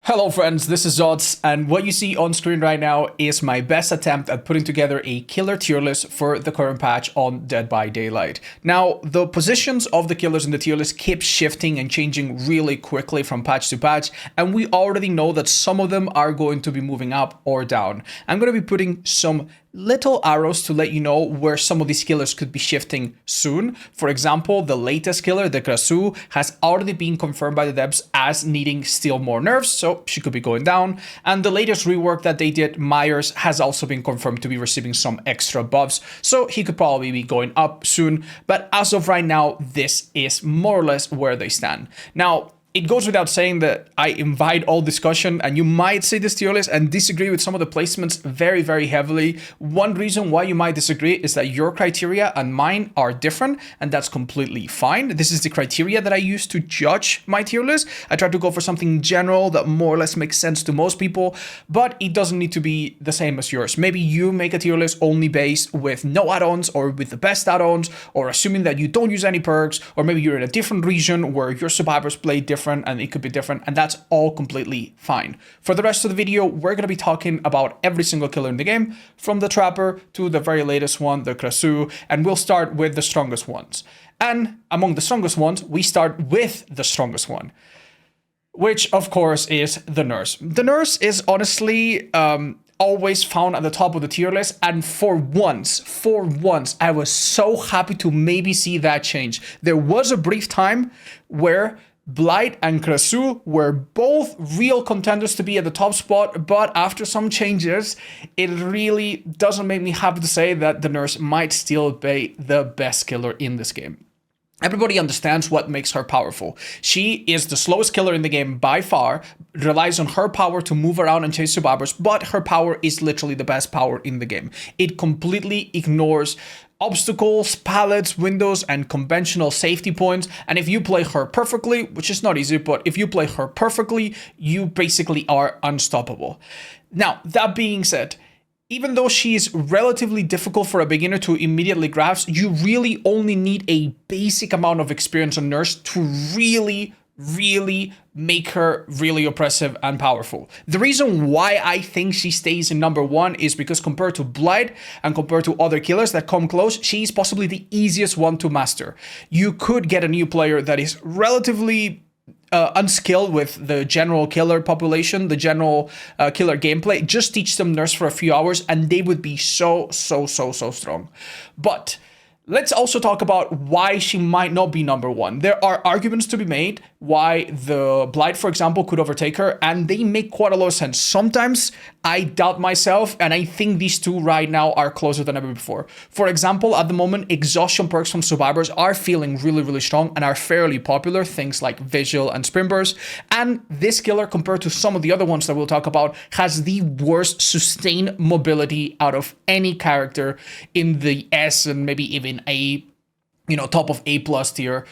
Hello friends, this is Zods, and what you see on screen right now is my best attempt at putting together a killer tier list for the current patch on Dead by Daylight. Now, the positions of the killers in the tier list keep shifting and changing really quickly from patch to patch, and we already know that some of them are going to be moving up or down. I'm going to be putting some little arrows to let you know where some of these killers could be shifting soon. For example, the latest killer, the Krasue, has already been confirmed by the devs as needing still more nerfs, so she could be going down. And the latest rework that they did, Myers, has also been confirmed to be receiving some extra buffs, so he could probably be going up soon. But as of right now, this is more or less where they stand. Now, it goes without saying that I invite all discussion, and you might see this tier list and disagree with some of the placements very, very heavily. One reason why you might disagree is that your criteria and mine are different, and that's completely fine. This is the criteria that I use to judge my tier list. I try to go for something general that more or less makes sense to most people, but it doesn't need to be the same as yours. Maybe you make a tier list only based with no add-ons or with the best add-ons, or assuming that you don't use any perks, or maybe you're in a different region where your survivors play different and it could be different, and that's all completely fine. For the rest of the video, we're going to be talking about every single killer in the game, from the Trapper to the very latest one, the Krasue, and we'll start with the strongest ones. And among the strongest ones, we start with the strongest one, which of course is the nurse. The nurse is honestly always found at the top of the tier list, and for once, I was so happy to maybe see that change. There was a brief time where Blight and Krasue were both real contenders to be at the top spot, but after some changes, it really doesn't make me happy to say that the nurse might still be the best killer in this game. Everybody understands what makes her powerful. She is the slowest killer in the game by far, relies on her power to move around and chase survivors, but her power is literally the best power in the game. It completely ignores obstacles, pallets, windows, and conventional safety points. And if you play her perfectly, which is not easy, but if you play her perfectly, you basically are unstoppable. Now, that being said, even though she is relatively difficult for a beginner to immediately grasp, you really only need a basic amount of experience on Nurse to really make her really oppressive and powerful. The reason why I think she stays in number one is because compared to Blight and compared to other killers that come close, she's possibly the easiest one to master. You could get a new player that is relatively unskilled with the general killer population, the general killer gameplay. Just teach them Nurse for a few hours and they would be so strong. But let's also talk about why she might not be number one. There are arguments to be made why the Blight, for example, could overtake her, and they make quite a lot of sense. Sometimes I doubt myself, and I think these two right now are closer than ever before. For example, at the moment, exhaustion perks from survivors are feeling really strong and are fairly popular, things like Vigil and Sprint Burst, and this killer, compared to some of the other ones that we'll talk about, has the worst sustained mobility out of any character in the S and maybe even A, top of A+ tier.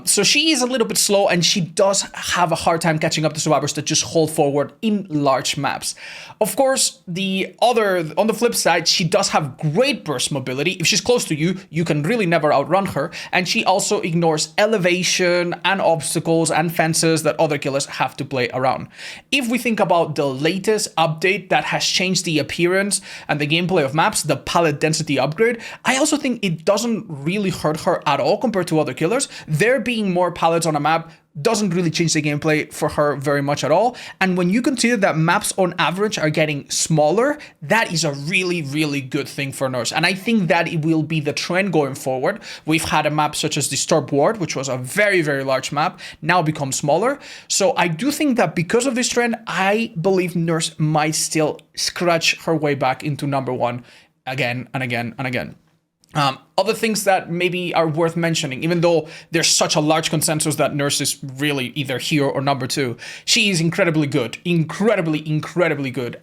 So she is a little bit slow, and she does have a hard time catching up to survivors that just hold forward in large maps. Of course, on the flip side, she does have great burst mobility. If she's close to you, you can really never outrun her. And she also ignores elevation and obstacles and fences that other killers have to play around. If we think about the latest update that has changed the appearance and the gameplay of maps, the palette density upgrade, I also think it doesn't really hurt her at all compared to other killers. There being more pallets on a map doesn't really change the gameplay for her very much at all. And when you consider that maps on average are getting smaller, that is a really good thing for Nurse. And I think that it will be the trend going forward. We've had a map such as Disturbed Ward, which was a very large map, now become smaller. So I do think that because of this trend, I believe Nurse might still scratch her way back into number one again and again. Other things that maybe are worth mentioning, even though there's such a large consensus that Nurse is really either here or number two, she is incredibly good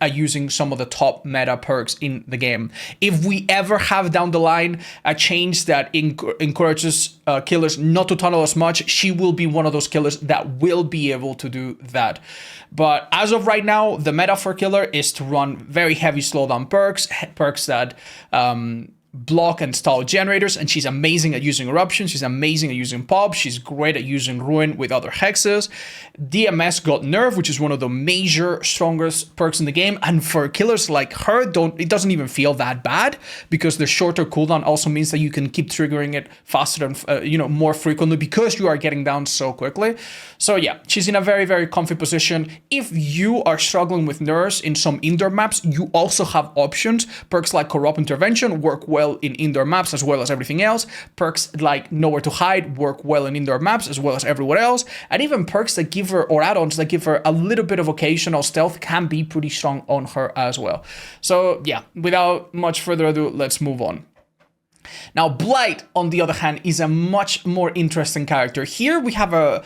at using some of the top meta perks in the game. If we ever have down the line a change that encourages killers not to tunnel as much, she will be one of those killers that will be able to do that. But as of right now, the meta for killer is to run very heavy slowdown perks that block and stall generators, and she's amazing at using eruption, she's amazing at using pop, she's great at using ruin with other hexes. DMS got nerfed, which is one of the major strongest perks in the game, and for killers like her, it doesn't even feel that bad, because the shorter cooldown also means that you can keep triggering it faster and more frequently, because you are getting down so quickly. So yeah, she's in a very, very comfy position. If you are struggling with nerfs in some indoor maps, you also have options. Perks like Corrupt Intervention work well in indoor maps as well as everything else. Perks like Nowhere to Hide work well in indoor maps as well as everywhere else. And even perks that give her, or add-ons that give her a little bit of occasional stealth, can be pretty strong on her as well. So yeah, without much further ado, let's move on. Now, Blight, on the other hand, is a much more interesting character. Here we have a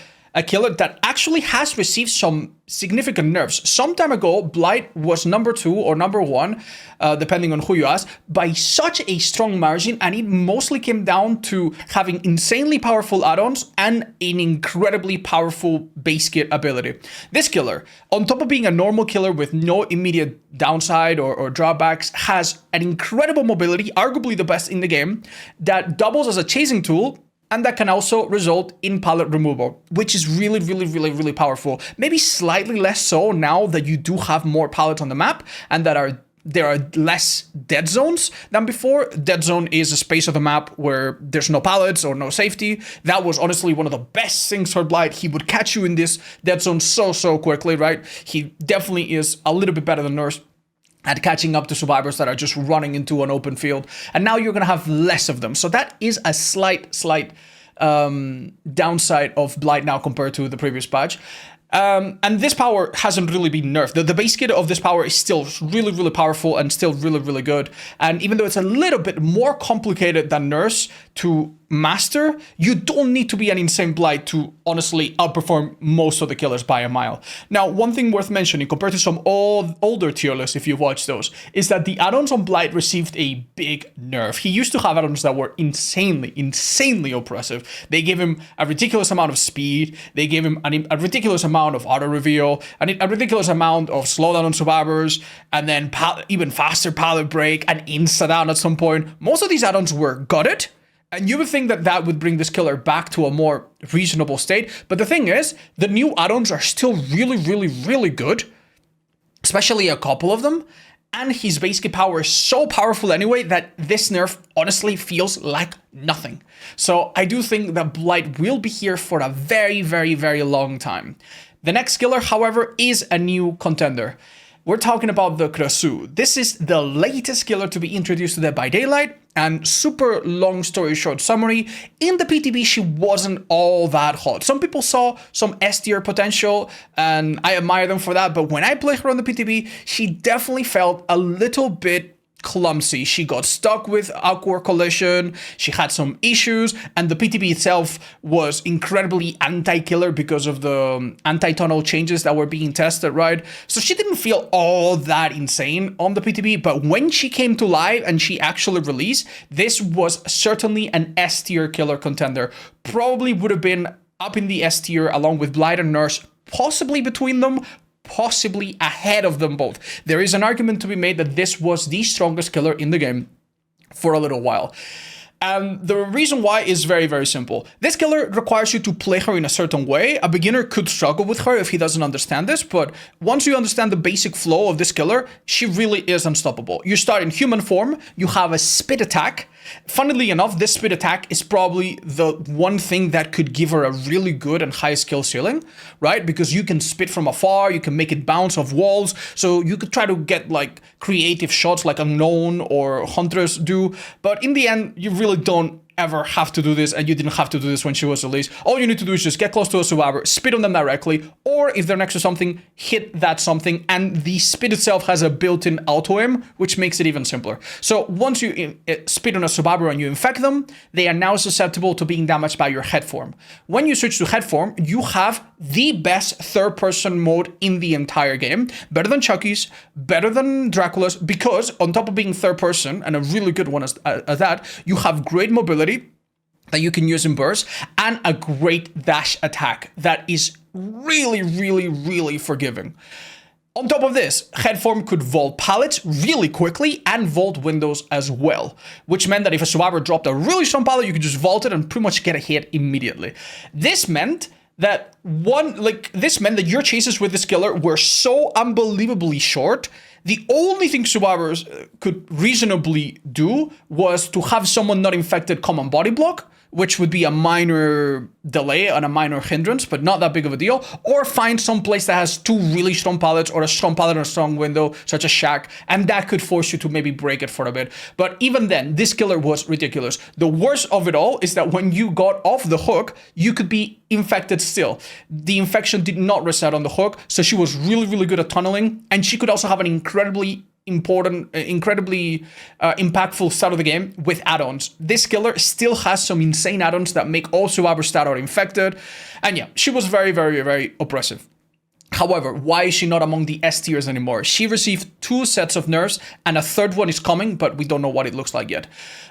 killer that actually has received some significant nerfs. Some time ago, Blight was number 2 or number 1, depending on who you ask, by such a strong margin, and it mostly came down to having insanely powerful add-ons and an incredibly powerful base kit ability. This killer, on top of being a normal killer with no immediate downside or drawbacks, has an incredible mobility, arguably the best in the game, that doubles as a chasing tool, and that can also result in pallet removal, which is really, really, really, really powerful. Maybe slightly less so now that you do have more pallets on the map and that there are less dead zones than before. Dead zone is a space of the map where there's no pallets or no safety. That was honestly one of the best things for Blight. He would catch you in this dead zone so quickly, right? He definitely is a little bit better than Nurse at catching up to survivors that are just running into an open field. And now you're going to have less of them. So that is a slight downside of Blight now compared to the previous patch. And this power hasn't really been nerfed. The base kit of this power is still really, really powerful and still really, really good. And even though it's a little bit more complicated than Nurse to master, you don't need to be an insane Blight to honestly outperform most of the killers by a mile. Now, one thing worth mentioning compared to some older tier lists, if you've watched those, is that the add-ons on Blight received a big nerf. He used to have add-ons that were insanely oppressive. They gave him a ridiculous amount of speed, they gave him a ridiculous amount of auto reveal, and a ridiculous amount of slowdown on survivors, and then even faster pallet break and insta-down at some point. Most of these add-ons were gutted, and you would think that that would bring this killer back to a more reasonable state. But the thing is, the new add-ons are still really, really, really good, especially a couple of them. And his base kit power is so powerful anyway that this nerf honestly feels like nothing. So I do think that Blight will be here for a very, very, very long time. The next killer, however, is a new contender. We're talking about the Krasue. This is the latest killer to be introduced to Dead by Daylight, and super long story short summary, in the PTB she wasn't all that hot. Some people saw some S tier potential, and I admire them for that, but when I played her on the PTB, she definitely felt a little bit clumsy. She got stuck with awkward collision, she had some issues, and the PTB itself was incredibly anti-killer because of the anti-tunnel changes that were being tested, right? So she didn't feel all that insane on the PTB, but when she came to live and she actually released, this was certainly an S tier killer contender. Probably would have been up in the S tier along with Blight and Nurse, possibly between them, possibly ahead of them both. There is an argument to be made that this was the strongest killer in the game for a little while. And the reason why is very, very simple. This killer requires you to play her in a certain way. A beginner could struggle with her if he doesn't understand this, but once you understand the basic flow of this killer, she really is unstoppable. You start in human form, you have a spit attack. Funnily enough, this spit attack is probably the one thing that could give her a really good and high skill ceiling, right? Because you can spit from afar, you can make it bounce off walls, so you could try to get like creative shots like Unknown or Huntress do, but in the end, you really don't ever have to do this, and you didn't have to do this when she was released. All you need to do is just get close to a survivor, spit on them directly, or if they're next to something, hit that something, and the spit itself has a built-in auto-aim, which makes it even simpler. So once you spit on a survivor and you infect them, they are now susceptible to being damaged by your head form. When you switch to head form, you have the best third-person mode in the entire game, better than Chucky's, better than Dracula's, because on top of being third-person, and a really good one as that, you have great mobility that you can use in bursts, and a great dash attack that is really, really, really forgiving. On top of this, Headform could vault pallets really quickly and vault windows as well, which meant that if a survivor dropped a really strong pallet, you could just vault it and pretty much get a hit immediately. This meant that your chases with this killer were so unbelievably short. The only thing survivors could reasonably do was to have someone not infected come on body block, which would be a minor delay and a minor hindrance, but not that big of a deal, or find some place that has two really strong pallets or a strong pallet and a strong window, such as Shack, and that could force you to maybe break it for a bit. But even then, this killer was ridiculous. The worst of it all is that when you got off the hook, you could be infected still. The infection did not reset on the hook, so she was really, really good at tunneling, and she could also have an incredibly impactful start of the game with add-ons. This killer still has some insane add-ons that make all survivors start out infected. And yeah, she was very, very, very oppressive. However, why is she not among the S tiers anymore? She received 2 sets of nerfs and a third one is coming, but we don't know what it looks like yet.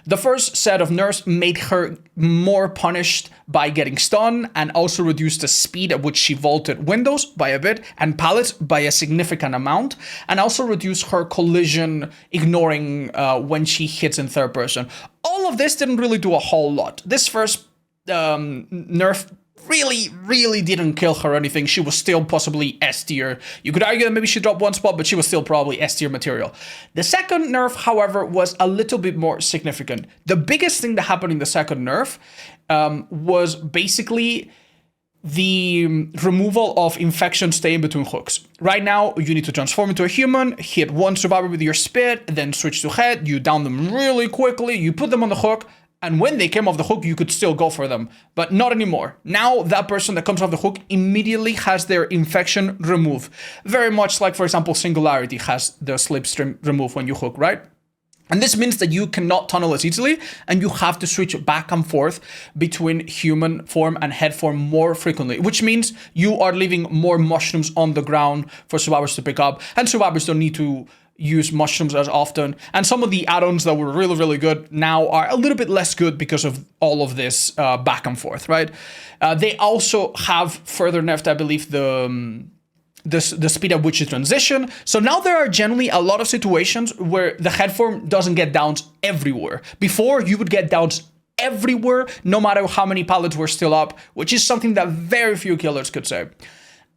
The first set of nerfs made her more punished by getting stunned and also reduced the speed at which she vaulted windows by a bit and pallets by a significant amount, and also reduced her collision ignoring when she hits in third person. All of this didn't really do a whole lot. This first nerf really didn't kill her or anything. She was still possibly S tier. You could argue that maybe she dropped 1 spot, but she was still probably S tier material. The second nerf, however, was a little bit more significant. The biggest thing that happened in the second nerf was basically the removal of infection staying between hooks. Right now, you need to transform into a human, hit 1 survivor with your spit, then switch to head, you down them really quickly, you put them on the hook, and when they came off the hook, you could still go for them. But not anymore. Now, that person that comes off the hook immediately has their infection removed. Very much like, for example, Singularity has the slipstream removed when you hook, right? And this means that you cannot tunnel as easily, and you have to switch back and forth between human form and head form more frequently, which means you are leaving more mushrooms on the ground for survivors to pick up, and survivors don't need to use mushrooms as often. And some of the add-ons that were really good now are a little bit less good because of all of this back and forth, right? They also have further nerfed, I believe, the speed at which you transition. So now there are generally a lot of situations where the head form doesn't get downs everywhere. Before, you would get downs everywhere, no matter how many pallets were still up, which is something that very few killers could say.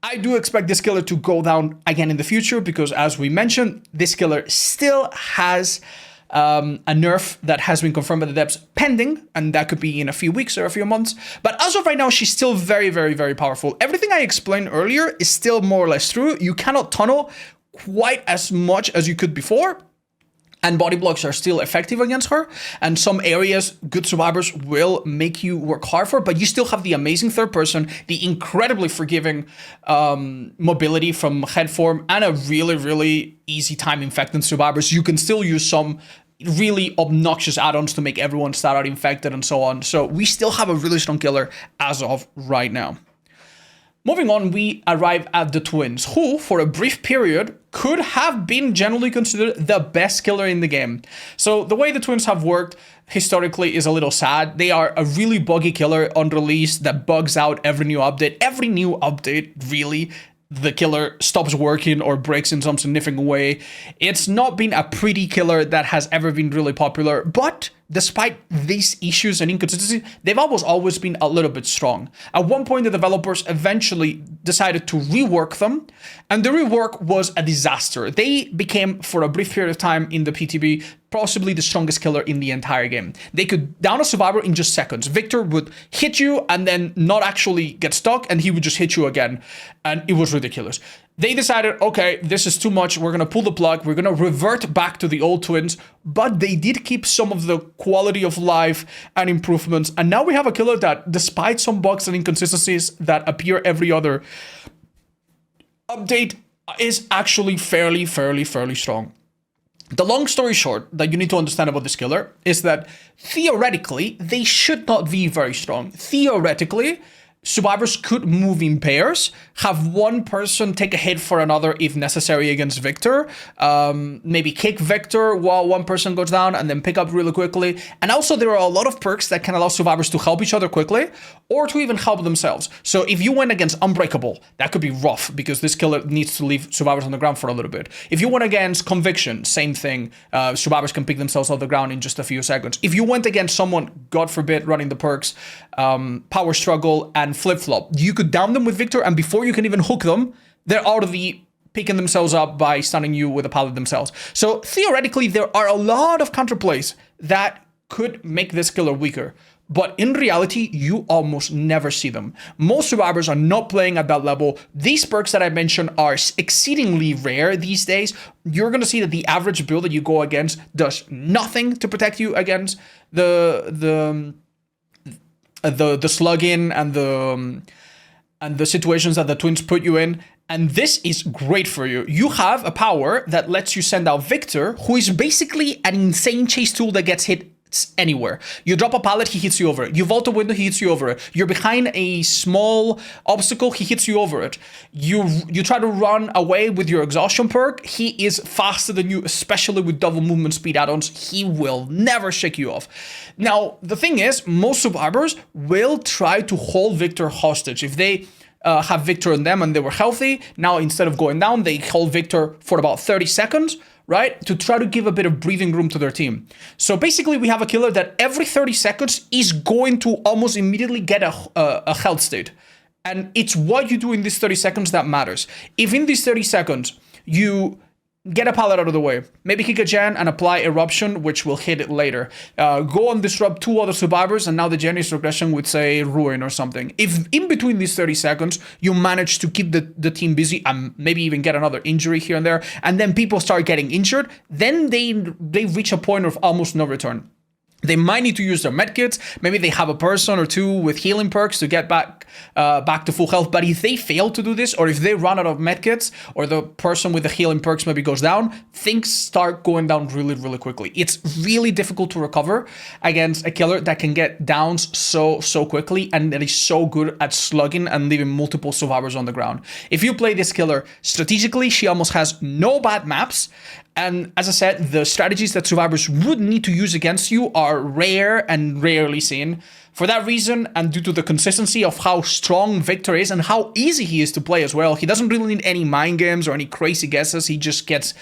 I do expect this killer to go down again in the future because, as we mentioned, this killer still has a nerf that has been confirmed by the devs pending, and that could be in a few weeks or a few months. But as of right now, she's still very powerful. Everything I explained earlier is still more or less true. You cannot tunnel quite as much as you could before, and body blocks are still effective against her. And some areas, good survivors will make you work hard for, but you still have the amazing third person, the incredibly forgiving mobility from head form, and a really easy time infecting survivors. You can still use some really obnoxious add-ons to make everyone start out infected and so on. So we still have a really strong killer as of right now. Moving on, we arrive at the twins, who, for a brief period, could have been generally considered the best killer in the game. So the way the twins have worked historically is a little sad. They are a really buggy killer on release that bugs out every new update. Every new update, really, the killer stops working or breaks in some significant way. It's not been a pretty killer that has ever been really popular, but despite these issues and inconsistencies, they've always been a little bit strong. At one point, the developers eventually decided to rework them, and the rework was a disaster. They became, for a brief period of time in the PTB, possibly the strongest killer in the entire game. They could down a survivor in just seconds. Victor would hit you and then not actually get stuck, and he would just hit you again, and it was ridiculous. They decided, okay, this is too much, we're gonna pull the plug, we're gonna revert back to the old twins, but they did keep some of the quality of life and improvements, and now we have a killer that, despite some bugs and inconsistencies that appear every other update, is actually fairly strong. The long story short that you need to understand about this killer is that theoretically, they should not be very strong. Theoretically, survivors could move in pairs, have one person take a hit for another if necessary against Victor, maybe kick Victor while one person goes down and then pick up really quickly. And also there are a lot of perks that can allow survivors to help each other quickly or to even help themselves. So if you went against Unbreakable, that could be rough because this killer needs to leave survivors on the ground for a little bit. If you went against Conviction, same thing. Survivors can pick themselves off the ground in just a few seconds. If you went against someone, God forbid, running the perks, Power Struggle and Flip-Flop, you could down them with Victor, and before you can even hook them, they're already picking themselves up by stunning you with a pallet themselves. So theoretically, there are a lot of counterplays that could make this killer weaker. But in reality, you almost never see them. Most survivors are not playing at that level. These perks that I mentioned are exceedingly rare these days. You're going to see that the average build that you go against does nothing to protect you against the slug-in and the situations that the twins put you in. And this is great for you. You have a power that lets you send out Victor, who is basically an insane chase tool that gets hit anywhere. You drop a pallet, he hits you over it. You vault a window, he hits you over it. You're behind a small obstacle, he hits you over it. You try to run away with your exhaustion perk, he is faster than you, especially with double movement speed add-ons. He will never shake you off. Now, the thing is, most survivors will try to hold Victor hostage. If they have Victor on them and they were healthy, now instead of going down, they hold Victor for about 30 seconds, right? To try to give a bit of breathing room to their team. So basically we have a killer that every 30 seconds is going to almost immediately get a health state. And it's what you do in these 30 seconds that matters. If in these 30 seconds you get a pallet out of the way, maybe kick a gen and apply Eruption, which will hit it later. Go and disrupt two other survivors, and now the Jenny's regression would say Ruin or something. If in between these 30 seconds, you manage to keep the team busy and maybe even get another injury here and there, and then people start getting injured, then they reach a point of almost no return. They might need to use their medkits. Maybe they have a person or two with healing perks to get back to full health. But if they fail to do this, or if they run out of medkits, or the person with the healing perks maybe goes down, things start going down really, really quickly. It's really difficult to recover against a killer that can get downs so quickly and that is so good at slugging and leaving multiple survivors on the ground. If you play this killer strategically, she almost has no bad maps. And as I said, the strategies that survivors would need to use against you are rare and rarely seen. For that reason, and due to the consistency of how strong Victor is and how easy he is to play as well, he doesn't really need any mind games or any crazy guesses. He just gets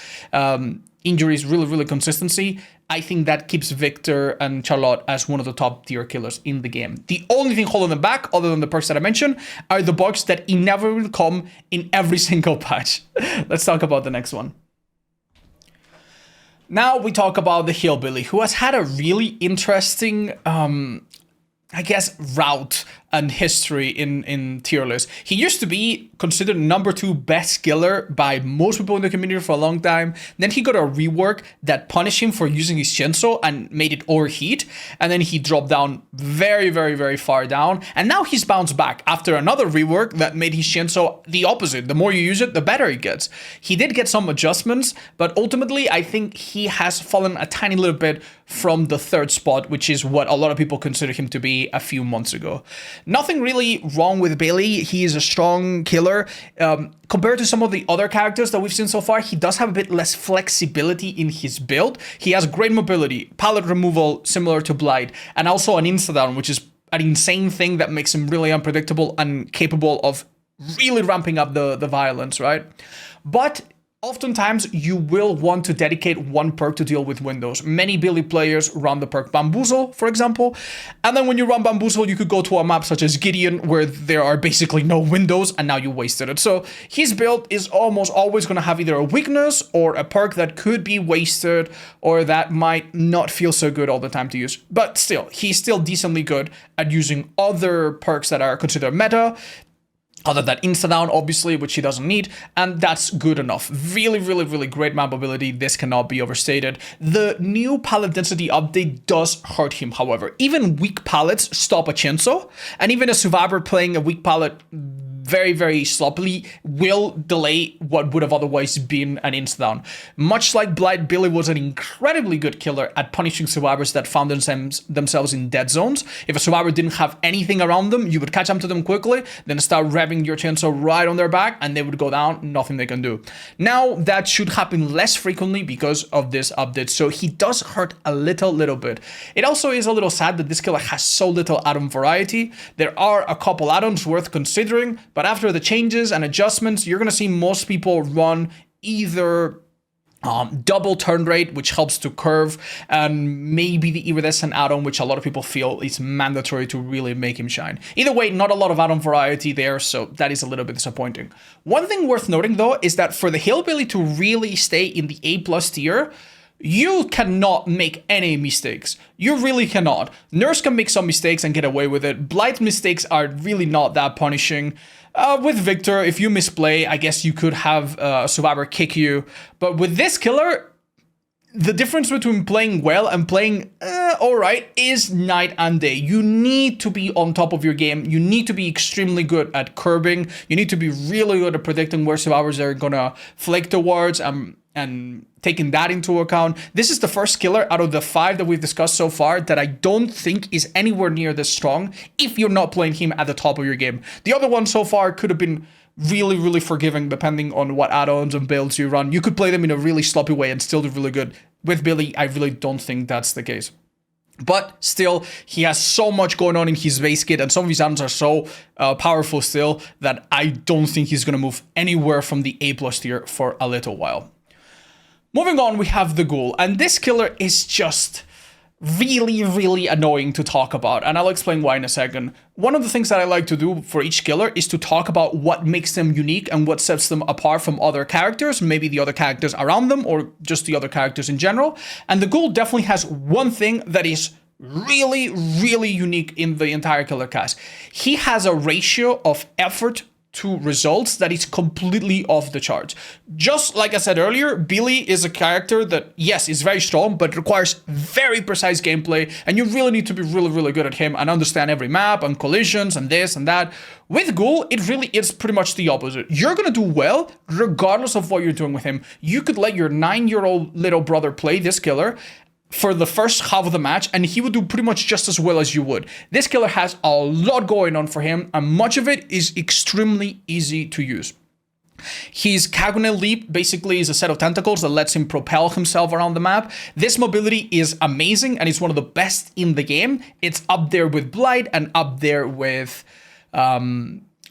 injuries really, really consistency. I think that keeps Victor and Charlotte as one of the top tier killers in the game. The only thing holding them back, other than the perks that I mentioned, are the bugs that inevitably come in every single patch. Let's talk about the next one. Now we talk about the Hillbilly, who has had a really interesting, I guess, route and history in Tierlist. He used to be considered #2 best killer by most people in the community for a long time. Then he got a rework that punished him for using his chainsaw and made it overheat. And then he dropped down very, very, very far down. And now he's bounced back after another rework that made his chainsaw the opposite. The more you use it, the better it gets. He did get some adjustments, but ultimately I think he has fallen a tiny little bit from the 3rd spot, which is what a lot of people consider him to be a few months ago. Nothing really wrong with Billy. He is a strong killer. Compared to some of the other characters that we've seen so far, he does have a bit less flexibility in his build. He has great mobility, pallet removal similar to Blight, and also an insta-down, which is an insane thing that makes him really unpredictable and capable of really ramping up the violence, right? But oftentimes, you will want to dedicate one perk to deal with windows. Many Billy players run the perk Bamboozle, for example. And then when you run Bamboozle, you could go to a map such as Gideon, where there are basically no windows, and now you wasted it. So his build is almost always going to have either a weakness or a perk that could be wasted, or that might not feel so good all the time to use. But still, he's still decently good at using other perks that are considered meta, other than insta-down, obviously, which he doesn't need, and that's good enough. Really, really, really great map ability. This cannot be overstated. The new pallet density update does hurt him, however. Even weak pallets stop a chainsaw, and even a survivor playing a weak pallet very, very sloppily will delay what would have otherwise been an insta-down. Much like Blight, Billy was an incredibly good killer at punishing survivors that found themselves in dead zones. If a survivor didn't have anything around them, you would catch up to them quickly, then start revving your chainsaw right on their back, and they would go down, nothing they can do. Now, that should happen less frequently because of this update, so he does hurt a little bit. It also is a little sad that this killer has so little add-on variety. There are a couple add-ons worth considering, but after the changes and adjustments, you're going to see most people run either double turn rate, which helps to curve, and maybe the iridescent add-on, which a lot of people feel is mandatory to really make him shine. Either way, not a lot of add-on variety there, so that is a little bit disappointing. One thing worth noting, though, is that for the Hillbilly to really stay in the A+ tier, you cannot make any mistakes. You really cannot. Nurse can make some mistakes and get away with it. Blight mistakes are really not that punishing. With Victor, if you misplay, I guess you could have a survivor kick you. But with this killer, the difference between playing well and playing alright is night and day. You need to be on top of your game. You need to be extremely good at curbing. You need to be really good at predicting where survivors are gonna flake towards and taking that into account. This is the first killer out of the 5 that we've discussed so far that I don't think is anywhere near this strong if you're not playing him at the top of your game. The other one so far could have been really forgiving depending on what add-ons and builds you run. You could play them in a really sloppy way and still do really good. With Billy, I really don't think that's the case. But still, he has so much going on in his base kit, and some of his add-ons are so powerful still that I don't think he's going to move anywhere from the A+ tier for a little while. Moving on, we have the Ghoul, and this killer is just really annoying to talk about, and I'll explain why in a second. One of the things that I like to do for each killer is to talk about what makes them unique and what sets them apart from other characters, maybe the other characters around them or just the other characters in general. And the Ghoul definitely has one thing that is really unique in the entire killer cast. He has a ratio of effort to results that is completely off the charts. Just like I said earlier, Billy is a character that, yes, is very strong, but requires very precise gameplay, and you really need to be really good at him and understand every map and collisions and this and that. With Ghoul, it really is pretty much the opposite. You're gonna do well regardless of what you're doing with him. You could let your 9-year-old little brother play this killer for the first half of the match, and he would do pretty much just as well as you would. This killer has a lot going on for him, and much of it is extremely easy to use. His Kagune Leap basically is a set of tentacles that lets him propel himself around the map. This mobility is amazing, and it's one of the best in the game. It's up there with Blight and up there with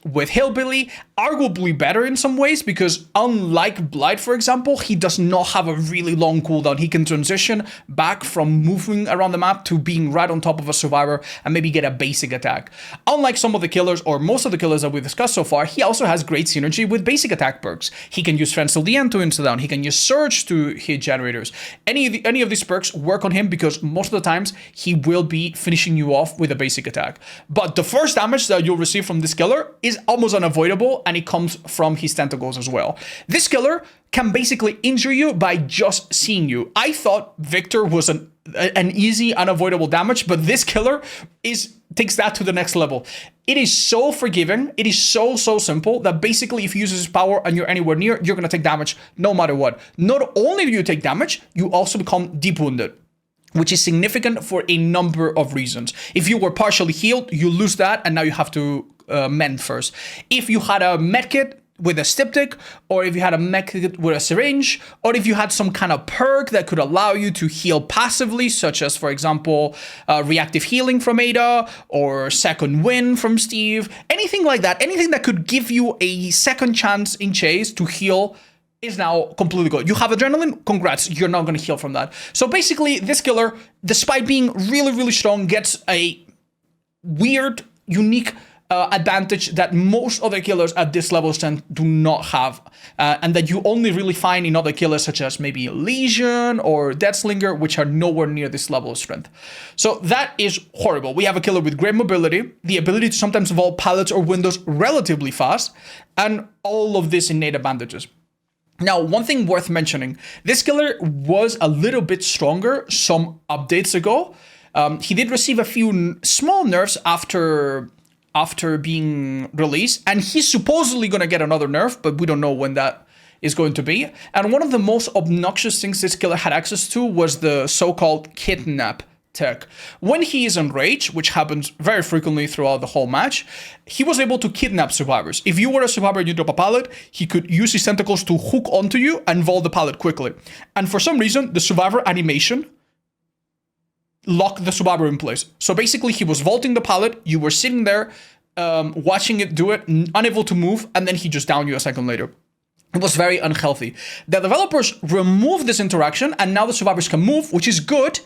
Hillbilly, arguably better in some ways, because unlike Blight, for example, he does not have a really long cooldown. He can transition back from moving around the map to being right on top of a survivor and maybe get a basic attack. Unlike some of the killers, or most of the killers that we've discussed so far, he also has great synergy with basic attack perks. He can use Friends Till the End to insta down. He can use Surge to hit generators. Any of these perks work on him because most of the times he will be finishing you off with a basic attack. But the first damage that you'll receive from this killer is almost unavoidable, and it comes from his tentacles as well. This killer can basically injure you by just seeing you. I thought Victor was an easy, unavoidable damage, but this killer takes that to the next level. It is so forgiving, it is so simple that basically if he uses his power and you're anywhere near, you're gonna take damage no matter what. Not only do you take damage, you also become deep wounded, which is significant for a number of reasons. If you were partially healed, you lose that, and now you have to mend first. If you had a medkit with a styptic, or if you had a medkit with a syringe, or if you had some kind of perk that could allow you to heal passively, such as, for example, reactive healing from Ada, or second wind from Steve, anything like that, anything that could give you a second chance in chase to heal is now completely good. You have adrenaline, congrats, you're not going to heal from that. So basically, this killer, despite being really strong, gets a weird, unique advantage that most other killers at this level do not have, and that you only really find in other killers such as maybe Legion or Deathslinger, which are nowhere near this level of strength. So that is horrible. We have a killer with great mobility, the ability to sometimes evolve pallets or windows relatively fast, and all of these innate advantages. Now, one thing worth mentioning, this killer was a little bit stronger some updates ago. He did receive a few small nerfs after after being released, and he's supposedly going to get another nerf, but we don't know when that is going to be. And one of the most obnoxious things this killer had access to was the so-called kidnap tech. When he is enraged, which happens very frequently throughout the whole match, he was able to kidnap survivors. If you were a survivor and you drop a pallet, he could use his tentacles to hook onto you and vault the pallet quickly. And for some reason, the survivor animation locked the survivor in place. So basically, he was vaulting the pallet, you were sitting there, watching it do it, unable to move, and then he just downed you a second later. It was very unhealthy. The developers removed this interaction, and now the survivors can move, which is good,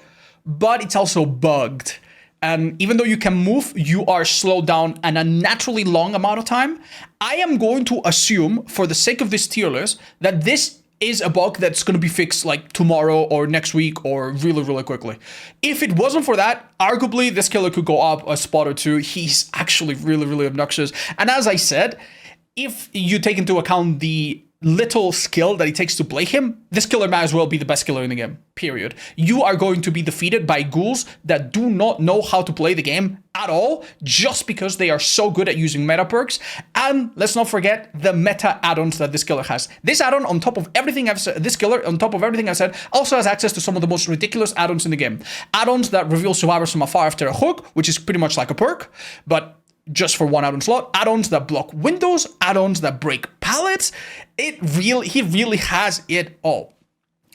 but it's also bugged. And even though you can move, you are slowed down an unnaturally long amount of time. I am going to assume, for the sake of this tier list, that this is a bug that's going to be fixed like tomorrow or next week or really, really quickly. If it wasn't for that, arguably this killer could go up a spot or two. He's actually really, really obnoxious. And as I said, if you take into account the little skill that it takes to play him, this killer might as well be the best killer in the game, period. You are going to be defeated by ghouls that do not know how to play the game at all, just because they are so good at using meta perks. And let's not forget the meta add-ons that this killer has. This add-on, on top of everything I've said, this killer, on top of everything I've said, also has access to some of the most ridiculous add-ons in the game. Add-ons that reveal survivors from afar after a hook, which is pretty much like a perk, but just for one add-on slot, add-ons that block windows, add-ons that break pallets. He really has it all.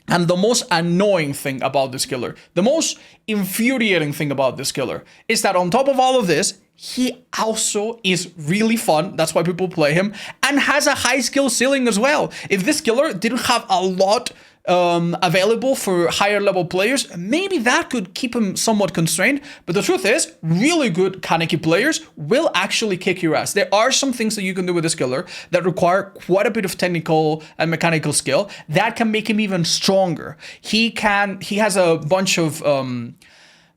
And the most annoying thing about this killer, the most infuriating thing about this killer, is that on top of all of this, he also is really fun. That's why people play him, and has a high skill ceiling as well. If this killer didn't have a lot available for higher level players, maybe that could keep him somewhat constrained. But the truth is, really good Kaneki players will actually kick your ass. There are some things that you can do with this killer that require quite a bit of technical and mechanical skill that can make him even stronger. He has a bunch of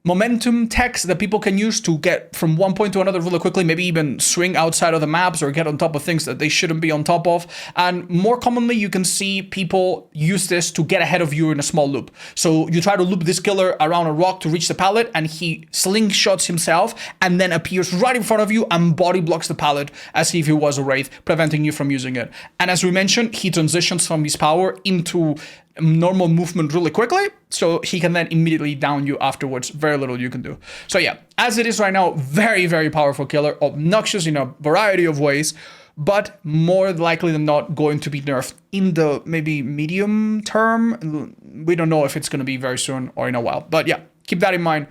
momentum techs that people can use to get from one point to another really quickly, maybe even swing outside of the maps or get on top of things that they shouldn't be on top of. And more commonly, you can see people use this to get ahead of you in a small loop. So you try to loop this killer around a rock to reach the pallet, and he slingshots himself and then appears right in front of you and body blocks the pallet as if he was a Wraith, preventing you from using it. And as we mentioned, he transitions from his power into normal movement really quickly, so he can then immediately down you afterwards. Very little you can do. So yeah, as it is right now, very, very powerful killer, obnoxious in a variety of ways, but more likely than not going to be nerfed in the maybe medium term. We don't know if it's going to be very soon or in a while, but yeah, keep that in mind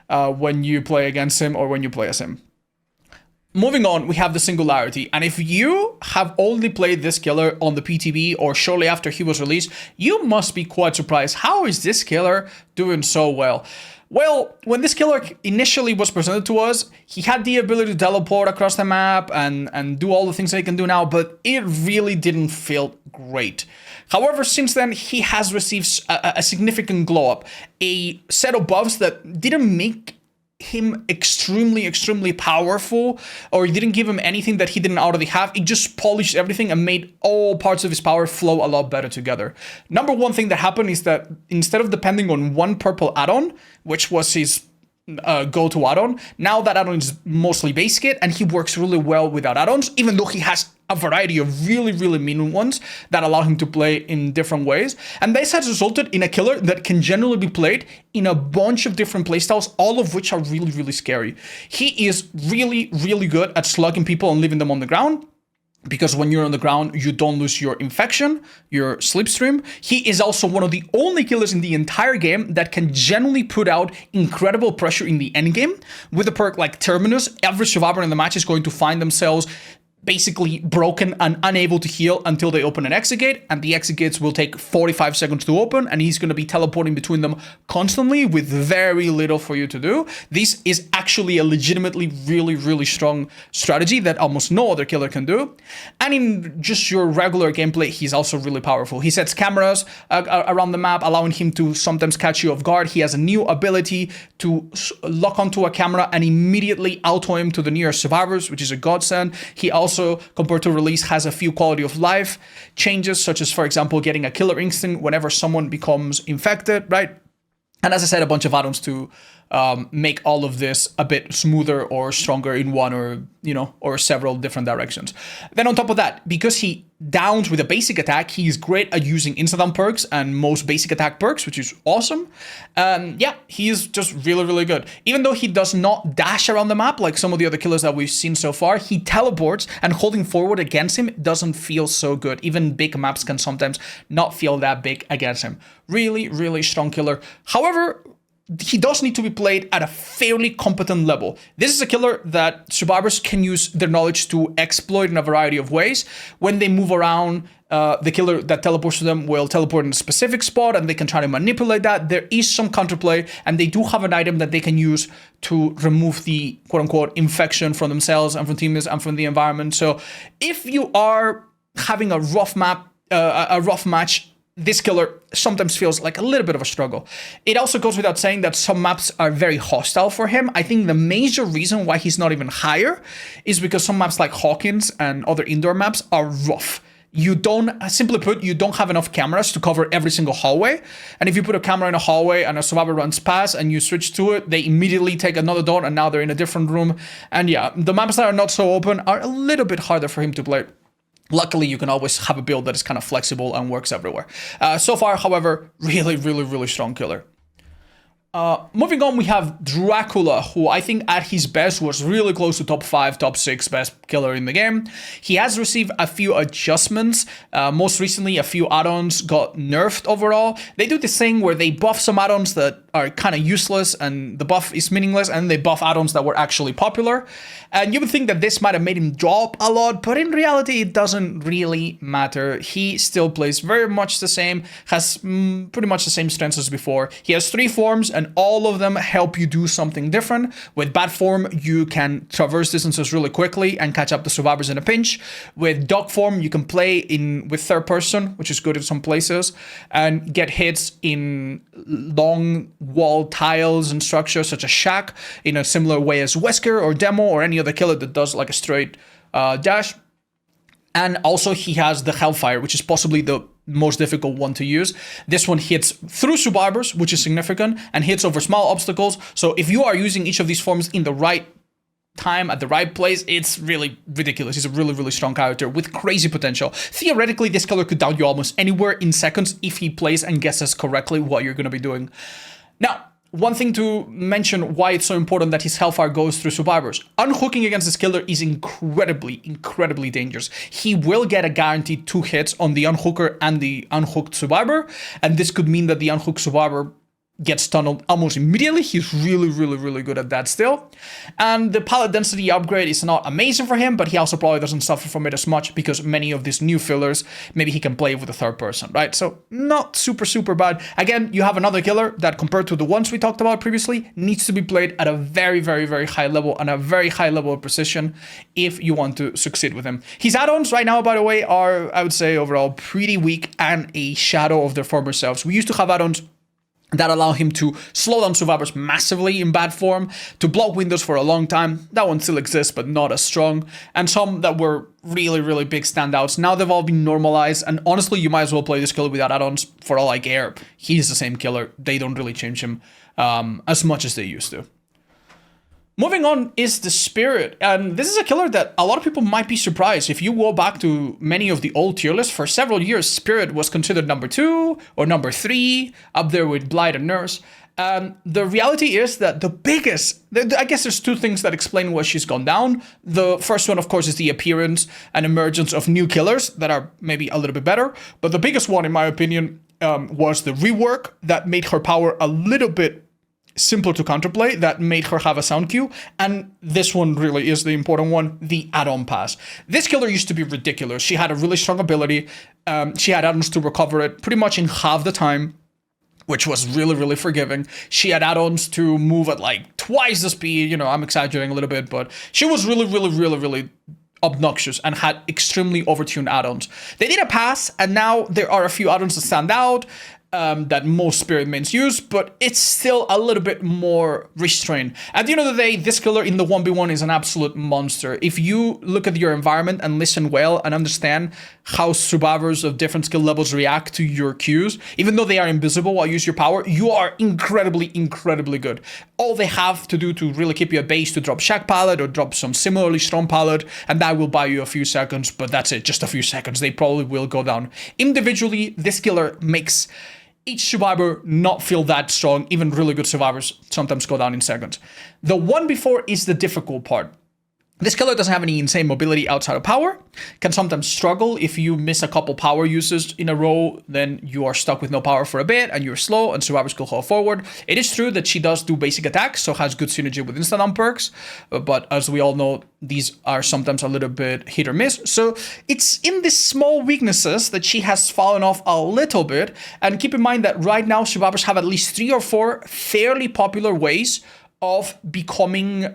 when you play against him or when you play as him. Moving on, we have the Singularity, and if you have only played this killer on the PTB or shortly after he was released, you must be quite surprised. How is this killer doing so well? Well, when this killer initially was presented to us, he had the ability to teleport across the map and do all the things that he can do now, but it really didn't feel great. However, since then, he has received a significant glow up, a set of buffs that didn't make him extremely powerful, or it didn't give him anything that he didn't already have. It just polished everything and made all parts of his power flow a lot better together. Number one thing that happened is that instead of depending on one purple add-on, which was his go-to add-on, now that add-on is mostly base kit, and he works really well without add-ons, even though he has a variety of really mean ones that allow him to play in different ways. And this has resulted in a killer that can generally be played in a bunch of different playstyles, all of which are really scary. He is really good at slugging people and leaving them on the ground, because when you're on the ground, you don't lose your infection, your slipstream. He is also one of the only killers in the entire game that can generally put out incredible pressure in the endgame. With a perk like Terminus, every survivor in the match is going to find themselves basically broken and unable to heal until they open an exit gate, and the exit gates will take 45 seconds to open, and he's going to be teleporting between them constantly with very little for you to do. This is actually a legitimately really strong strategy that almost no other killer can do. And in just your regular gameplay, he's also really powerful. He sets cameras around the map, allowing him to sometimes catch you off guard. He has a new ability to lock onto a camera and immediately auto him to the nearest survivors, which is a godsend. He also, compared to release, has a few quality of life changes, such as, for example, getting a killer instinct whenever someone becomes infected, right? And as I said, a bunch of add-ons to make all of this a bit smoother or stronger in one or you know, or several different directions. Then on top of that, because he downs with a basic attack, he's great at using insta-down perks and most basic attack perks, which is awesome. Yeah, he is just really, really good. Even though he does not dash around the map like some of the other killers that we've seen so far, he teleports, and holding forward against him doesn't feel so good. Even big maps can sometimes not feel that big against him. Really, really strong killer. However, he does need to be played at a fairly competent level. This is a killer that survivors can use their knowledge to exploit in a variety of ways. When they move around, the killer that teleports to them will teleport in a specific spot, and they can try to manipulate that. There is some counterplay, and they do have an item that they can use to remove the quote-unquote infection from themselves and from teammates and from the environment. So if you are having a rough match, this killer sometimes feels like a little bit of a struggle. It also goes without saying that some maps are very hostile for him. I think the major reason why he's not even higher is because some maps like Hawkins and other indoor maps are rough. You don't, simply put, you don't have enough cameras to cover every single hallway. And if you put a camera in a hallway and a survivor runs past and you switch to it, they immediately take another door and now they're in a different room. And yeah, the maps that are not so open are a little bit harder for him to play. Luckily, you can always have a build that is kind of flexible and works everywhere. So far, however, really, really, really strong killer. Moving on, we have Dracula, who I think at his best was really close to top 5, top 6 best killer in the game. He has received a few adjustments. Most recently, a few add-ons got nerfed overall. They do this thing where they buff some add-ons that are kind of useless and the buff is meaningless, and they buff add-ons that were actually popular. And you would think that this might have made him drop a lot, but in reality, it doesn't really matter. He still plays very much the same, has pretty much the same strengths as before. He has 3 forms, and all of them help you do something different. With Bat Form, you can traverse distances really quickly and catch up the survivors in a pinch. With Dog Form, you can play with third person, which is good in some places, and get hits in long wall tiles and structures such as Shack in a similar way as Wesker or Demo or any other killer that does like a straight dash. And also he has the Hellfire, which is possibly the most difficult one to use. This one hits through survivors, which is significant, and hits over small obstacles. So if you are using each of these forms in the right time at the right place, it's really ridiculous. He's a really, really strong character with crazy potential. Theoretically, this killer could down you almost anywhere in seconds if he plays and guesses correctly what you're going to be doing. Now, one thing to mention why it's so important that his Hellfire goes through survivors. Unhooking against this killer is incredibly, incredibly dangerous. He will get a guaranteed 2 hits on the unhooker and the unhooked survivor, and this could mean that the unhooked survivor gets tunneled almost immediately. He's really, really, really good at that still. And the pallet density upgrade is not amazing for him, but he also probably doesn't suffer from it as much because many of these new fillers, maybe he can play with a third person, right? So not super, super bad. Again, you have another killer that compared to the ones we talked about previously needs to be played at a very, very, very high level and a very high level of precision if you want to succeed with him. His add-ons right now, by the way, are, I would say, overall pretty weak and a shadow of their former selves. We used to have add-ons that allow him to slow down survivors massively in Bad Form, to block windows for a long time. That one still exists, but not as strong. And some that were really, really big standouts. Now they've all been normalized, and honestly, you might as well play this killer without add-ons for all I care. He's the same killer. They don't really change him as much as they used to. Moving on is the Spirit, and this is a killer that a lot of people might be surprised. If you go back to many of the old tier lists, for several years, Spirit was considered number 2 or number 3, up there with Blight and Nurse. The reality is that the biggest, I guess there's 2 things that explain why she's gone down. The first one, of course, is the appearance and emergence of new killers that are maybe a little bit better. But the biggest one, in my opinion, was the rework that made her power a little bit simpler to counterplay, that made her have a sound cue. And this one really is the important one, the add-on pass. This killer used to be ridiculous. She had a really strong ability. She had add-ons to recover it pretty much in half the time, which was really, really forgiving. She had add-ons to move at like twice the speed. You know, I'm exaggerating a little bit, but she was really, really, really, really obnoxious and had extremely overtuned add-ons. They did a pass, and now there are a few add-ons that stand out. that most spirit mains use, but it's still a little bit more restrained. At the end of the day, this killer in the 1v1 is an absolute monster. If you look at your environment and listen well and understand how survivors of different skill levels react to your cues, even though they are invisible while you use your power, you are incredibly, incredibly good. All they have to do to really keep you at base to drop Shack Pallet or drop some similarly strong pallet, and that will buy you a few seconds, but that's it, just a few seconds. They probably will go down. Individually, this killer makes each survivor not feel that strong. Even really good survivors sometimes go down in seconds. The one before is the difficult part. This killer doesn't have any insane mobility outside of power, can sometimes struggle. If you miss a couple power uses in a row, then you are stuck with no power for a bit and you're slow and survivors can haul forward. It is true that she does do basic attacks, so has good synergy with instant on perks, but as we all know, these are sometimes a little bit hit or miss. So it's in these small weaknesses that she has fallen off a little bit. And keep in mind that right now survivors have at least 3 or 4 fairly popular ways of becoming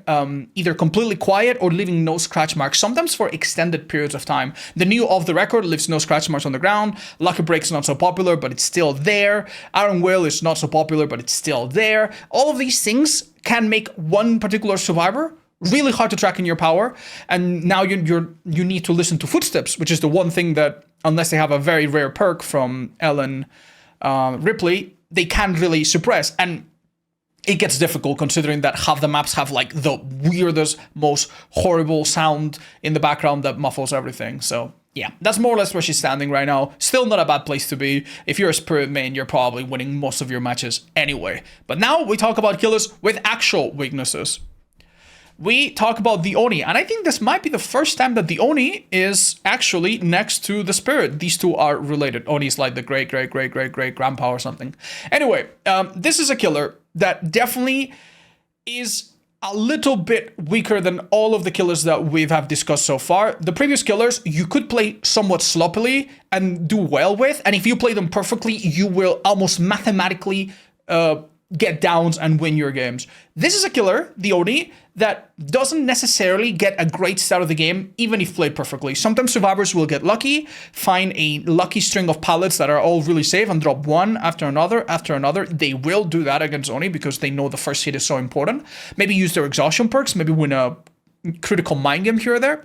either completely quiet or leaving no scratch marks, sometimes for extended periods of time. The new Off the Record leaves no scratch marks on the ground. Lucky Break's not so popular, but it's still there. Iron Will is not so popular, but it's still there. All of these things can make one particular survivor really hard to track in your power, and now you need to listen to footsteps, which is the one thing that, unless they have a very rare perk from Ellen Ripley, they can't really suppress. And it gets difficult considering that half the maps have like the weirdest, most horrible sound in the background that muffles everything. So yeah, that's more or less where she's standing right now. Still not a bad place to be. If you're a spirit main, you're probably winning most of your matches anyway. But now we talk about killers with actual weaknesses. We talk about the Oni, and I think this might be the first time that the Oni is actually next to the Spirit. These two are related. Oni is like the great-grandpa or something. Anyway, this is a killer that definitely is a little bit weaker than all of the killers that we have discussed so far. The previous killers, you could play somewhat sloppily and do well with, and if you play them perfectly, you will almost mathematically get downs and win your games. This is a killer, the Oni, that doesn't necessarily get a great start of the game, even if played perfectly. Sometimes survivors will get lucky, find a lucky string of pallets that are all really safe and drop one after another after another. They will do that against Oni because they know the first hit is so important. Maybe use their exhaustion perks, maybe win a critical mind game here or there.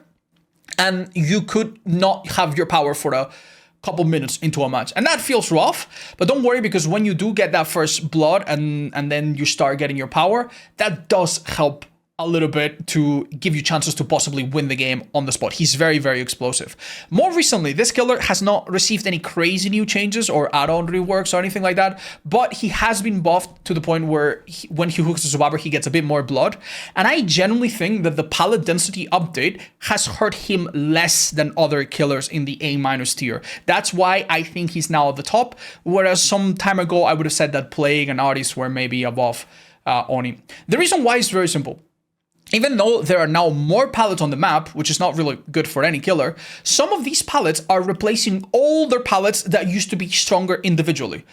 And you could not have your power for a couple minutes into a match, and that feels rough, but don't worry, because when you do get that first blood and then you start getting your power, that does help a little bit to give you chances to possibly win the game on the spot. He's very, very explosive. More recently, this killer has not received any crazy new changes or add-on reworks or anything like that, but he has been buffed to the point where when he hooks the survivor, he gets a bit more blood. And I genuinely think that the pallet density update has hurt him less than other killers in the A- tier. That's why I think he's now at the top, whereas some time ago, I would have said that Plague and Artis were maybe above Oni. The reason why is very simple. Even though there are now more pallets on the map, which is not really good for any killer, some of these pallets are replacing older pallets that used to be stronger individually.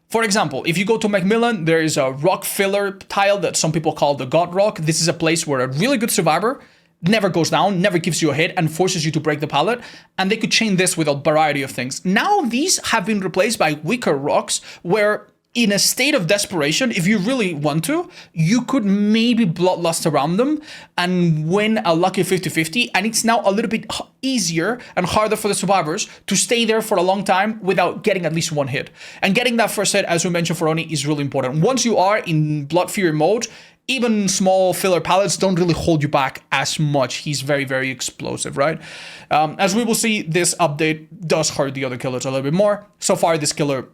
For example, if you go to Macmillan, there is a rock filler tile that some people call the God Rock. This is a place where a really good survivor never goes down, never gives you a hit, and forces you to break the pallet. And they could chain this with a variety of things. Now these have been replaced by weaker rocks where, in a state of desperation, if you really want to, you could maybe bloodlust around them and win a lucky 50-50, and it's now a little bit easier and harder for the survivors to stay there for a long time without getting at least one hit. And getting that first hit, as we mentioned for Oni, is really important. Once you are in Blood Fury mode, even small filler pallets don't really hold you back as much. He's very, very explosive, right? As we will see, this update does hurt the other killers a little bit more. So far, this killer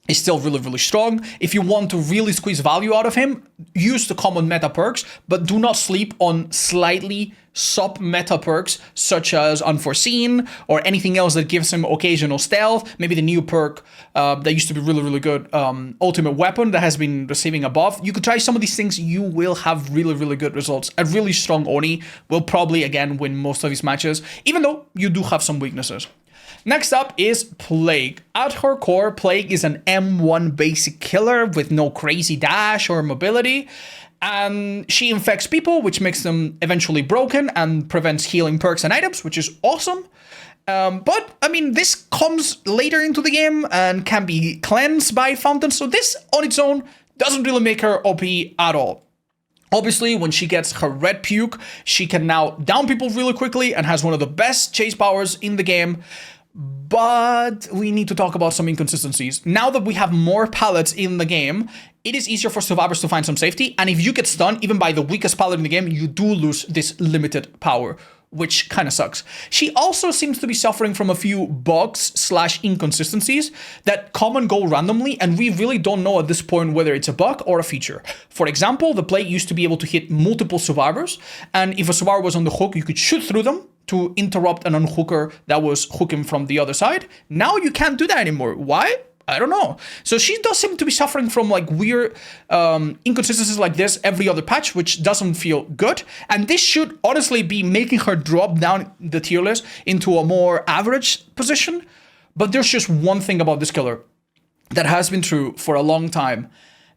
is still really, really strong. If you want to really squeeze value out of him, use the common meta perks, but do not sleep on slightly sub-meta perks, such as Unforeseen, or anything else that gives him occasional stealth. Maybe the new perk that used to be really, really good, Ultimate Weapon, that has been receiving a buff. You could try some of these things, you will have really, really good results. A really strong Oni will probably, again, win most of his matches, even though you do have some weaknesses. Next up is Plague. At her core, Plague is an M1 basic killer with no crazy dash or mobility. And she infects people, which makes them eventually broken and prevents healing perks and items, which is awesome. But, I mean, this comes later into the game and can be cleansed by fountains, so this on its own doesn't really make her OP at all. Obviously, when she gets her red puke, she can now down people really quickly and has one of the best chase powers in the game. But we need to talk about some inconsistencies. Now that we have more pallets in the game, it is easier for survivors to find some safety. And if you get stunned, even by the weakest pallet in the game, you do lose this limited power, which kind of sucks. She also seems to be suffering from a few bugs/inconsistencies that come and go randomly, and we really don't know at this point whether it's a bug or a feature. For example, the Blight used to be able to hit multiple survivors, and if a survivor was on the hook, you could shoot through them to interrupt an unhooker that was hooking from the other side. Now you can't do that anymore. Why? I don't know. So she does seem to be suffering from like weird inconsistencies like this every other patch, which doesn't feel good. And this should honestly be making her drop down the tier list into a more average position. But there's just one thing about this killer that has been true for a long time,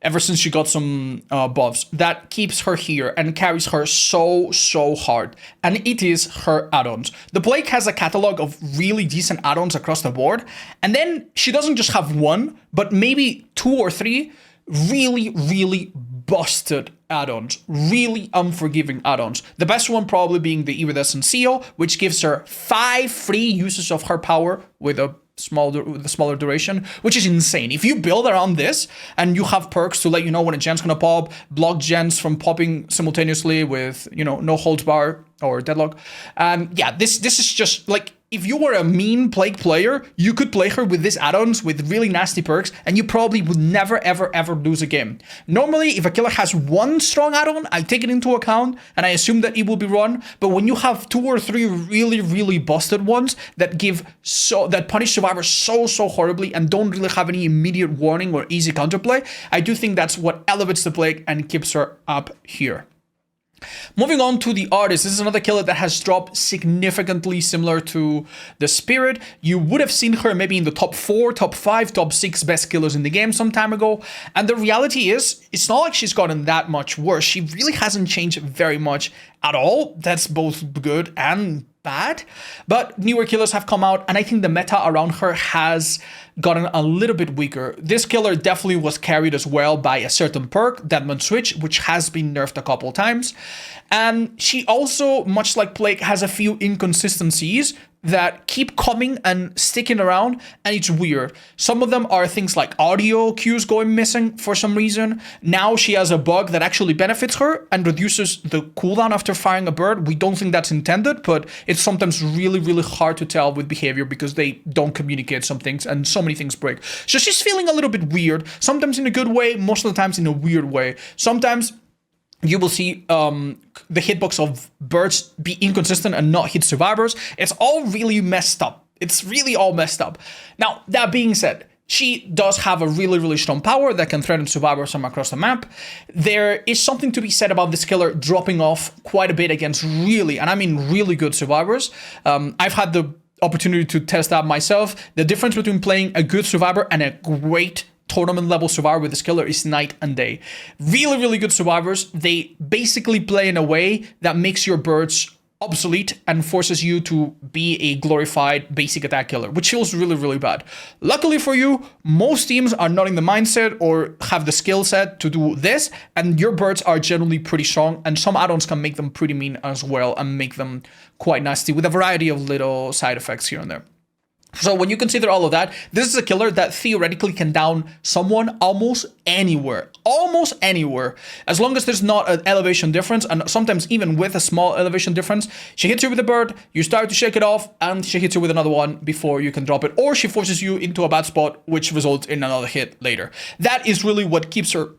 ever since she got some buffs, that keeps her here and carries her so hard, and it is her add-ons. The Blight has a catalog of really decent add-ons across the board, and then she doesn't just have one, but maybe 2 or 3 really busted add-ons, really unforgiving add-ons. The best one probably being the Iridescent Seal, which gives her 5 free uses of her power with a smaller duration, which is insane. If you build around this and you have perks to let you know when a gen's gonna pop, block gens from popping simultaneously with, you know, no holds bar or deadlock, yeah, this is just like, if you were a mean Plague player, you could play her with these add-ons with really nasty perks, and you probably would never, ever lose a game. Normally, if a killer has one strong add-on, I take it into account, and I assume that it will be run, but when you have 2 or 3 really busted ones that that punish survivors so horribly and don't really have any immediate warning or easy counterplay, I do think that's what elevates the Plague and keeps her up here. Moving on to the Artist, this is another killer that has dropped significantly similar to the Spirit. You would have seen her maybe in the top 4, top 5, top 6 best killers in the game some time ago. And the reality is, it's not like she's gotten that much worse. She really hasn't changed very much at all. That's both good and bad. But newer killers have come out, and I think the meta around her has gotten a little bit weaker. This killer definitely was carried as well by a certain perk, Deadman Switch, which has been nerfed a couple times. And she also, much like Plague, has a few inconsistencies that keep coming and sticking around, and it's weird. Some of them are things like audio cues going missing for some reason. Now she has a bug that actually benefits her and reduces the cooldown after firing a bird. We don't think that's intended, but it's sometimes really hard to tell with behavior because they don't communicate some things, and so many things break. So she's feeling a little bit weird, sometimes in a good way, most of the times in a weird way. Sometimes you will see the hitbox of birds be inconsistent and not hit survivors. It's all really messed up. It's really all messed up. Now, that being said, she does have a really strong power that can threaten survivors from across the map. There is something to be said about this killer dropping off quite a bit against really, and I mean really good survivors. I've had the opportunity to test that myself. The difference between playing a good survivor and a great tournament level survivor with this killer is night and day. Really good survivors, they basically play in a way that makes your birds obsolete and forces you to be a glorified basic attack killer, which feels really bad. Luckily for you, most teams are not in the mindset or have the skill set to do this, and your birds are generally pretty strong, and some add-ons can make them pretty mean as well and make them quite nasty with a variety of little side effects here and there. So when you consider all of that, this is a killer that theoretically can down someone almost anywhere, as long as there's not an elevation difference, and sometimes even with a small elevation difference. She hits you with a bird, you start to shake it off, and she hits you with another one before you can drop it, or she forces you into a bad spot, which results in another hit later. That is really what keeps her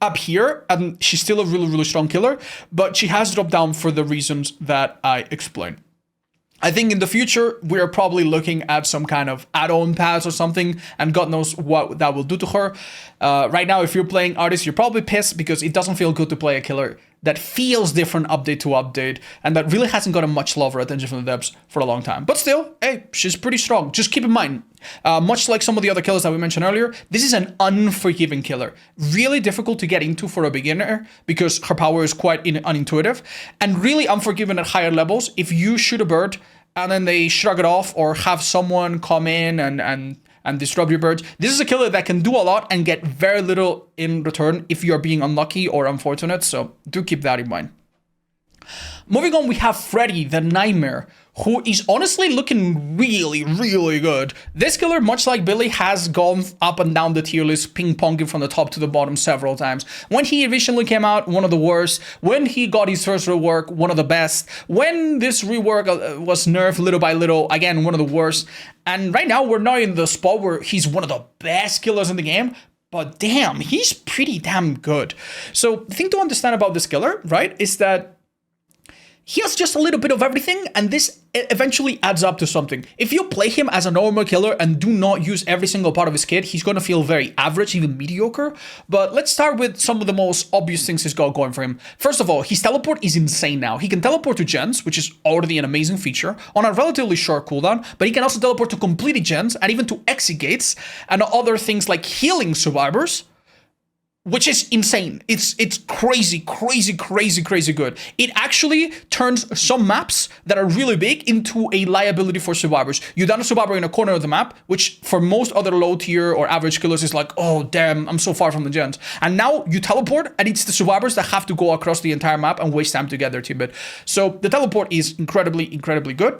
up here, and she's still a really strong killer, but she has dropped down for the reasons that I explained. I think in the future, we're probably looking at some kind of add-on pass or something, and God knows what that will do to her. Right now, if you're playing Artist, you're probably pissed because it doesn't feel good to play a killer that feels different update to update, and that really hasn't gotten much love or attention from the devs for a long time. But still, hey, she's pretty strong. Just keep in mind, much like some of the other killers that we mentioned earlier, this is an unforgiving killer. Really difficult to get into for a beginner because her power is quite unintuitive, and really unforgiving at higher levels. If you shoot a bird and then they shrug it off or have someone come in and disrupt your birds. This is a killer that can do a lot and get very little in return if you're being unlucky or unfortunate, so do keep that in mind. Moving on, we have Freddy, the Nightmare, who is honestly looking really, really good. This killer, much like Billy, has gone up and down the tier list, ping-ponging from the top to the bottom several times. When he originally came out, one of the worst. When he got his first rework, one of the best. When this rework was nerfed little by little, again, one of the worst. And right now, we're now in the spot where he's one of the best killers in the game. But damn, he's pretty damn good. So the thing to understand about this killer, right, is that he has just a little bit of everything, and this eventually adds up to something. If you play him as a normal killer and do not use every single part of his kit, he's going to feel very average, even mediocre. But let's start with some of the most obvious things he's got going for him. First of all, his teleport is insane now. He can teleport to gens, which is already an amazing feature, on a relatively short cooldown, but he can also teleport to completed gens and even to exit gates and other things like healing survivors, which is insane. It's crazy good. It actually turns some maps that are really big into a liability for survivors. You down a survivor in a corner of the map, which for most other low tier or average killers is like, oh damn, I'm so far from the gens. And now you teleport, and it's the survivors that have to go across the entire map and waste time to get their teammate. So the teleport is incredibly good.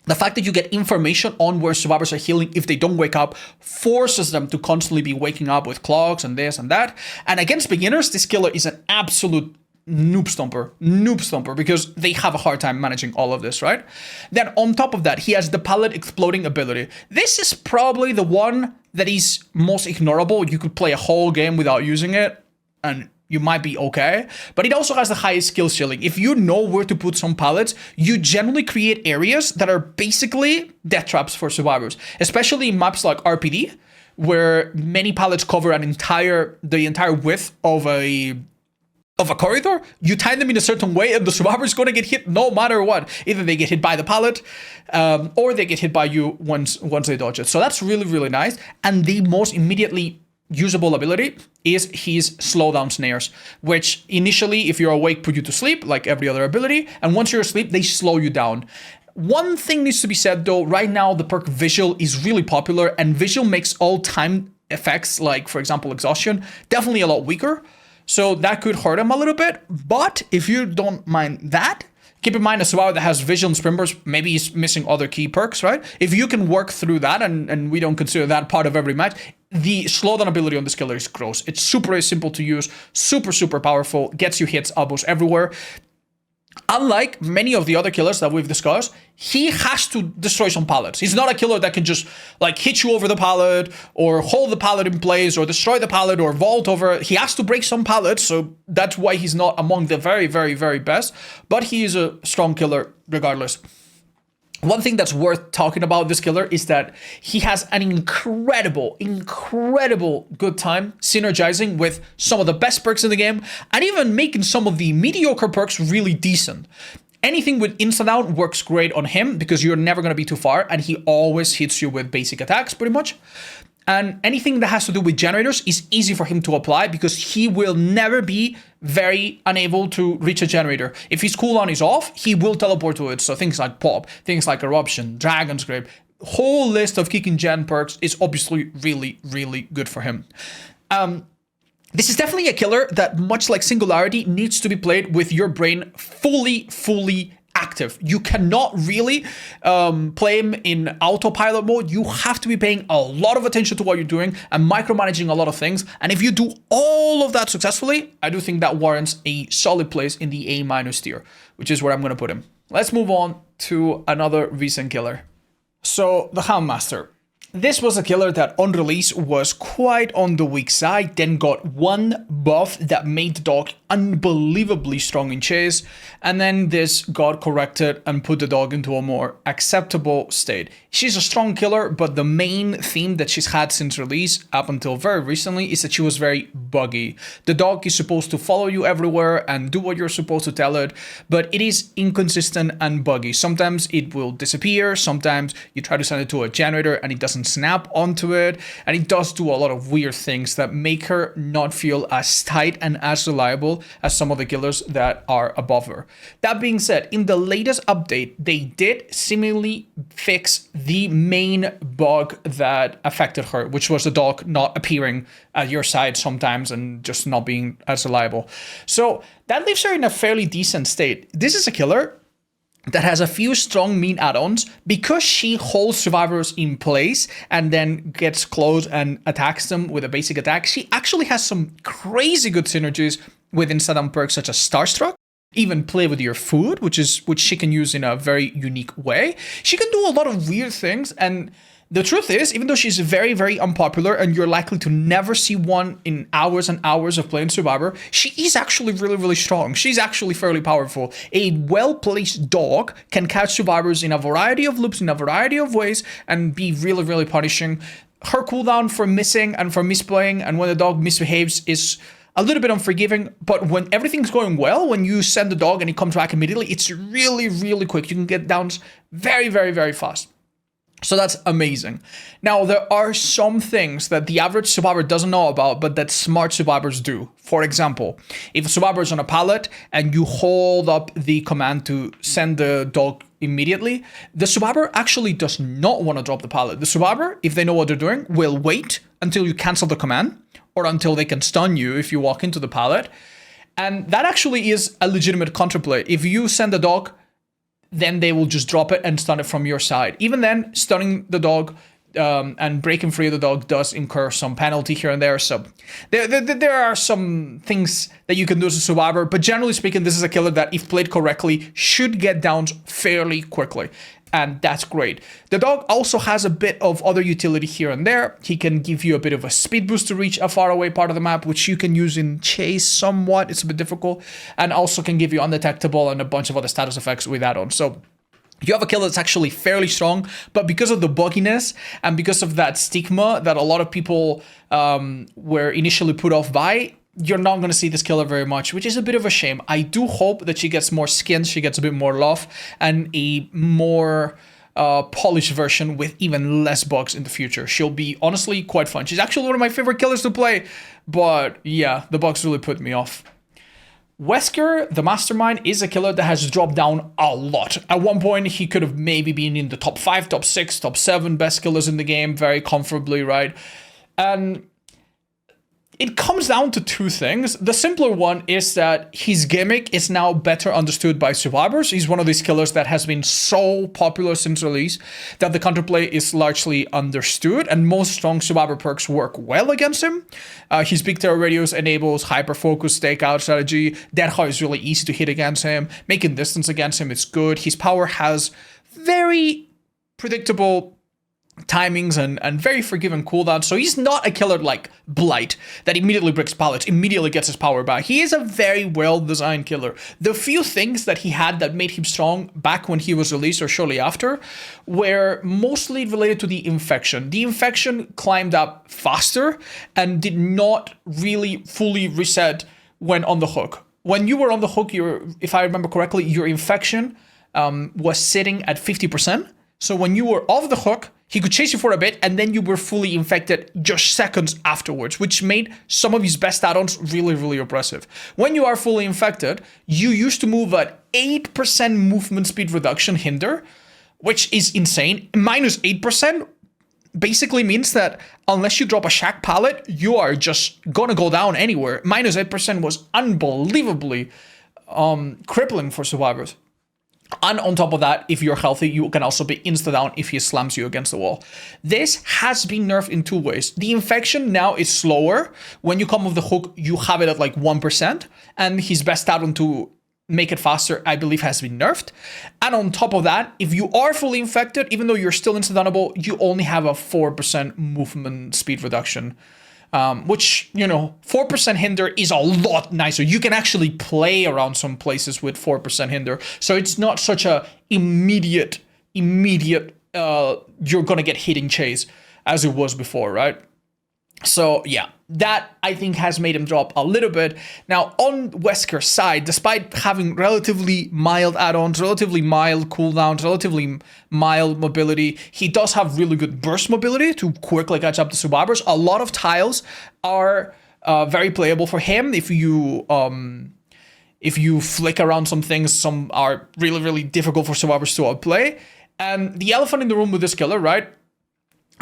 The fact that you get information on where survivors are healing if they don't wake up forces them to constantly be waking up with clogs and this and that. And against beginners, this killer is an absolute noob stomper, because they have a hard time managing all of this, right? Then on top of that, he has the pallet exploding ability. This is probably the one that is most ignorable. You could play a whole game without using it, and you might be okay, but it also has the highest skill ceiling. If you know where to put some pallets, you generally create areas that are basically death traps for survivors, especially in maps like RPD, where many pallets cover the entire width of a corridor. You time them in a certain way and the survivor is going to get hit no matter what. Either they get hit by the pallet or they get hit by you once they dodge it. So that's really nice. And the most immediately usable ability is his slowdown snares, which initially, if you're awake, put you to sleep like every other ability, and once you're asleep, they slow you down. One thing needs to be said though, right now the perk Visual is really popular, and Visual makes all time effects, like for example exhaustion, definitely a lot weaker, so that could hurt him a little bit. But if you don't mind that, keep in mind a survivor that has Vision and Sprint Burst, maybe he's missing other key perks, right? If you can work through that, and we don't consider that part of every match, the slowdown ability on this killer is gross. It's super simple to use, super powerful, gets you hits almost everywhere. Unlike many of the other killers that we've discussed, he has to destroy some pallets. He's not a killer that can just like hit you over the pallet or hold the pallet in place or destroy the pallet or vault over it. He has to break some pallets, so that's why he's not among the very best, but he is a strong killer regardless. One thing that's worth talking about this killer is that he has an incredible good time synergizing with some of the best perks in the game and even making some of the mediocre perks really decent. Anything with instant down works great on him because you're never going to be too far, and he always hits you with basic attacks pretty much. And anything that has to do with generators is easy for him to apply because he will never be very unable to reach a generator. If his cooldown is off, he will teleport to it. So things like Pop, things like Eruption, Dragon's Grip, whole list of kicking gen perks is obviously really good for him. This is definitely a killer that, much like Singularity, needs to be played with your brain fully active. You cannot really play him in autopilot mode. You have to be paying a lot of attention to what you're doing and micromanaging a lot of things. And if you do all of that successfully, I do think that warrants a solid place in the A- tier, which is where I'm going to put him. Let's move on to another recent killer. So the Houndmaster. This was a killer that on release was quite on the weak side, then got one buff that made the dog unbelievably strong in chase, and then this got corrected and put the dog into a more acceptable state. She's a strong killer, but the main theme that she's had since release up until very recently is that she was very buggy. The dog is supposed to follow you everywhere and do what you're supposed to tell it, but it is inconsistent and buggy. Sometimes it will disappear, sometimes you try to send it to a generator and it doesn't snap onto it, and it does do a lot of weird things that make her not feel as tight and as reliable powerful as some of the killers that are above her. That being said, in the latest update, they did seemingly fix the main bug that affected her, which was the dog not appearing at your side sometimes and just not being as reliable. So that leaves her in a fairly decent state. This is a killer that has a few strong mean add-ons. Because she holds survivors in place and then gets close and attacks them with a basic attack, she actually has some crazy good synergies with instant on perks such as Starstruck. Even play with your food, which she can use in a very unique way. She can do a lot of weird things, and the truth is, even though she's very, very unpopular and you're likely to never see one in hours and hours of playing Survivor, she is actually really, really strong. She's actually fairly powerful. A well-placed dog can catch survivors in a variety of loops, in a variety of ways, and be really, really punishing. Her cooldown for missing and for misplaying and when the dog misbehaves is a little bit unforgiving, but when everything's going well, when you send the dog and he comes back immediately, it's really, really quick. You can get downs very, very, very fast. So that's amazing. Now, there are some things that the average survivor doesn't know about, but that smart survivors do. For example, if a survivor is on a pallet and you hold up the command to send the dog immediately, the survivor actually does not want to drop the pallet. The survivor, if they know what they're doing, will wait until you cancel the command or until they can stun you if you walk into the pallet. And that actually is a legitimate counterplay. If you send the dog, then they will just drop it and stun it from your side. Even then, stunning the dog and breaking free of the dog does incur some penalty here and there. So there are some things that you can do as a survivor, but generally speaking, this is a killer that, if played correctly, should get downs fairly quickly. And that's great. The dog also has a bit of other utility here and there. He can give you a bit of a speed boost to reach a faraway part of the map, which you can use in chase somewhat. It's a bit difficult. And also can give you undetectable and a bunch of other status effects with add-ons. So you have a killer that's actually fairly strong, but because of the bugginess and because of that stigma that a lot of people were initially put off by, you're not going to see this killer very much, which is a bit of a shame. I do hope that she gets more skins, she gets a bit more love, and a more polished version with even less bugs in the future. She'll be honestly quite fun. She's actually one of my favorite killers to play, but yeah, the bugs really put me off. Wesker, the Mastermind, is a killer that has dropped down a lot. At one point, he could have maybe been in the top 5, top 6, top 7 best killers in the game very comfortably, right? And it comes down to two things. The simpler one is that his gimmick is now better understood by survivors. He's one of these killers that has been so popular since release that the counterplay is largely understood, and most strong survivor perks work well against him. His big terror radius enables hyper-focus stakeout strategy. Deadhard is really easy to hit against him. Making distance against him is good. His power has very predictable timings and very forgiving cooldown. So he's not a killer like Blight that immediately breaks pallets, immediately gets his power back. He is a very well-designed killer. The few things that he had that made him strong back when he was released or shortly after were mostly related to the infection. The infection climbed up faster and did not really fully reset when on the hook. When you were on the hook, if I remember correctly, your infection was sitting at 50%. So when you were off the hook, he could chase you for a bit, and then you were fully infected just seconds afterwards, which made some of his best add-ons really, really oppressive. When you are fully infected, you used to move at 8% movement speed reduction hinder, which is insane. Minus 8% basically means that unless you drop a shack pallet, you are just gonna go down anywhere. Minus 8% was unbelievably crippling for survivors. And on top of that, if you're healthy, you can also be insta-down if he slams you against the wall. This has been nerfed in two ways. The infection now is slower. When you come off the hook, you have it at like 1%. And his best add-on to make it faster, I believe, has been nerfed. And on top of that, if you are fully infected, even though you're still insta-downable, you only have a 4% movement speed reduction. Which, 4% hinder is a lot nicer. You can actually play around some places with 4% hinder. So it's not such a immediate, you're going to get hit in chase as it was before, right? So yeah, that I think has made him drop a little bit. Now on Wesker's side, despite having relatively mild add-ons, relatively mild cooldowns, relatively mild mobility, he does have really good burst mobility to quickly catch up to survivors. A lot of tiles are very playable for him. If you flick around some things, some are really, really difficult for survivors to outplay. And the elephant in the room with this killer, right?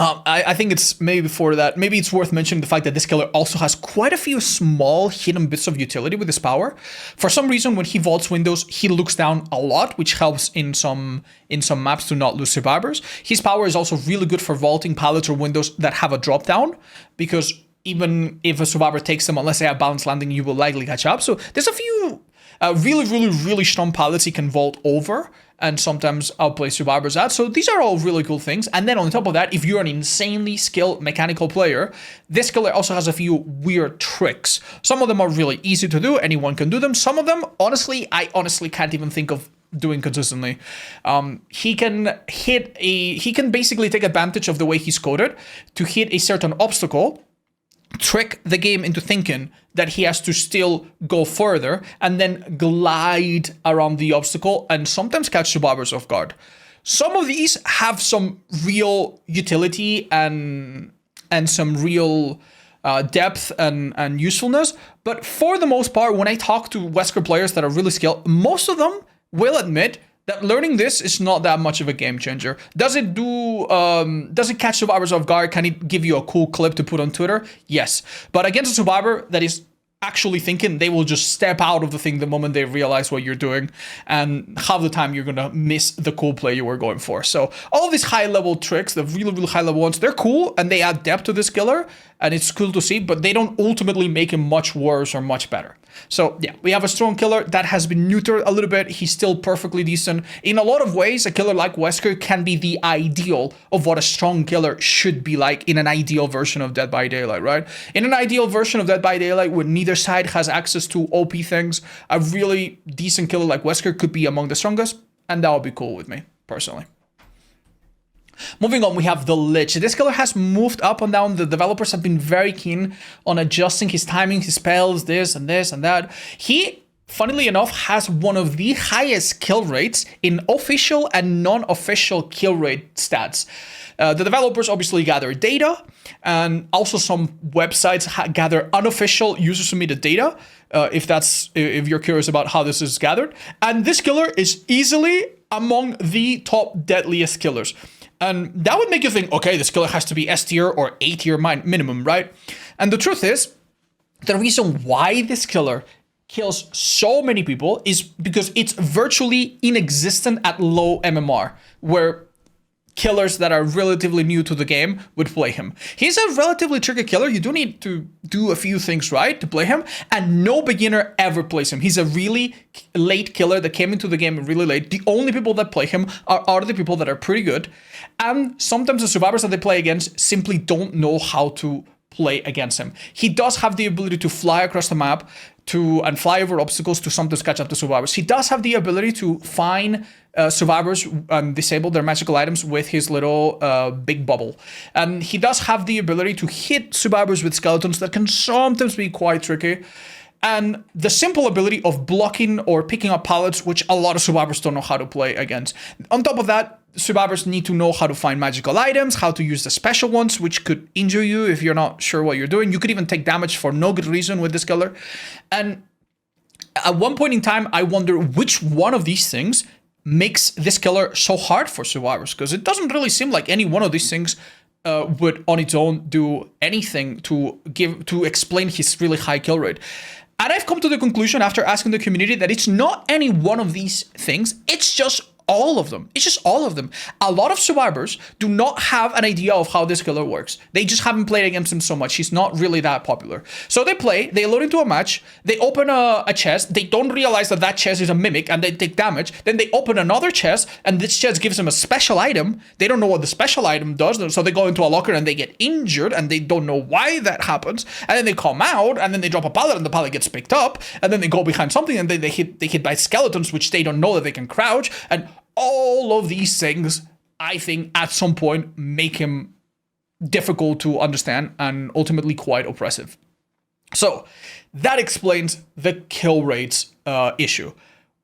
I think it's maybe before that, maybe it's worth mentioning the fact that this killer also has quite a few small hidden bits of utility with his power. For some reason, when he vaults windows, he looks down a lot, which helps in some maps to not lose survivors. His power is also really good for vaulting pallets or windows that have a drop down, because even if a survivor takes them, unless they have balanced landing, you will likely catch up. So there's a few really, really, really strong pallets he can vault over and sometimes outplay survivors at. So these are all really cool things. And then on top of that, if you're an insanely skilled mechanical player, this killer also has a few weird tricks. Some of them are really easy to do. Anyone can do them. Some of them, I honestly can't even think of doing consistently. He can basically take advantage of the way he's coded to hit a certain obstacle, trick the game into thinking that he has to still go further, and then glide around the obstacle and sometimes catch survivors off guard. Some of these have some real utility and some real depth and usefulness, but for the most part, when I talk to Wesker players that are really skilled, most of them will admit that learning this is not that much of a game changer. Does it catch survivors off guard? Can it give you a cool clip to put on Twitter? Yes. But against a survivor that is actually thinking, they will just step out of the thing the moment they realize what you're doing, and half the time you're gonna miss the cool play you were going for. So all of these high level tricks, the really, really high level ones, they're cool and they add depth to this killer, and it's cool to see, but they don't ultimately make him much worse or much better. So yeah, we have a strong killer that has been neutered a little bit. He's still perfectly decent. In a lot of ways, a killer like Wesker can be the ideal of what a strong killer should be like in an ideal version of Dead by Daylight, right? In an ideal version of Dead by Daylight, where neither side has access to OP things, a really decent killer like Wesker could be among the strongest, and that would be cool with me, personally. Moving on, we have the Lich. This killer has moved up and down. The developers have been very keen on adjusting his timing, his spells, this and that. He, funnily enough, has one of the highest kill rates in official and non-official kill rate stats. The developers obviously gather data, and also some websites gather unofficial user-submitted data, if you're curious about how this is gathered. And this killer is easily among the top deadliest killers. And that would make you think, okay, this killer has to be S tier or A tier minimum, right? And the truth is, the reason why this killer kills so many people is because it's virtually inexistent at low MMR, where killers that are relatively new to the game would play him. He's a relatively tricky killer. You do need to do a few things right to play him, and no beginner ever plays him. He's a really late killer that came into the game really late. The only people that play him are the people that are pretty good, and sometimes the survivors that they play against simply don't know how to play against him. He does have the ability to fly across the map and fly over obstacles to sometimes catch up to survivors. He does have the ability to find survivors and disable their magical items with his little big bubble. And he does have the ability to hit survivors with skeletons that can sometimes be quite tricky. And the simple ability of blocking or picking up pallets, which a lot of survivors don't know how to play against. On top of that, survivors need to know how to find magical items, how to use the special ones, which could injure you if you're not sure what you're doing. You could even take damage for no good reason with this killer. And at one point in time, I wonder which one of these things makes this killer so hard for survivors, because it doesn't really seem like any one of these things would on its own do anything to explain his really high kill rate. And I've come to the conclusion after asking the community that it's not any one of these things, it's just all of them. It's just all of them. A lot of survivors do not have an idea of how this killer works. They just haven't played against him so much. He's not really that popular. So they load into a match, they open a chest, they don't realize that chest is a mimic and they take damage. Then they open another chest and this chest gives them a special item. They don't know what the special item does. So they go into a locker and they get injured and they don't know why that happens. And then they come out and then they drop a pallet and the pallet gets picked up. And then they go behind something and they hit by skeletons, which they don't know that they can crouch. And all of these things, I think, at some point make him difficult to understand and ultimately quite oppressive. So that explains the kill rates issue.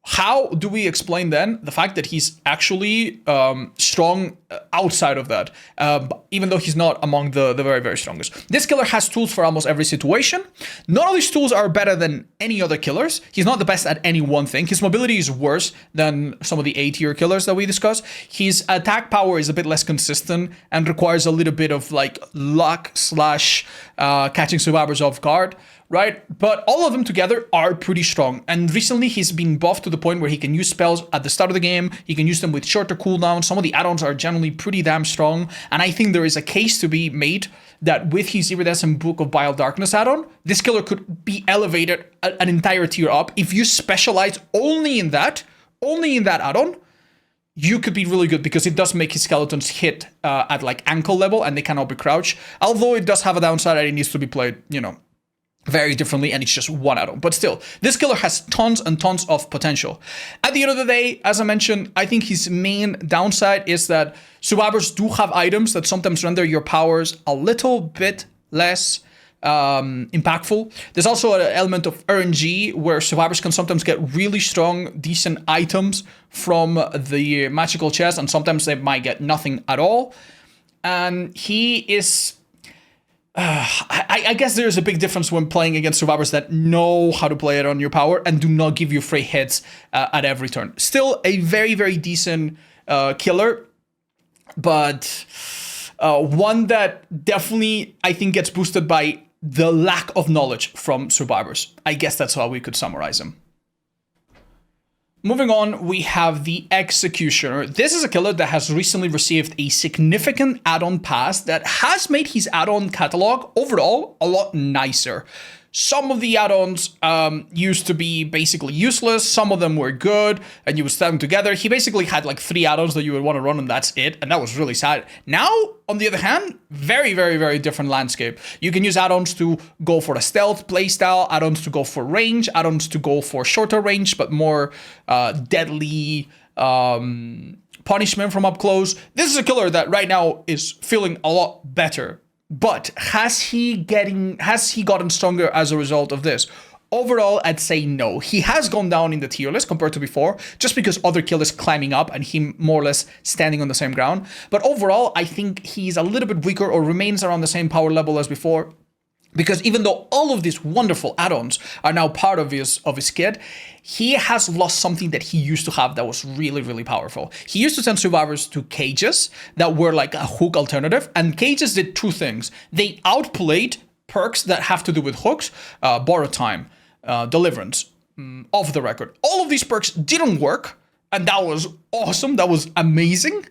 How do we explain then the fact that he's actually strong outside of that, even though he's not among the very, very strongest. This killer has tools for almost every situation. None of these tools are better than any other killers. He's not the best at any one thing. His mobility is worse than some of the A tier killers that we discussed. His attack power is a bit less consistent and requires a little bit of like luck slash catching survivors off guard, right? But all of them together are pretty strong. And recently he's been buffed to the point where he can use spells at the start of the game. He can use them with shorter cooldowns. Some of the add-ons are generally pretty damn strong. And I think there is a case to be made that with his Iridescent Book of Bile Darkness add-on, this killer could be elevated an entire tier up. If you specialize only in that add-on, you could be really good because it does make his skeletons hit at like ankle level and they cannot be crouched. Although it does have a downside and it needs to be played, you know, very differently, and it's just one add-on. But still, this killer has tons and tons of potential. At the end of the day, as I mentioned, I think his main downside is that survivors do have items that sometimes render your powers a little bit less impactful. There's also an element of RNG where survivors can sometimes get really strong, decent items from the magical chest, and sometimes they might get nothing at all. And he is... I guess there's a big difference when playing against survivors that know how to play it on your power and do not give you free hits at every turn. Still a very, very decent killer, but one that definitely, I think, gets boosted by the lack of knowledge from survivors. I guess that's how we could summarize him. Moving on, we have the Executioner. This is a killer that has recently received a significant add-on pass that has made his add-on catalog overall a lot nicer. Some of the add-ons used to be basically useless. Some of them were good, and you would stack them together. He basically had like 3 add-ons that you would want to run, and that's it. And that was really sad. Now, on the other hand, very, very, very different landscape. You can use add-ons to go for a stealth playstyle, add-ons to go for range, add-ons to go for shorter range, but more deadly punishment from up close. This is a killer that right now is feeling a lot better. But has he gotten stronger as a result of this? Overall, I'd say no. He has gone down in the tier list compared to before, just because other killers climbing up and him more or less standing on the same ground. But overall, I think he's a little bit weaker or remains around the same power level as before. Because even though all of these wonderful add-ons are now part of his kit, he has lost something that he used to have that was really, really powerful. He used to send survivors to cages that were like a hook alternative, and cages did 2 things. They outplayed perks that have to do with hooks, borrow time, deliverance, off the record. All of these perks didn't work, and that was awesome. That was amazing.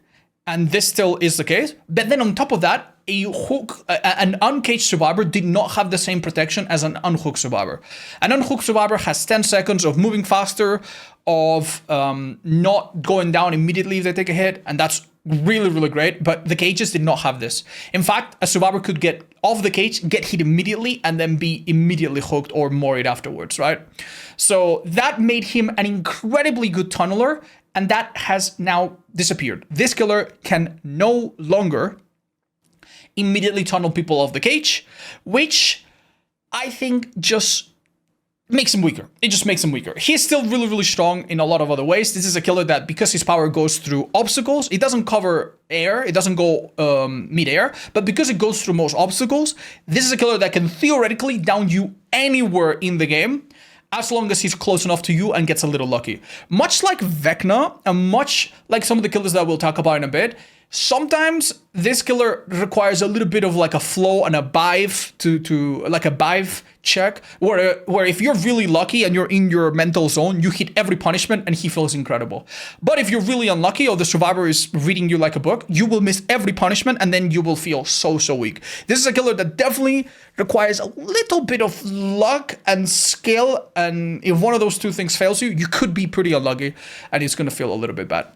And this still is the case. But then on top of that, an uncaged survivor did not have the same protection as an unhooked survivor. An unhooked survivor has 10 seconds of moving faster, of not going down immediately if they take a hit, and that's really, really great. But the cages did not have this. In fact, a survivor could get off the cage, get hit immediately, and then be immediately hooked or moried afterwards, right? So that made him an incredibly good tunneler, and that has now disappeared. This killer can no longer immediately tunnel people off the cage, which I think just makes him weaker. It just makes him weaker. He's still really, really strong in a lot of other ways. This is a killer that, because his power goes through obstacles, it doesn't cover air, it doesn't go mid-air, but because it goes through most obstacles, this is a killer that can theoretically down you anywhere in the game, as long as he's close enough to you and gets a little lucky. Much like Vecna, and much like some of the killers that we'll talk about in a bit, sometimes this killer requires a little bit of like a flow and a bive to like a bive check, where if you're really lucky and you're in your mental zone, you hit every punishment and he feels incredible. But if you're really unlucky or the survivor is reading you like a book, you will miss every punishment and then you will feel so weak. This is a killer that definitely requires a little bit of luck and skill, and if one of those 2 things fails you, you could be pretty unlucky and it's going to feel a little bit bad.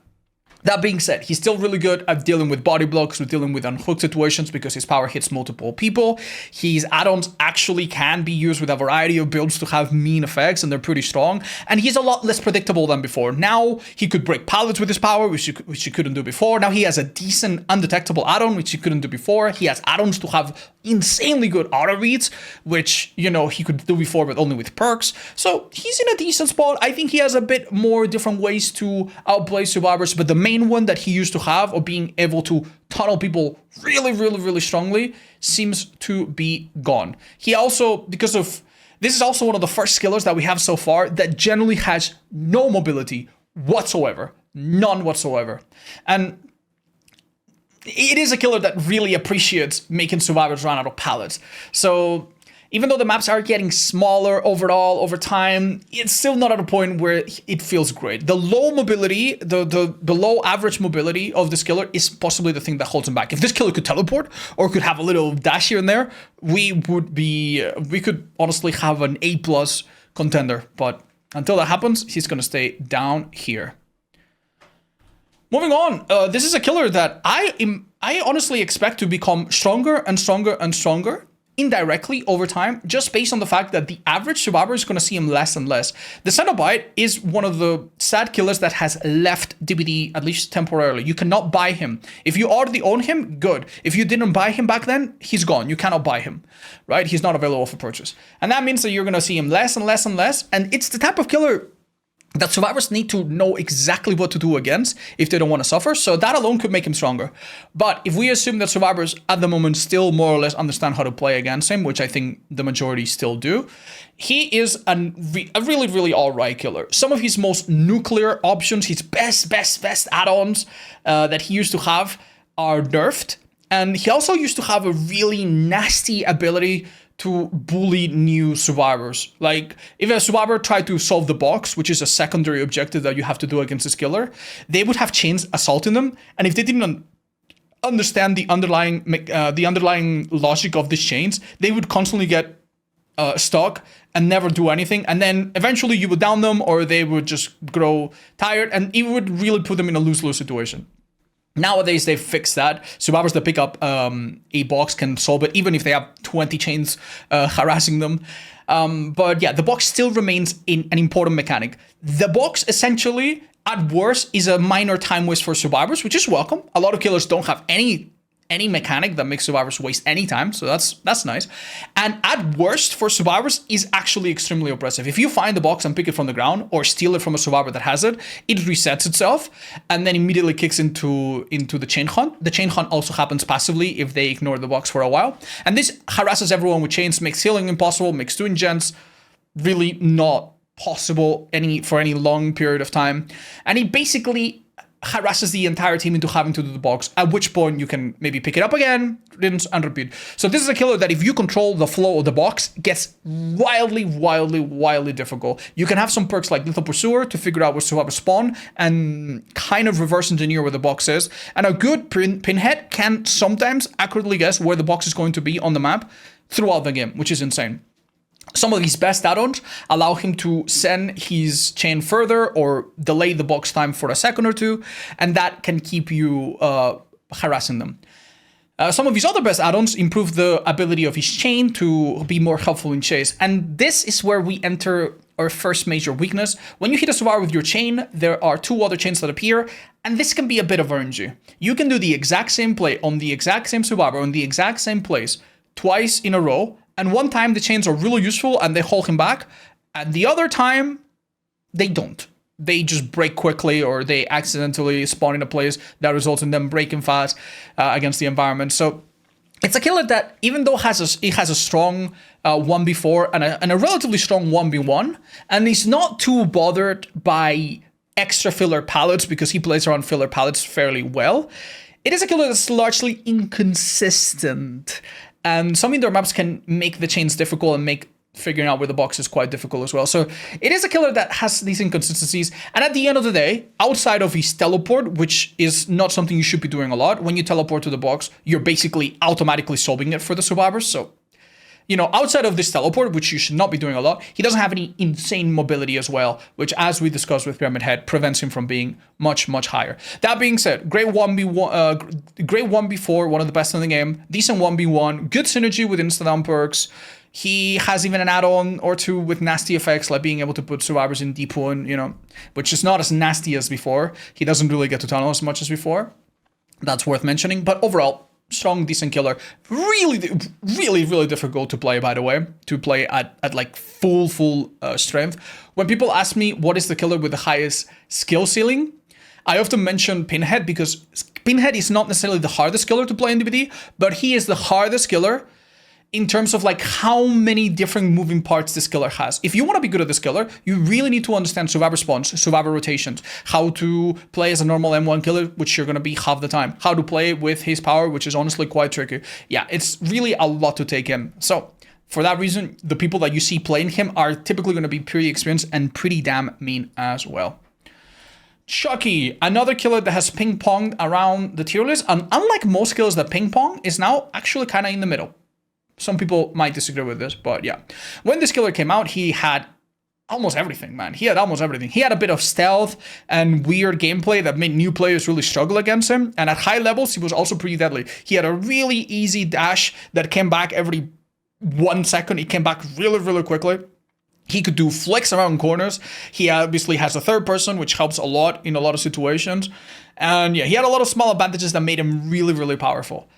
That being said, he's still really good at dealing with body blocks, with dealing with unhooked situations because his power hits multiple people. His add-ons actually can be used with a variety of builds to have mean effects, and they're pretty strong. And he's a lot less predictable than before. Now, he could break pallets with his power, which he couldn't do before. Now he has a decent undetectable add-on, which he couldn't do before. He has add-ons to have insanely good auto reads, which, you know, he could do before, but only with perks. So he's in a decent spot. I think he has a bit more different ways to outplay survivors, but the main one that he used to have of being able to tunnel people really, really, really strongly seems to be gone. He also, because of, this is also one of the first killers that we have so far that generally has no mobility whatsoever. None whatsoever. And it is a killer that really appreciates making survivors run out of pallets. So even though the maps are getting smaller overall over time, it's still not at a point where it feels great. The low mobility, the low average mobility of this killer is possibly the thing that holds him back. If this killer could teleport or could have a little dash here and there, we could honestly have an A+ contender. But until that happens, he's going to stay down here. Moving on, this is a killer that I honestly expect to become stronger and stronger and stronger indirectly over time, just based on the fact that the average survivor is going to see him less and less. The Cenobite is one of the sad killers that has left DBD, at least temporarily. You cannot buy him. If you already own him, good. If you didn't buy him back then, he's gone. You cannot buy him, right? He's not available for purchase. And that means that you're going to see him less and less and less. And it's the type of killer that survivors need to know exactly what to do against if they don't want to suffer. So that alone could make him stronger. But if we assume that survivors at the moment still more or less understand how to play against him, which I think the majority still do, he is a really, really alright killer. Some of his most nuclear options, his best add-ons that he used to have are nerfed. And he also used to have a really nasty ability to bully new survivors. Like, if a survivor tried to solve the box, which is a secondary objective that you have to do against this killer, they would have chains assaulting them, and if they didn't understand the underlying logic of these chains, they would constantly get stuck and never do anything, and then eventually you would down them, or they would just grow tired, and it would really put them in a lose-lose situation. Nowadays, they've fixed that. Survivors that pick up a box can solve it, even if they have 20 chains harassing them. But yeah, the box still remains an important mechanic. The box, essentially, at worst, is a minor time waste for survivors, which is welcome. A lot of killers don't have any mechanic that makes survivors waste any time, so that's nice. And at worst, for survivors, is actually extremely oppressive. If you find the box and pick it from the ground, or steal it from a survivor that has it, it resets itself, and then immediately kicks into the chain hunt. The chain hunt also happens passively if they ignore the box for a while. And this harasses everyone with chains, makes healing impossible, makes doing gens really not possible for any long period of time. And it basically harasses the entire team into having to do the box, at which point you can maybe pick it up again, rinse and repeat. So this is a killer that if you control the flow of the box, gets wildly difficult. You can have some perks like Lethal Pursuer to figure out where survivors spawn and kind of reverse engineer where the box is. And a good pinhead can sometimes accurately guess where the box is going to be on the map throughout the game, which is insane. Some of his best add-ons allow him to send his chain further or delay the box time for a second or two, and that can keep you harassing them. Some of his other best add-ons improve the ability of his chain to be more helpful in chase, and this is where we enter our first major weakness. When you hit a survivor with your chain, there are two other chains that appear, and this can be a bit of RNG. You can do the exact same play on the exact same survivor in the exact same place twice in a row, and one time the chains are really useful and they hold him back, and the other time they don't. They just break quickly, or they accidentally spawn in a place that results in them breaking fast against the environment. So it's a killer that, even though it has a strong 1v4 and a relatively strong 1v1, and he's not too bothered by extra filler pallets because he plays around filler pallets fairly well, it is a killer that's largely inconsistent. And some indoor maps can make the chains difficult and make figuring out where the box is quite difficult as well. So it is a killer that has these inconsistencies. And at the end of the day, outside of his teleport, which is not something you should be doing a lot, when you teleport to the box, you're basically automatically solving it for the survivors. So, you know, outside of this teleport, which you should not be doing a lot, he doesn't have any insane mobility as well, which, as we discussed with Pyramid Head, prevents him from being much higher. That being said, great 1v1, great 1v4, one of the best in the game, decent 1v1, good synergy with insta-down perks. He has even an add-on or two with nasty effects, like being able to put survivors in deep wound, you know, which is not as nasty as before. He doesn't really get to tunnel as much as before. That's worth mentioning. But overall, strong, decent killer. Really, really, really difficult to play, by the way, to play at like full strength. When people ask me what is the killer with the highest skill ceiling, I often mention Pinhead, because Pinhead is not necessarily the hardest killer to play in DBD, but he is the hardest killer in terms of like how many different moving parts this killer has. If you want to be good at this killer, you really need to understand survivor spawns, survivor rotations, how to play as a normal M1 killer, which you're going to be half the time, how to play with his power, which is honestly quite tricky. Yeah, it's really a lot to take in. So for that reason, the people that you see playing him are typically going to be pretty experienced and pretty damn mean as well. Chucky, another killer that has ping-ponged around the tier list, and unlike most killers that ping-pong, is now actually kind of in the middle. Some people might disagree with this, but yeah. When this killer came out, he had almost everything, man. He had almost everything. He had a bit of stealth and weird gameplay that made new players really struggle against him. And at high levels, he was also pretty deadly. He had a really easy dash that came back every 1 second. He came back really, really quickly. He could do flicks around corners. He obviously has a third person, which helps a lot in a lot of situations. And yeah, he had a lot of small advantages that made him really, really powerful.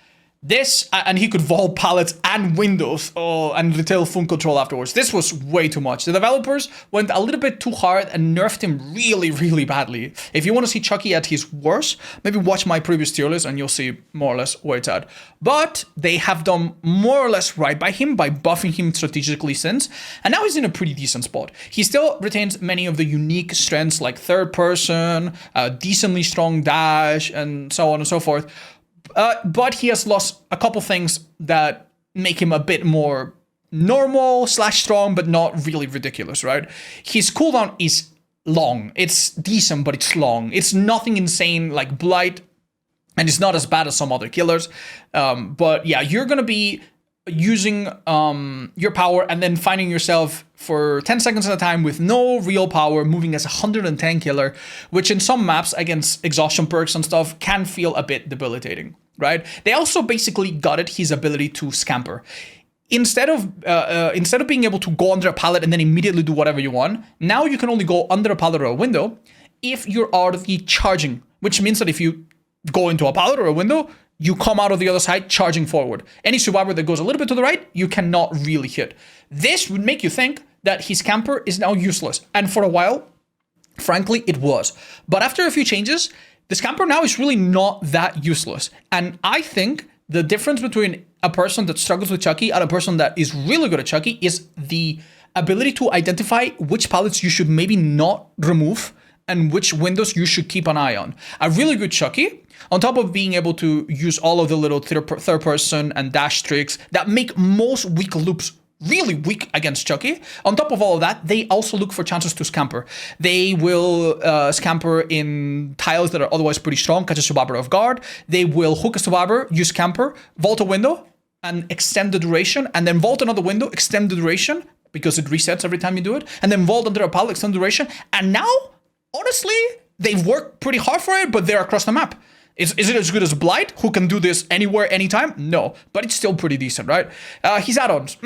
This, and he could vault pallets and windows, and retail phone control afterwards. This was way too much. The developers went a little bit too hard and nerfed him really, really badly. If you want to see Chucky at his worst, maybe watch my previous tier list and you'll see more or less where it's at. But they have done more or less right by him by buffing him strategically since, and now he's in a pretty decent spot. He still retains many of the unique strengths like third person, decently strong dash, and so on and so forth. But he has lost a couple things that make him a bit more normal / strong, but not really ridiculous, right? His cooldown is long. It's decent, but it's long. It's nothing insane like Blight, and it's not as bad as some other killers. But yeah, you're going to be using your power and then finding yourself for 10 seconds at a time with no real power, moving as a 110 killer, which in some maps against exhaustion perks and stuff can feel a bit debilitating, right? They also basically gutted his ability to scamper. Instead of being able to go under a pallet and then immediately do whatever you want, now you can only go under a pallet or a window if you're already charging, which means that if you go into a pallet or a window, you come out of the other side charging forward. Any survivor that goes a little bit to the right, you cannot really hit. This would make you think that his camper is now useless. And for a while, frankly, it was. But after a few changes, the scamper now is really not that useless. And I think the difference between a person that struggles with Chucky and a person that is really good at Chucky is the ability to identify which pallets you should maybe not remove and which windows you should keep an eye on. A really good Chucky, on top of being able to use all of the little third person and dash tricks that make most weak loops really weak against Chucky. On top of all of that, they also look for chances to scamper. They will scamper in tiles that are otherwise pretty strong, catch a survivor off guard. They will hook a survivor, use scamper, vault a window, and extend the duration, and then vault another window, extend the duration, because it resets every time you do it, and then vault under a pallet, extend the duration. And now, honestly, they've worked pretty hard for it, but they're across the map. Is it as good as Blight, who can do this anywhere, anytime? No, but it's still pretty decent, right? His add-ons.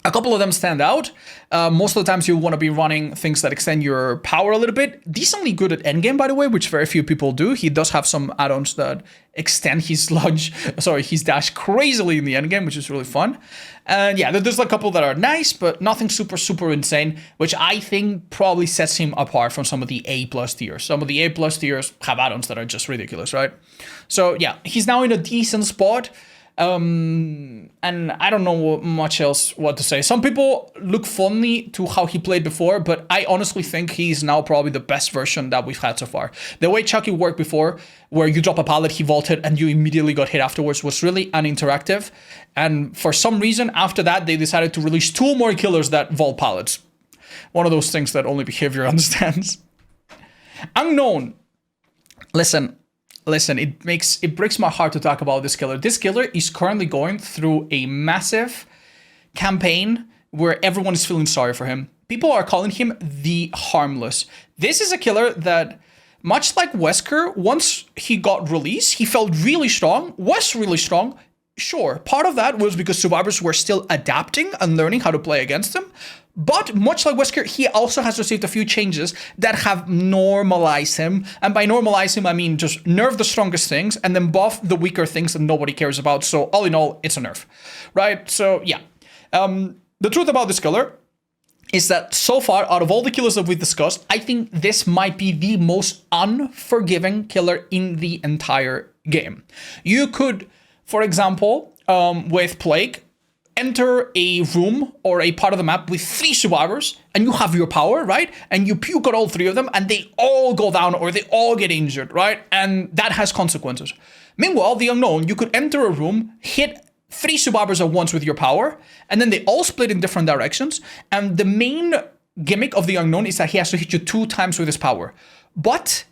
A couple of them stand out. Most of the times you want to be running things that extend your power a little bit. Decently good at endgame, by the way, which very few people do. He does have some add-ons that extend his his dash crazily in the endgame, which is really fun. And yeah, there's a couple that are nice, but nothing super, super insane, which I think probably sets him apart from some of the A+ tiers. Some of the A+ tiers have add-ons that are just ridiculous, right? So yeah, he's now in a decent spot. And I don't know much else what to say. Some people look fondly to how he played before, but I honestly think he's now probably the best version that we've had so far. The way Chucky worked before, where you drop a pallet, he vaulted, and you immediately got hit afterwards, was really uninteractive. And for some reason, after that, they decided to release 2 more killers that vault pallets. One of those things that only behavior understands. Unknown. Listen, it breaks my heart to talk about this killer. This killer is currently going through a massive campaign where everyone is feeling sorry for him. People are calling him the Harmless. This is a killer that, much like Wesker, once he got released, he felt really strong, was really strong. Sure, part of that was because survivors were still adapting and learning how to play against him. But much like Wesker, he also has received a few changes that have normalized him. And by normalize him, I mean just nerf the strongest things and then buff the weaker things that nobody cares about. So all in all, it's a nerf, right? So yeah. The truth about this killer is that so far, out of all the killers that we've discussed, I think this might be the most unforgiving killer in the entire game. You could, for example, with Plague, enter a room or a part of the map with 3 survivors and you have your power, right? And you puke on all 3 of them and they all go down or they all get injured, right? And that has consequences. Meanwhile, the Unknown, you could enter a room, hit 3 survivors at once with your power, and then they all split in different directions. And the main gimmick of the Unknown is that he has to hit you 2 times with his power. But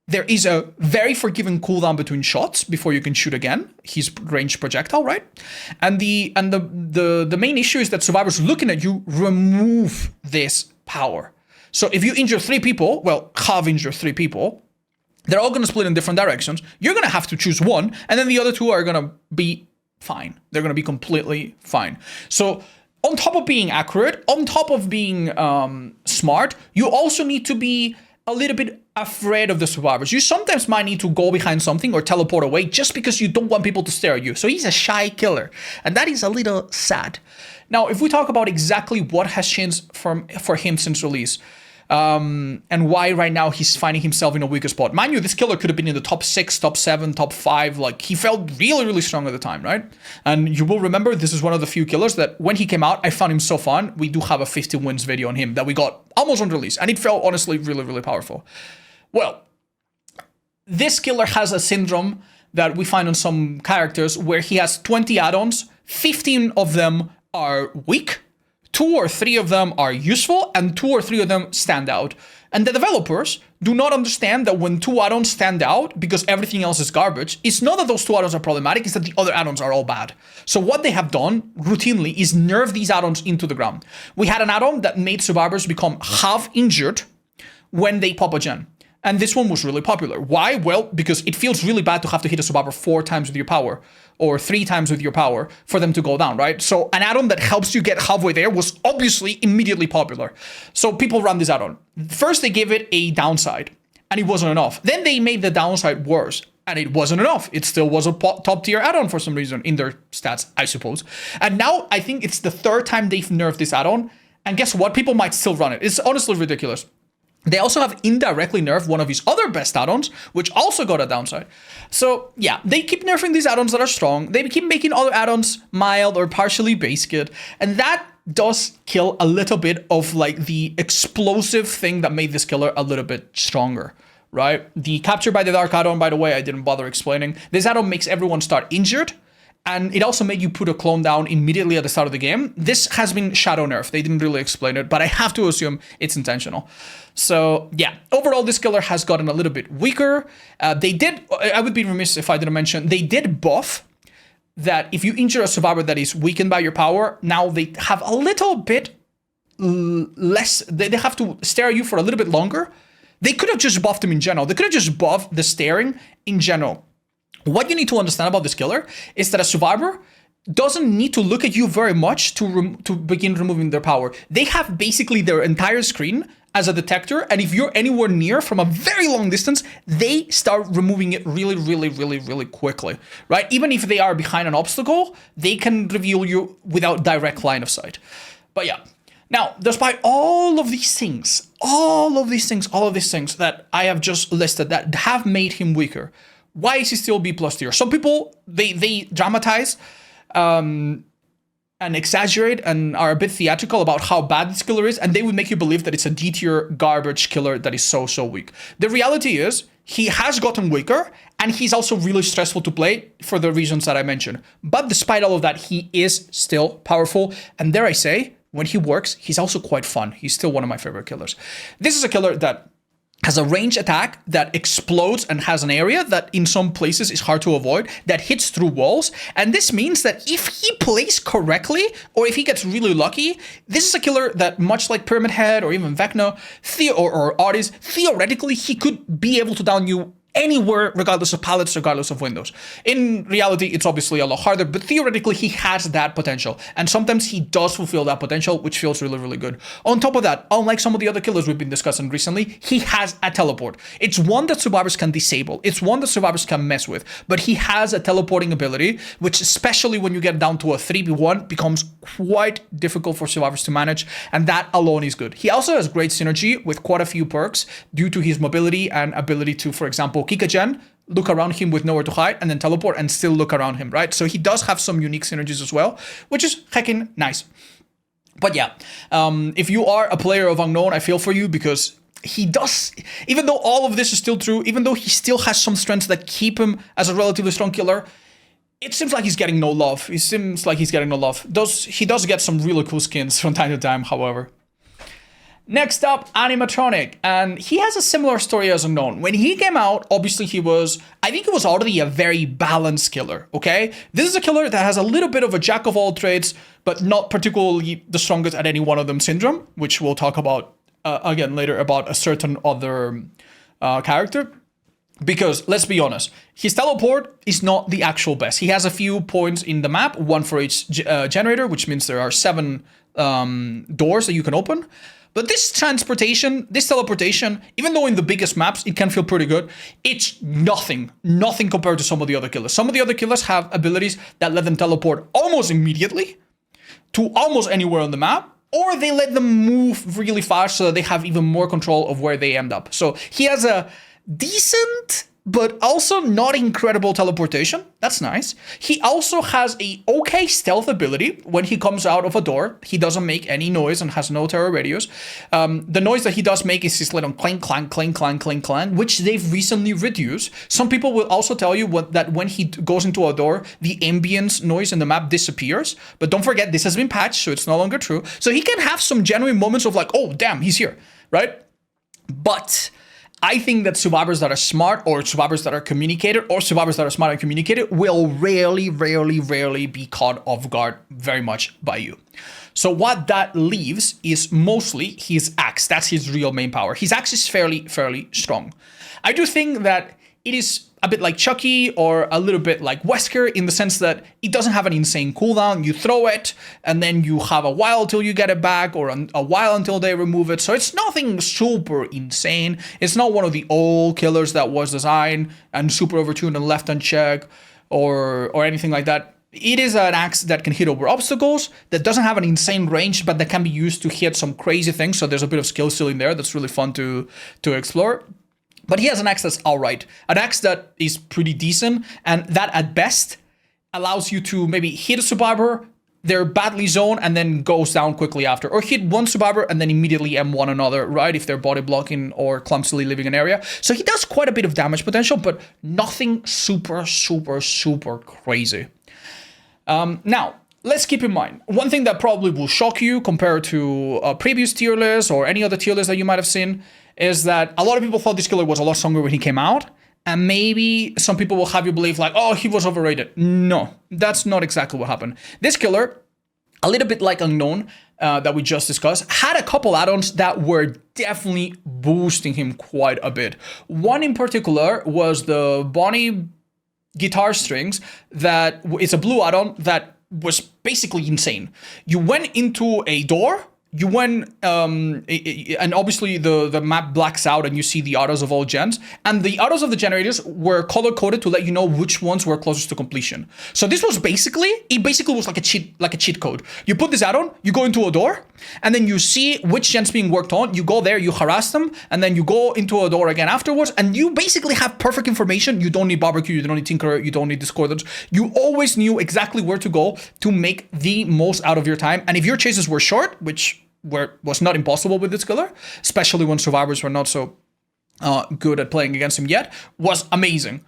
there is a very forgiving cooldown between shots before you can shoot again. His ranged projectile, right? And the main issue is that survivors looking at you remove this power. So if you injure 3 people, well, have injured 3 people, they're all going to split in different directions. You're going to have to choose one, and then the other 2 are going to be fine. They're going to be completely fine. So on top of being accurate, on top of being smart, you also need to be a little bit afraid of the survivors. You sometimes might need to go behind something or teleport away just because you don't want people to stare at you. So he's a shy killer, and that is a little sad. Now, if we talk about exactly what has changed for him since release, and why right now he's finding himself in a weaker spot. Mind you, this killer could have been in the top 6, top 7, top 5. Like, he felt really, really strong at the time, right? And you will remember, this is one of the few killers that when he came out, I found him so fun. We do have a 50 wins video on him that we got almost on release. And it felt, honestly, really, really powerful. Well, this killer has a syndrome that we find on some characters where he has 20 add-ons. 15 of them are weak. 2 or 3 of them are useful, and 2 or 3 of them stand out. And the developers do not understand that when 2 add-ons stand out because everything else is garbage, it's not that those 2 add-ons are problematic, it's that the other add-ons are all bad. So what they have done routinely is nerf these add-ons into the ground. We had an add-on that made survivors become half injured when they pop a gen. And this one was really popular. Why? Well, because it feels really bad to have to hit a survivor 4 times with your power or 3 times with your power for them to go down, right? So an add-on that helps you get halfway there was obviously immediately popular. So people run this add-on. First, they gave it a downside, and it wasn't enough. Then they made the downside worse, and it wasn't enough. It still was a top tier add-on for some reason in their stats, I suppose. And now I think it's the 3rd time they've nerfed this add-on. And guess what? People might still run it. It's honestly ridiculous. They also have indirectly nerfed one of his other best add-ons, which also got a downside. So yeah, they keep nerfing these add-ons that are strong. They keep making other add-ons mild or partially base kit. And that does kill a little bit of like the explosive thing that made this killer a little bit stronger, right? The Capture by the Dark add-on, by the way, I didn't bother explaining. This add-on makes everyone start injured. And it also made you put a clone down immediately at the start of the game. This has been shadow nerf. They didn't really explain it, but I have to assume it's intentional. So yeah, overall, this killer has gotten a little bit weaker. I would be remiss if I didn't mention, they did buff that if you injure a survivor that is weakened by your power, now they have a little bit less, they have to stare at you for a little bit longer. They could have just buffed him in general. They could have just buffed the staring in general. What you need to understand about this killer is that a survivor doesn't need to look at you very much to begin removing their power. They have basically their entire screen as a detector, and if you're anywhere near from a very long distance, they start removing it really, really, really, really quickly, right? Even if they are behind an obstacle, they can reveal you without direct line of sight. But yeah. Now, despite all of these things that I have just listed that have made him weaker, why is he still B+ tier? Some people, they dramatize and exaggerate and are a bit theatrical about how bad this killer is, and they would make you believe that it's a D tier garbage killer that is so weak. The reality is, he has gotten weaker, and he's also really stressful to play for the reasons that I mentioned. But despite all of that, he is still powerful, and dare I say, when he works, he's also quite fun. He's still one of my favorite killers. This is a killer that has a range attack that explodes and has an area that in some places is hard to avoid, that hits through walls. And this means that if he plays correctly, or if he gets really lucky, this is a killer that, much like Pyramid Head or even Vecna or Otis, theoretically, he could be able to down you anywhere, regardless of palettes, regardless of windows. In reality, it's obviously a lot harder, but theoretically, he has that potential. And sometimes he does fulfill that potential, which feels really, really good. On top of that, unlike some of the other killers we've been discussing recently, he has a teleport. It's one that survivors can disable. It's one that survivors can mess with. But he has a teleporting ability, which especially when you get down to a 3v1, becomes quite difficult for survivors to manage. And that alone is good. He also has great synergy with quite a few perks due to his mobility and ability to, for example, kick a gen, look around him with nowhere to hide, and then teleport and still look around him, right? So he does have some unique synergies as well, which is heckin' nice. But yeah, if you are a player of Unknown, I feel for you because he does, even though all of this is still true, even though he still has some strengths that keep him as a relatively strong killer, it seems like he's getting no love. He does get some really cool skins from time to time, however. Next up, Animatronic, and he has a similar story as Unknown. When he came out, obviously I think he was already a very balanced killer, okay? This is a killer that has a little bit of a jack of all trades, but not particularly the strongest at any one of them syndrome, which we'll talk about again later about a certain other character. Because, let's be honest, his teleport is not the actual best. He has a few points in the map, one for each generator, which means there are 7 doors that you can open. But this teleportation, even though in the biggest maps, it can feel pretty good, it's nothing compared to some of the other killers. Some of the other killers have abilities that let them teleport almost immediately to almost anywhere on the map, or they let them move really fast so that they have even more control of where they end up. So he has a decent, but also not incredible teleportation. That's nice. He also has a okay stealth ability. When he comes out of a door, he doesn't make any noise and has no terror radius. The noise that he does make is his little clank, clank, clank, clank, clank, clank, which they've recently reduced. Some people will also tell you that when he goes into a door, the ambience noise in the map disappears. But don't forget, this has been patched, so it's no longer true. So he can have some genuine moments of like, oh, damn, he's here, right? But I think that survivors that are smart, or survivors that are communicated, or survivors that are smart and communicated will rarely be caught off guard very much by you. So what that leaves is mostly his axe. That's his real main power. His axe is fairly strong. I do think that it is a bit like Chucky or a little bit like Wesker in the sense that it doesn't have an insane cooldown. You throw it and then you have a while till you get it back, or a while until they remove it. So it's nothing super insane. It's not one of the old killers that was designed and super overtuned and left unchecked or anything like that. It is an axe that can hit over obstacles, that doesn't have an insane range, but that can be used to hit some crazy things. So there's a bit of skill ceiling there that's really fun to explore. But he has an axe that's alright, an axe that is pretty decent, and that at best allows you to maybe hit a survivor, they're badly zoned, and then goes down quickly after. Or hit one survivor and then immediately M1 another, right? If they're body blocking or clumsily leaving an area. So he does quite a bit of damage potential, but nothing super crazy. Now, let's keep in mind, one thing that probably will shock you compared to a previous tier list or any other tier list that you might have seen is that a lot of people thought this killer was a lot stronger when he came out. And maybe some people will have you believe like, oh, he was overrated. No, that's not exactly what happened. This killer, a little bit like Unknown that we just discussed, had a couple add-ons that were definitely boosting him quite a bit. One in particular was the Bonnie guitar strings that is a blue add-on that was basically insane. You went into a door, you went, and obviously the map blacks out and you see the autos of all gens, and the autos of the generators were color-coded to let you know which ones were closest to completion. So this was basically was like a cheat code. You put this add-on, you go into a door, and then you see which gen's being worked on, you go there, you harass them, and then you go into a door again afterwards, and you basically have perfect information. You don't need barbecue, you don't need tinkerer, you don't need discordance. You always knew exactly where to go to make the most out of your time. And if your chases were short, which was not impossible with this killer, especially when survivors were not so good at playing against him yet, was amazing.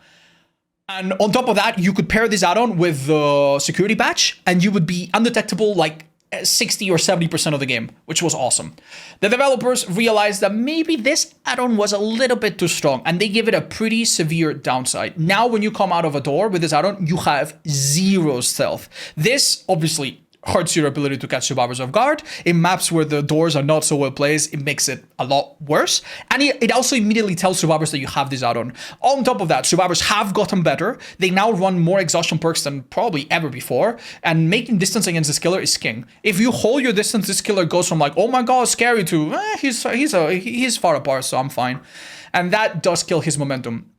And on top of that, you could pair this add-on with the security patch, and you would be undetectable like 60 or 70% of the game, which was awesome. The developers realized that maybe this add-on was a little bit too strong, and they give it a pretty severe downside. Now, when you come out of a door with this add-on, you have 0 stealth. This, obviously, hurts your ability to catch survivors off guard. In maps where the doors are not so well placed, it makes it a lot worse. And it also immediately tells survivors that you have this add-on. On top of that, survivors have gotten better. They now run more exhaustion perks than probably ever before. And making distance against this killer is king. If you hold your distance, this killer goes from like, oh my god, scary to, he's far apart, so I'm fine. And that does kill his momentum.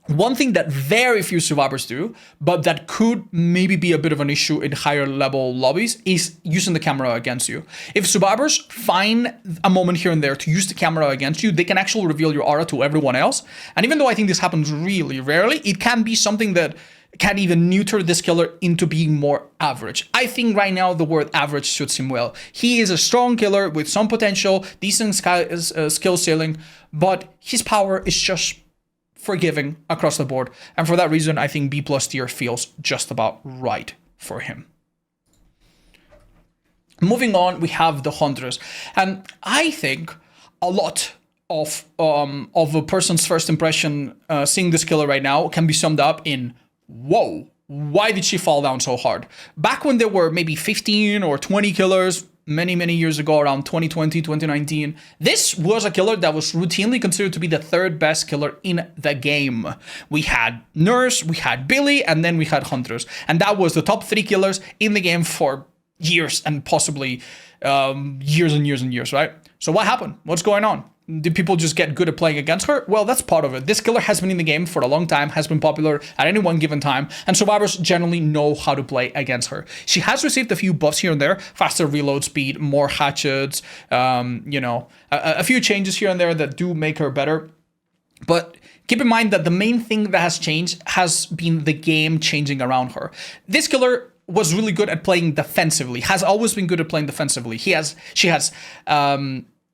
One thing that very few survivors do, but that could maybe be a bit of an issue in higher level lobbies, is using the camera against you. If survivors find a moment here and there to use the camera against you, they can actually reveal your aura to everyone else. And even though I think this happens really rarely, it can be something that can even neuter this killer into being more average. I think right now the word average suits him well. He is a strong killer with some potential, decent skill ceiling, but his power is just forgiving across the board. And for that reason, I think B+ tier feels just about right for him. Moving on, we have the Huntress. And I think a lot of a person's first impression seeing this killer right now can be summed up in, whoa, why did she fall down so hard? Back when there were maybe 15 or 20 killers, many years ago, around 2020, 2019, this was a killer that was routinely considered to be the third best killer in the game. We had Nurse, we had Billy, and then we had Huntress. And that was the top 3 killers in the game for years and possibly years and years, right? So what happened? What's going on? Did people just get good at playing against her? Well, that's part of it. This killer has been in the game for a long time, has been popular at any one given time, and survivors generally know how to play against her. She has received a few buffs here and there, faster reload speed, more hatchets, a few changes here and there that do make her better. But keep in mind that the main thing that has changed has been the game changing around her. This killer was really good at playing defensively, has always been good at playing defensively. She has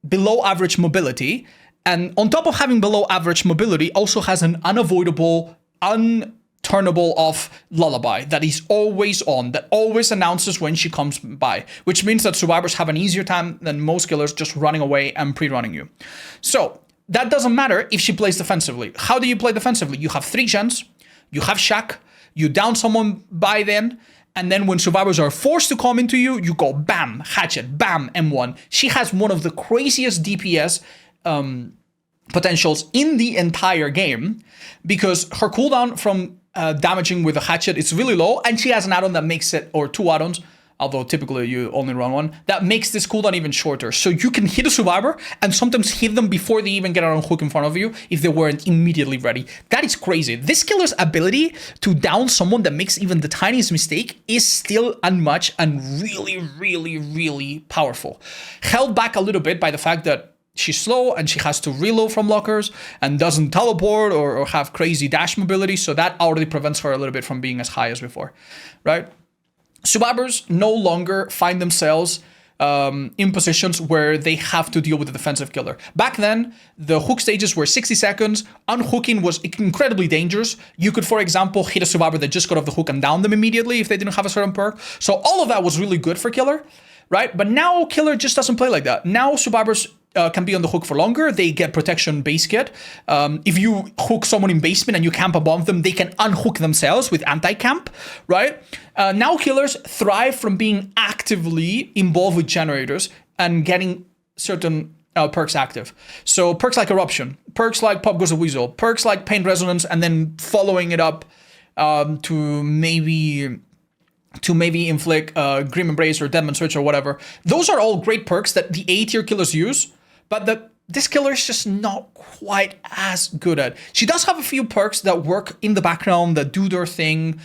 below average mobility, and on top of having below average mobility, also has an unavoidable, unturnable off lullaby that is always on, that always announces when she comes by, which means that survivors have an easier time than most killers just running away and pre-running you. So that doesn't matter if she plays defensively. How do you play defensively? You have 3 gens, you have Shack, you down someone by then, and then when survivors are forced to come into you, you go bam, hatchet, bam, M1. She has one of the craziest DPS potentials in the entire game because her cooldown from damaging with a hatchet is really low, and she has an add-on that makes it, or 2 add-ons, although typically you only run one, that makes this cooldown even shorter. So you can hit a survivor and sometimes hit them before they even get on hook in front of you if they weren't immediately ready. That is crazy. This killer's ability to down someone that makes even the tiniest mistake is still unmatched and really powerful. Held back a little bit by the fact that she's slow and she has to reload from lockers and doesn't teleport or have crazy dash mobility, so that already prevents her a little bit from being as high as before, right? Survivors no longer find themselves in positions where they have to deal with a defensive killer. Back then, the hook stages were 60 seconds. Unhooking was incredibly dangerous. You could, for example, hit a survivor that just got off the hook and down them immediately if they didn't have a certain perk. So all of that was really good for killer, right? But now killer just doesn't play like that. Now survivors can be on the hook for longer. They get protection base kit. If you hook someone in basement and you camp above them, they can unhook themselves with anti-camp, right? Now killers thrive from being actively involved with generators and getting certain perks active. So perks like Eruption, perks like Pop Goes a Weasel, perks like Pain Resonance, and then following it up to maybe inflict Grim Embrace or Deadman Switch or whatever. Those are all great perks that the A tier killers use, but this killer is just not quite as good at. She does have a few perks that work in the background, that do their thing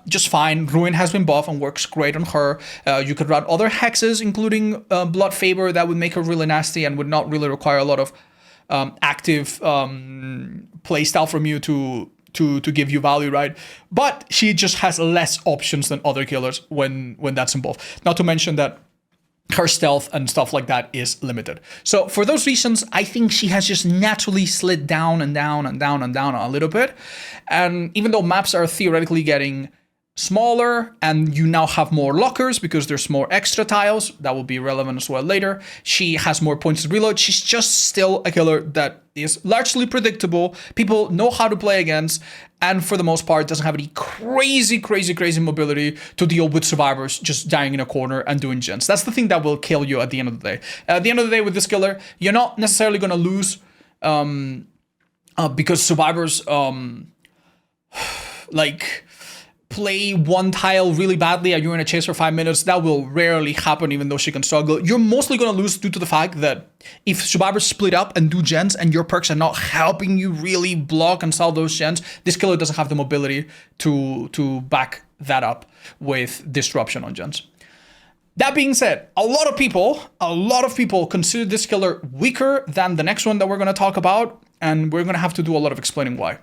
just fine. Ruin has been buffed and works great on her. You could run other hexes, including Blood Favor, that would make her really nasty and would not really require a lot of active playstyle from you to give you value, right? But she just has less options than other killers when that's involved. Not to mention that her stealth and stuff like that is limited. So for those reasons, I think she has just naturally slid down a little bit. And even though maps are theoretically getting smaller, and you now have more lockers because there's more extra tiles. That will be relevant as well later. She has more points to reload. She's just still a killer that is largely predictable. People know how to play against, and for the most part doesn't have any crazy mobility to deal with survivors just dying in a corner and doing gens. That's the thing that will kill you at the end of the day. At the end of the day with this killer, you're not necessarily going to lose because survivors like play one tile really badly and you're in a chase for 5 minutes. That will rarely happen, even though she can struggle. You're mostly going to lose due to the fact that if survivors split up and do gens and your perks are not helping you really block and solve those gens, this killer doesn't have the mobility to back that up with disruption on gens. That being said, a lot of people consider this killer weaker than the next one that we're going to talk about, and we're going to have to do a lot of explaining why.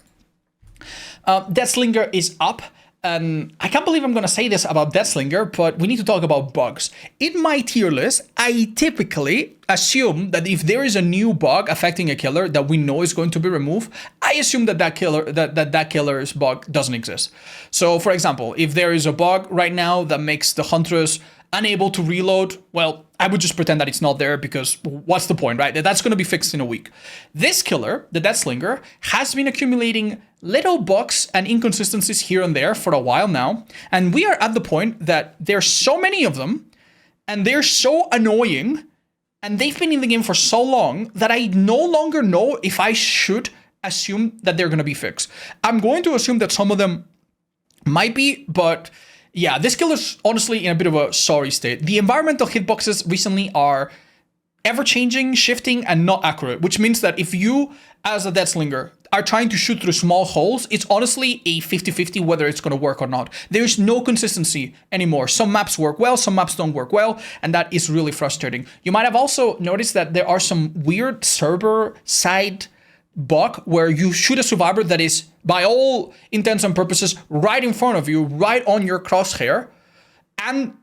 Deathslinger is up. And I can't believe I'm going to say this about Deathslinger, but we need to talk about bugs. In my tier list, I typically assume that if there is a new bug affecting a killer that we know is going to be removed, I assume that killer's bug doesn't exist. So, for example, if there is a bug right now that makes the Huntress unable to reload, well, I would just pretend that it's not there because what's the point, right? That's going to be fixed in a week. This killer, the Deathslinger, has been accumulating little bugs and inconsistencies here and there for a while now. And we are at the point that there's so many of them and they're so annoying and they've been in the game for so long that I no longer know if I should assume that they're going to be fixed. I'm going to assume that some of them might be, but yeah, this killer's honestly in a bit of a sorry state. The environmental hitboxes recently are ever-changing, shifting, and not accurate, which means that if you, as a Deathslinger, are trying to shoot through small holes, it's honestly a 50-50 whether it's going to work or not. There's no consistency anymore. Some maps work well, some maps don't work well, and that is really frustrating. You might have also noticed that there are some weird server side bug where you shoot a survivor that is, by all intents and purposes, right in front of you, right on your crosshair, and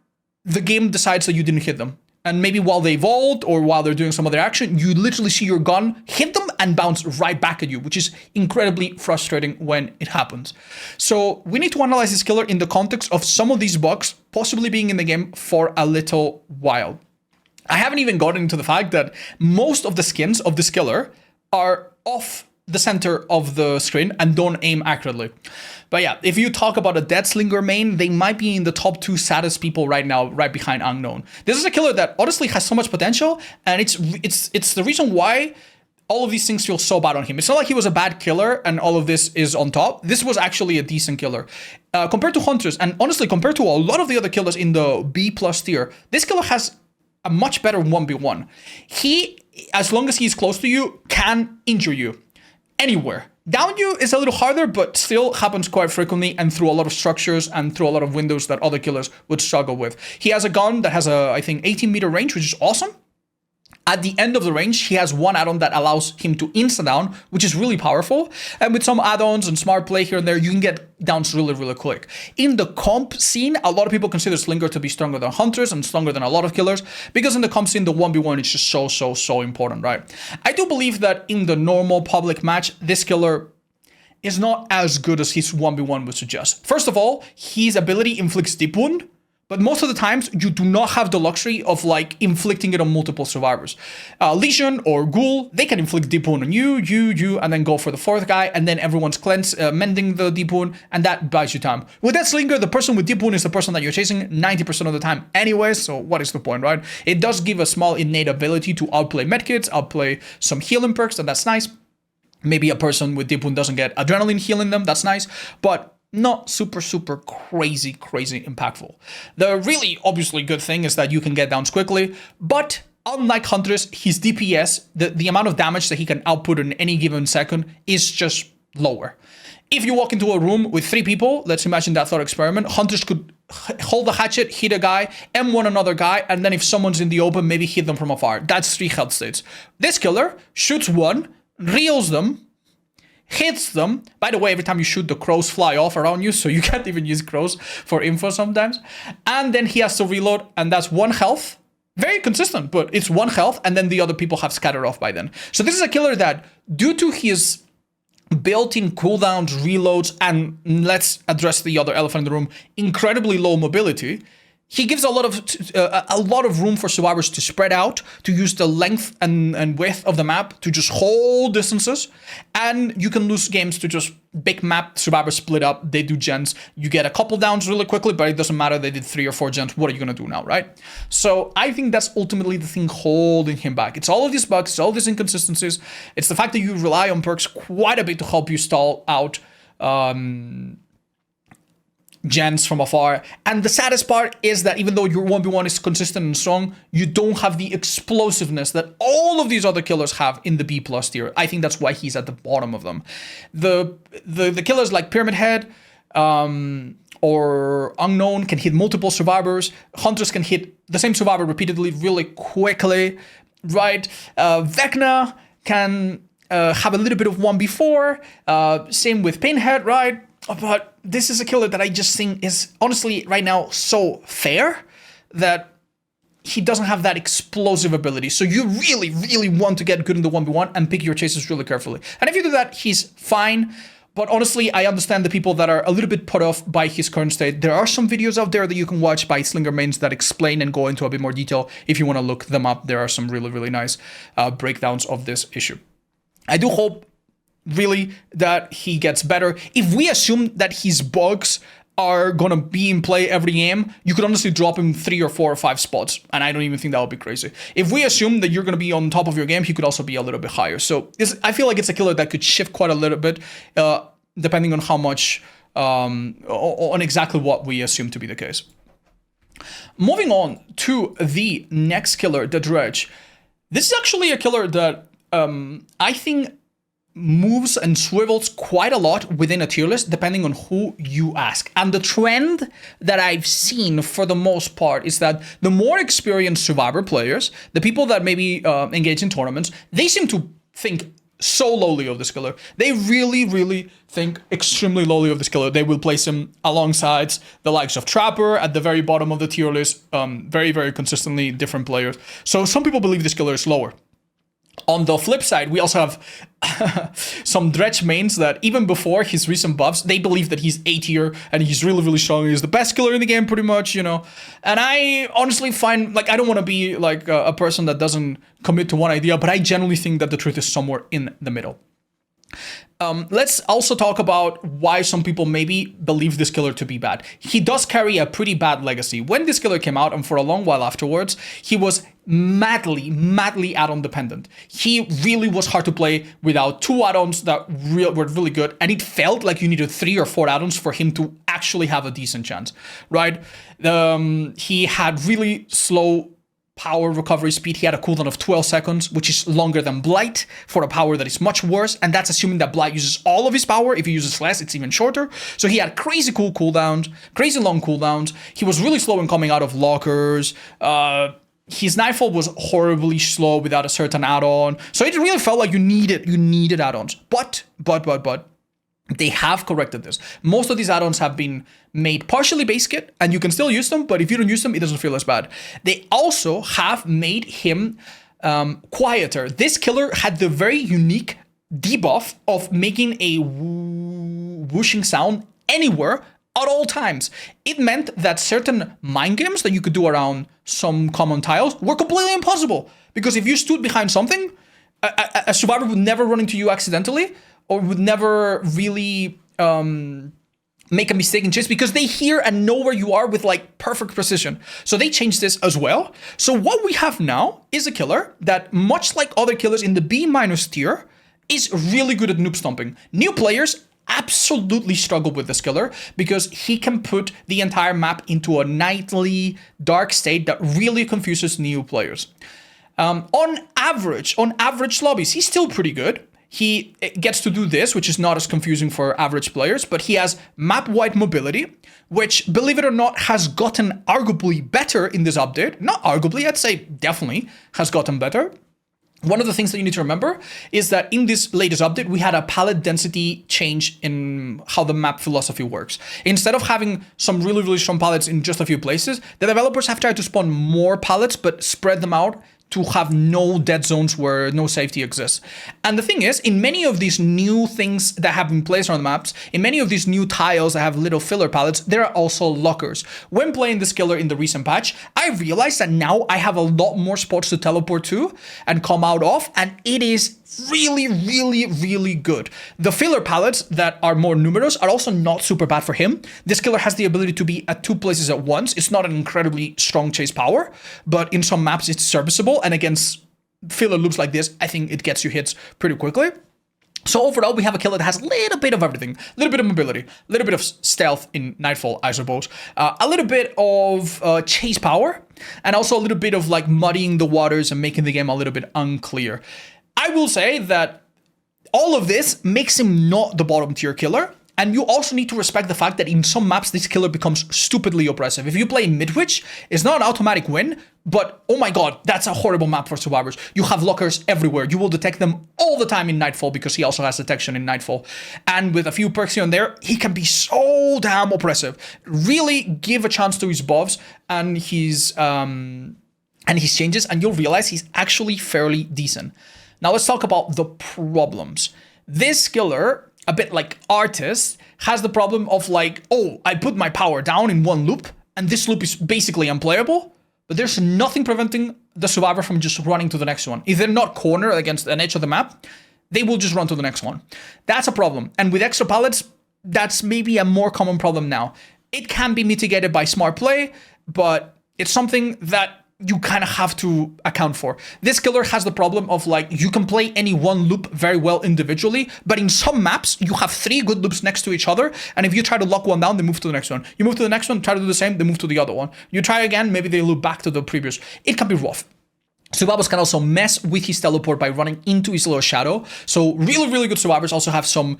the game decides that you didn't hit them. And maybe while they vault or while they're doing some other action, you literally see your gun hit them and bounce right back at you, which is incredibly frustrating when it happens. So we need to analyze this killer in the context of some of these bugs possibly being in the game for a little while. I haven't even gotten into the fact that most of the skins of this killer are off the center of the screen and don't aim accurately. But yeah, if you talk about a Deathslinger main, they might be in the top 2 saddest people right now, right behind Unknown. This is a killer that honestly has so much potential, and it's the reason why all of these things feel so bad on him. It's not like he was a bad killer and all of this is on top. This was actually a decent killer. Compared to Huntress, and honestly compared to a lot of the other killers in the B+ tier, this killer has a much better 1v1. He, as long as he's close to you, can injure you anywhere. Down you is a little harder, but still happens quite frequently and through a lot of structures and through a lot of windows that other killers would struggle with. He has a gun that has a, I think, 18-meter range, which is awesome. At the end of the range, he has one add-on that allows him to insta-down, which is really powerful. And with some add-ons and smart play here and there, you can get downs really, really quick. In the comp scene, a lot of people consider Slinger to be stronger than Hunters and stronger than a lot of killers, because in the comp scene, the 1v1 is just so important, right? I do believe that in the normal public match, this killer is not as good as his 1v1 would suggest. First of all, his ability inflicts deep wound, but most of the times, you do not have the luxury of like inflicting it on multiple survivors. Legion or Ghoul, they can inflict deep wound on you, and then go for the 4th guy, and then everyone's mending the deep wound, and that buys you time. With Deathslinger, the person with deep wound is the person that you're chasing 90% of the time anyway, so what is the point, right? It does give a small innate ability to outplay medkits, outplay some healing perks, and that's nice. Maybe a person with deep wound doesn't get adrenaline healing them, that's nice, but not super crazy impactful. The really obviously good thing is that you can get downs quickly, but unlike Huntress, his DPS, the amount of damage that he can output in any given second is just lower. If you walk into a room with 3 people, let's imagine that thought experiment, Huntress could hold the hatchet, hit a guy, M1 another guy, and then if someone's in the open, maybe hit them from afar. That's 3 health states. This killer shoots 1, reels them, hits them. By the way, every time you shoot, the crows fly off around you, so you can't even use crows for info sometimes. And then he has to reload, and that's 1 health. Very consistent, but it's 1 health, and then the other people have scattered off by then. So this is a killer that, due to his built-in cooldowns, reloads, and let's address the other elephant in the room, incredibly low mobility, he gives a lot of room for survivors to spread out, to use the length and width of the map to just hold distances, and you can lose games to just big map, survivors split up, they do gens, you get a couple downs really quickly, but it doesn't matter, they did 3 or 4 gens, what are you gonna do now, right? So I think that's ultimately the thing holding him back. It's all of these bugs, it's all these inconsistencies, it's the fact that you rely on perks quite a bit to help you stall out gens from afar. And the saddest part is that even though your 1v1 is consistent and strong, you don't have the explosiveness that all of these other killers have in the B+ tier. I think that's why he's at the bottom of them. The killers like Pyramid Head or Unknown can hit multiple survivors. Huntress can hit the same survivor repeatedly really quickly, right? Vecna can have a little bit of 1v4. Same with Pinhead, right? But this is a killer that I just think is honestly right now so fair that he doesn't have that explosive ability. So you really, really want to get good in the 1v1 and pick your chases really carefully. And if you do that, he's fine. But honestly, I understand the people that are a little bit put off by his current state. There are some videos out there that you can watch by Slinger mains that explain and go into a bit more detail. If you want to look them up, there are some really, really nice breakdowns of this issue. I do hope really that he gets better. If we assume that his bugs are gonna be in play every game, you could honestly drop him 3 or 4 or 5 spots, and I don't even think that would be crazy. If we assume that you're gonna be on top of your game, he could also be a little bit higher. So I feel like it's a killer that could shift quite a little bit, depending on how much, on exactly what we assume to be the case. Moving on to the next killer, the Dredge. This is actually a killer that I think moves and swivels quite a lot within a tier list, depending on who you ask. And the trend that I've seen for the most part is that the more experienced survivor players, the people that maybe engage in tournaments, they seem to think so lowly of this killer. They really, really think extremely lowly of this killer. They will place him alongside the likes of Trapper at the very bottom of the tier list, very, very consistently different players. So some people believe this killer is lower. On the flip side, we also have some Dredge mains that even before his recent buffs, they believe that he's A tier and he's really, really strong. He's the best killer in the game pretty much, you know. And I honestly find, like, I don't want to be like a person that doesn't commit to one idea, but I generally think that the truth is somewhere in the middle. Let's also talk about why some people maybe believe this killer to be bad. He does carry a pretty bad legacy. When this killer came out and for a long while afterwards, he was madly add-on dependent. He really was hard to play without 2 add-ons that were really good, and it felt like you needed 3 or 4 add-ons for him to actually have a decent chance, right? He had really slow power recovery speed. He had a cooldown of 12 seconds, which is longer than Blight for a power that is much worse, and that's assuming that Blight uses all of his power. If he uses less, it's even shorter. So he had crazy cool cooldowns, crazy long cooldowns. He was really slow in coming out of lockers. His Nightfall was horribly slow without a certain add-on. So it really felt like you needed add-ons. But they have corrected this. Most of these add-ons have been made partially base kit, and you can still use them, but if you don't use them, it doesn't feel as bad. They also have made him quieter. This killer had the very unique debuff of making a whooshing sound anywhere at all times. It meant that certain mind games that you could do around some common tiles were completely impossible, because if you stood behind something, a survivor would never run into you accidentally, or would never really make a mistake in chase, because they hear and know where you are with like perfect precision. So they changed this as well. So what we have now is a killer that, much like other killers in the B- tier, is really good at noob stomping. New players absolutely struggle with this killer because he can put the entire map into a nightly dark state that really confuses new players. On average lobbies, he's still pretty good. He gets to do this, which is not as confusing for average players, but he has map-wide mobility, which, believe it or not, has gotten arguably better in this update. Not arguably, I'd say definitely has gotten better. One of the things that you need to remember is that in this latest update, we had a palette density change in how the map philosophy works. Instead of having some really, really strong palettes in just a few places, the developers have tried to spawn more palettes, but spread them out to have no dead zones where no safety exists. And the thing is, in many of these new things that have been placed on the maps, in many of these new tiles that have little filler palettes, there are also lockers. When playing this killer in the recent patch, I realized that now I have a lot more spots to teleport to and come out of, and it is really, really, really good. The filler palettes that are more numerous are also not super bad for him. This killer has the ability to be at 2 places at once. It's not an incredibly strong chase power, but in some maps it's serviceable, and against filler loops like this, I think it gets you hits pretty quickly. So overall, we have a killer that has a little bit of everything. A little bit of mobility, a little bit of stealth in Nightfall, I suppose. A little bit of chase power, and also a little bit of like muddying the waters and making the game a little bit unclear. I will say that all of this makes him not the bottom tier killer. And you also need to respect the fact that in some maps, this killer becomes stupidly oppressive. If you play Midwich, it's not an automatic win, but oh my god, that's a horrible map for survivors. You have lockers everywhere. You will detect them all the time in Nightfall because he also has detection in Nightfall. And with a few perks here and there, he can be so damn oppressive. Really give a chance to his buffs and his changes, and you'll realize he's actually fairly decent. Now let's talk about the problems. This killer, a bit like Artist, has the problem of like, oh, I put my power down in one loop, and this loop is basically unplayable, but there's nothing preventing the survivor from just running to the next one. If they're not cornered against an edge of the map, they will just run to the next one. That's a problem. And with extra pallets, that's maybe a more common problem now. It can be mitigated by smart play, but it's something that you kind of have to account for. This killer has the problem of like, you can play any one loop very well individually, but in some maps, you have 3 good loops next to each other, and if you try to lock one down, they move to the next one. You move to the next one, try to do the same, they move to the other one. You try again, maybe they loop back to the previous. It can be rough. Survivors can also mess with his teleport by running into his little shadow. So really, really good survivors also have some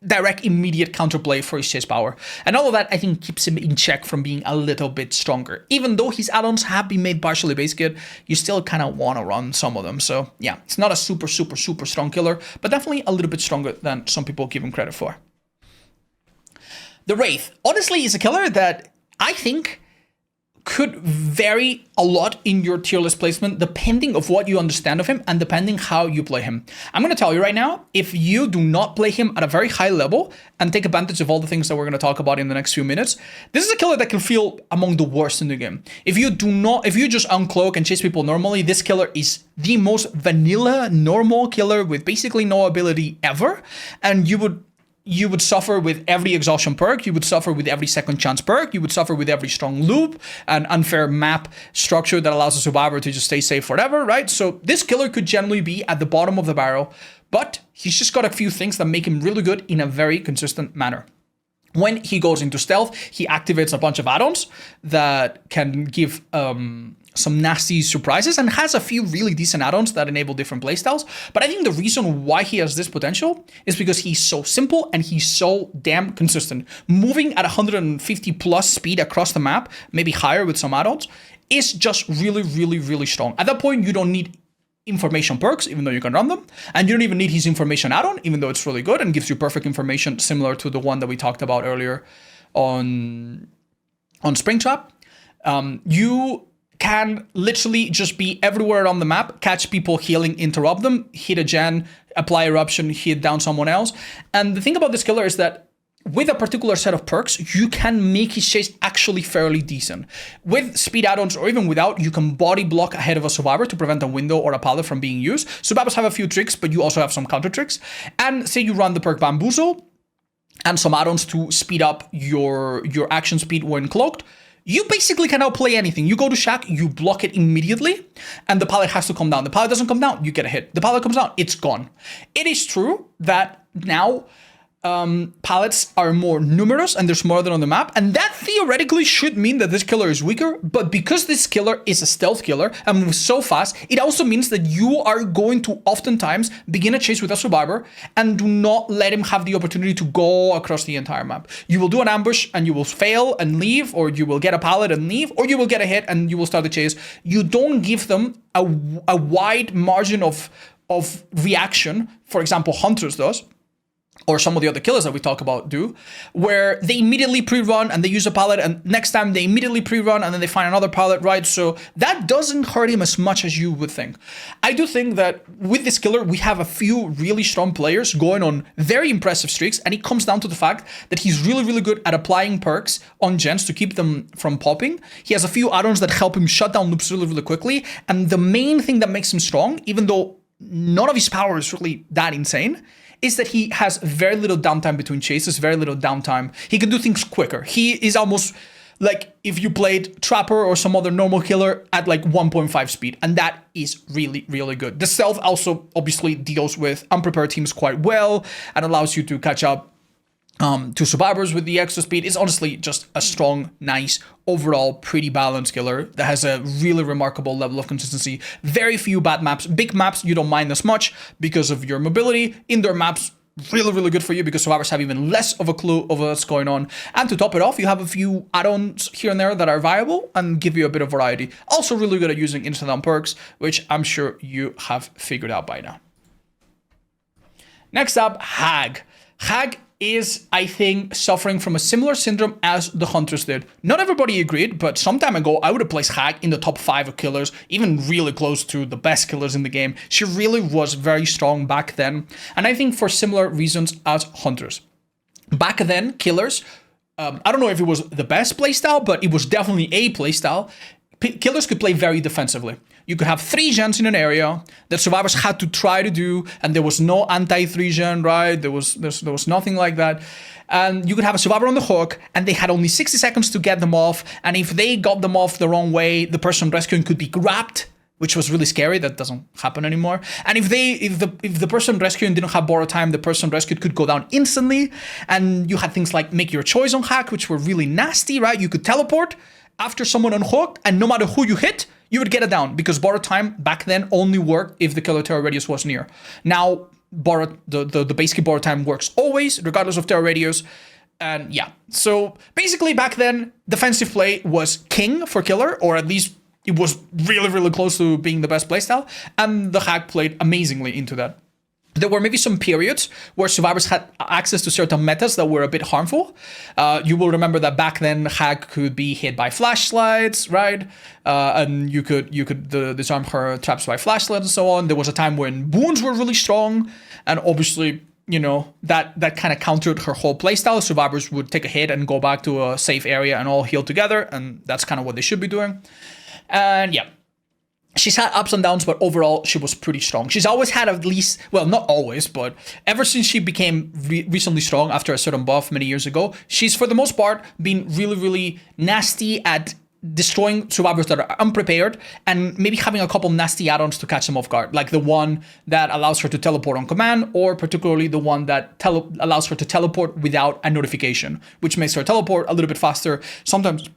direct, immediate counterplay for his chase power. And all of that, I think, keeps him in check from being a little bit stronger. Even though his add-ons have been made partially base kit, you still kind of want to run some of them. So yeah, it's not a super, super, super strong killer, but definitely a little bit stronger than some people give him credit for. The Wraith, honestly, is a killer that I think could vary a lot in your tier list placement depending of what you understand of him and depending how you play him. I'm going to tell you right now, if you do not play him at a very high level and take advantage of all the things that we're going to talk about in the next few minutes, this is a killer that can feel among the worst in the game. If you just uncloak and chase people normally, this killer is the most vanilla normal killer with basically no ability ever, and you would suffer with every exhaustion perk, you would suffer with every second chance perk, you would suffer with every strong loop, an unfair map structure that allows the survivor to just stay safe forever, right? So this killer could generally be at the bottom of the barrel, but he's just got a few things that make him really good in a very consistent manner. When he goes into stealth, he activates a bunch of add-ons that can give some nasty surprises and has a few really decent add-ons that enable different playstyles. But I think the reason why he has this potential is because he's so simple and he's so damn consistent. Moving at 150 plus speed across the map, maybe higher with some add-ons, is just really, really, really strong. At that point, you don't need information perks, even though you can run them, and you don't even need his information add-on, even though it's really good and gives you perfect information similar to the one that we talked about earlier on Springtrap. You can literally just be everywhere on the map, catch people healing, interrupt them, hit a gen, apply eruption, hit down someone else. And the thing about this killer is that with a particular set of perks, you can make his chase actually fairly decent. With speed add-ons or even without, you can body block ahead of a survivor to prevent a window or a pallet from being used. Survivors have a few tricks, but you also have some counter tricks. And say you run the perk Bamboozle and some add-ons to speed up your action speed when cloaked, you basically can outplay anything. You go to Shack, you block it immediately, and the pallet has to come down. The pallet doesn't come down, you get a hit. The pallet comes down, it's gone. It is true that now pallets are more numerous and there's more of them on the map, and that theoretically should mean that this killer is weaker, but because this killer is a stealth killer and moves so fast, it also means that you are going to oftentimes begin a chase with a survivor and do not let him have the opportunity to go across the entire map. You will do an ambush and you will fail and leave, or you will get a pallet and leave, or you will get a hit and you will start the chase. You don't give them a wide margin of reaction, for example, Huntress does, or some of the other killers that we talk about do, where they immediately pre-run and they use a pallet, and next time they immediately pre-run and then they find another pallet, right? So that doesn't hurt him as much as you would think. I do think that with this killer, we have a few really strong players going on very impressive streaks, and it comes down to the fact that he's really, really good at applying perks on gens to keep them from popping. He has a few add-ons that help him shut down loops really, really quickly, and the main thing that makes him strong, even though none of his power is really that insane, is that he has very little downtime between chases, very little downtime. He can do things quicker. He is almost like if you played Trapper or some other normal killer at like 1.5 speed, and that is really, really good. The stealth also obviously deals with unprepared teams quite well and allows you to catch up to survivors with the extra speed. Is honestly just a strong, nice, overall pretty balanced killer that has a really remarkable level of consistency. Very few bad maps. Big maps you don't mind as much because of your mobility. Indoor maps, really, really good for you because survivors have even less of a clue of what's going on. And to top it off, you have a few add-ons here and there that are viable and give you a bit of variety. Also really good at using instant down perks, which I'm sure you have figured out by now. Next up, Hag. Hag is, I think, suffering from a similar syndrome as the Huntress did. Not everybody agreed, but some time ago, I would have placed Hag in the top 5 of killers, even really close to the best killers in the game. She really was very strong back then, and I think for similar reasons as Huntress. Back then, killers, I don't know if it was the best playstyle, but it was definitely a playstyle. Killers could play very defensively. You could have 3 gens in an area that survivors had to try to do, and there was no anti-3 gen, right? There was nothing like that. And you could have a survivor on the hook, and they had only 60 seconds to get them off. And if they got them off the wrong way, the person rescuing could be grabbed, which was really scary. That doesn't happen anymore. And if the person rescuing didn't have borrow time, the person rescued could go down instantly. And you had things like make your choice on hack, which were really nasty, right? You could teleport after someone unhooked, and no matter who you hit, you would get it down, because borrow time back then only worked if the killer terror radius was near. Now, the basic borrow time works always, regardless of terror radius. And yeah, so basically back then, defensive play was king for killer, or at least it was really, really close to being the best playstyle, and the hack played amazingly into that. There were maybe some periods where survivors had access to certain metas that were a bit harmful. You will remember that back then, Hag could be hit by flashlights, right? And you could disarm her traps by flashlights and so on. There was a time when wounds were really strong, and obviously, you know, that kind of countered her whole playstyle. Survivors would take a hit and go back to a safe area and all heal together, and that's kind of what they should be doing. And yeah. She's had ups and downs, but overall, she was pretty strong. She's always had at least, well, not always, but ever since she became recently strong after a certain buff many years ago, she's, for the most part, been really, really nasty at destroying survivors that are unprepared, and maybe having a couple nasty add-ons to catch them off guard, like the one that allows her to teleport on command, or particularly the one that allows her to teleport without a notification, which makes her teleport a little bit faster, sometimes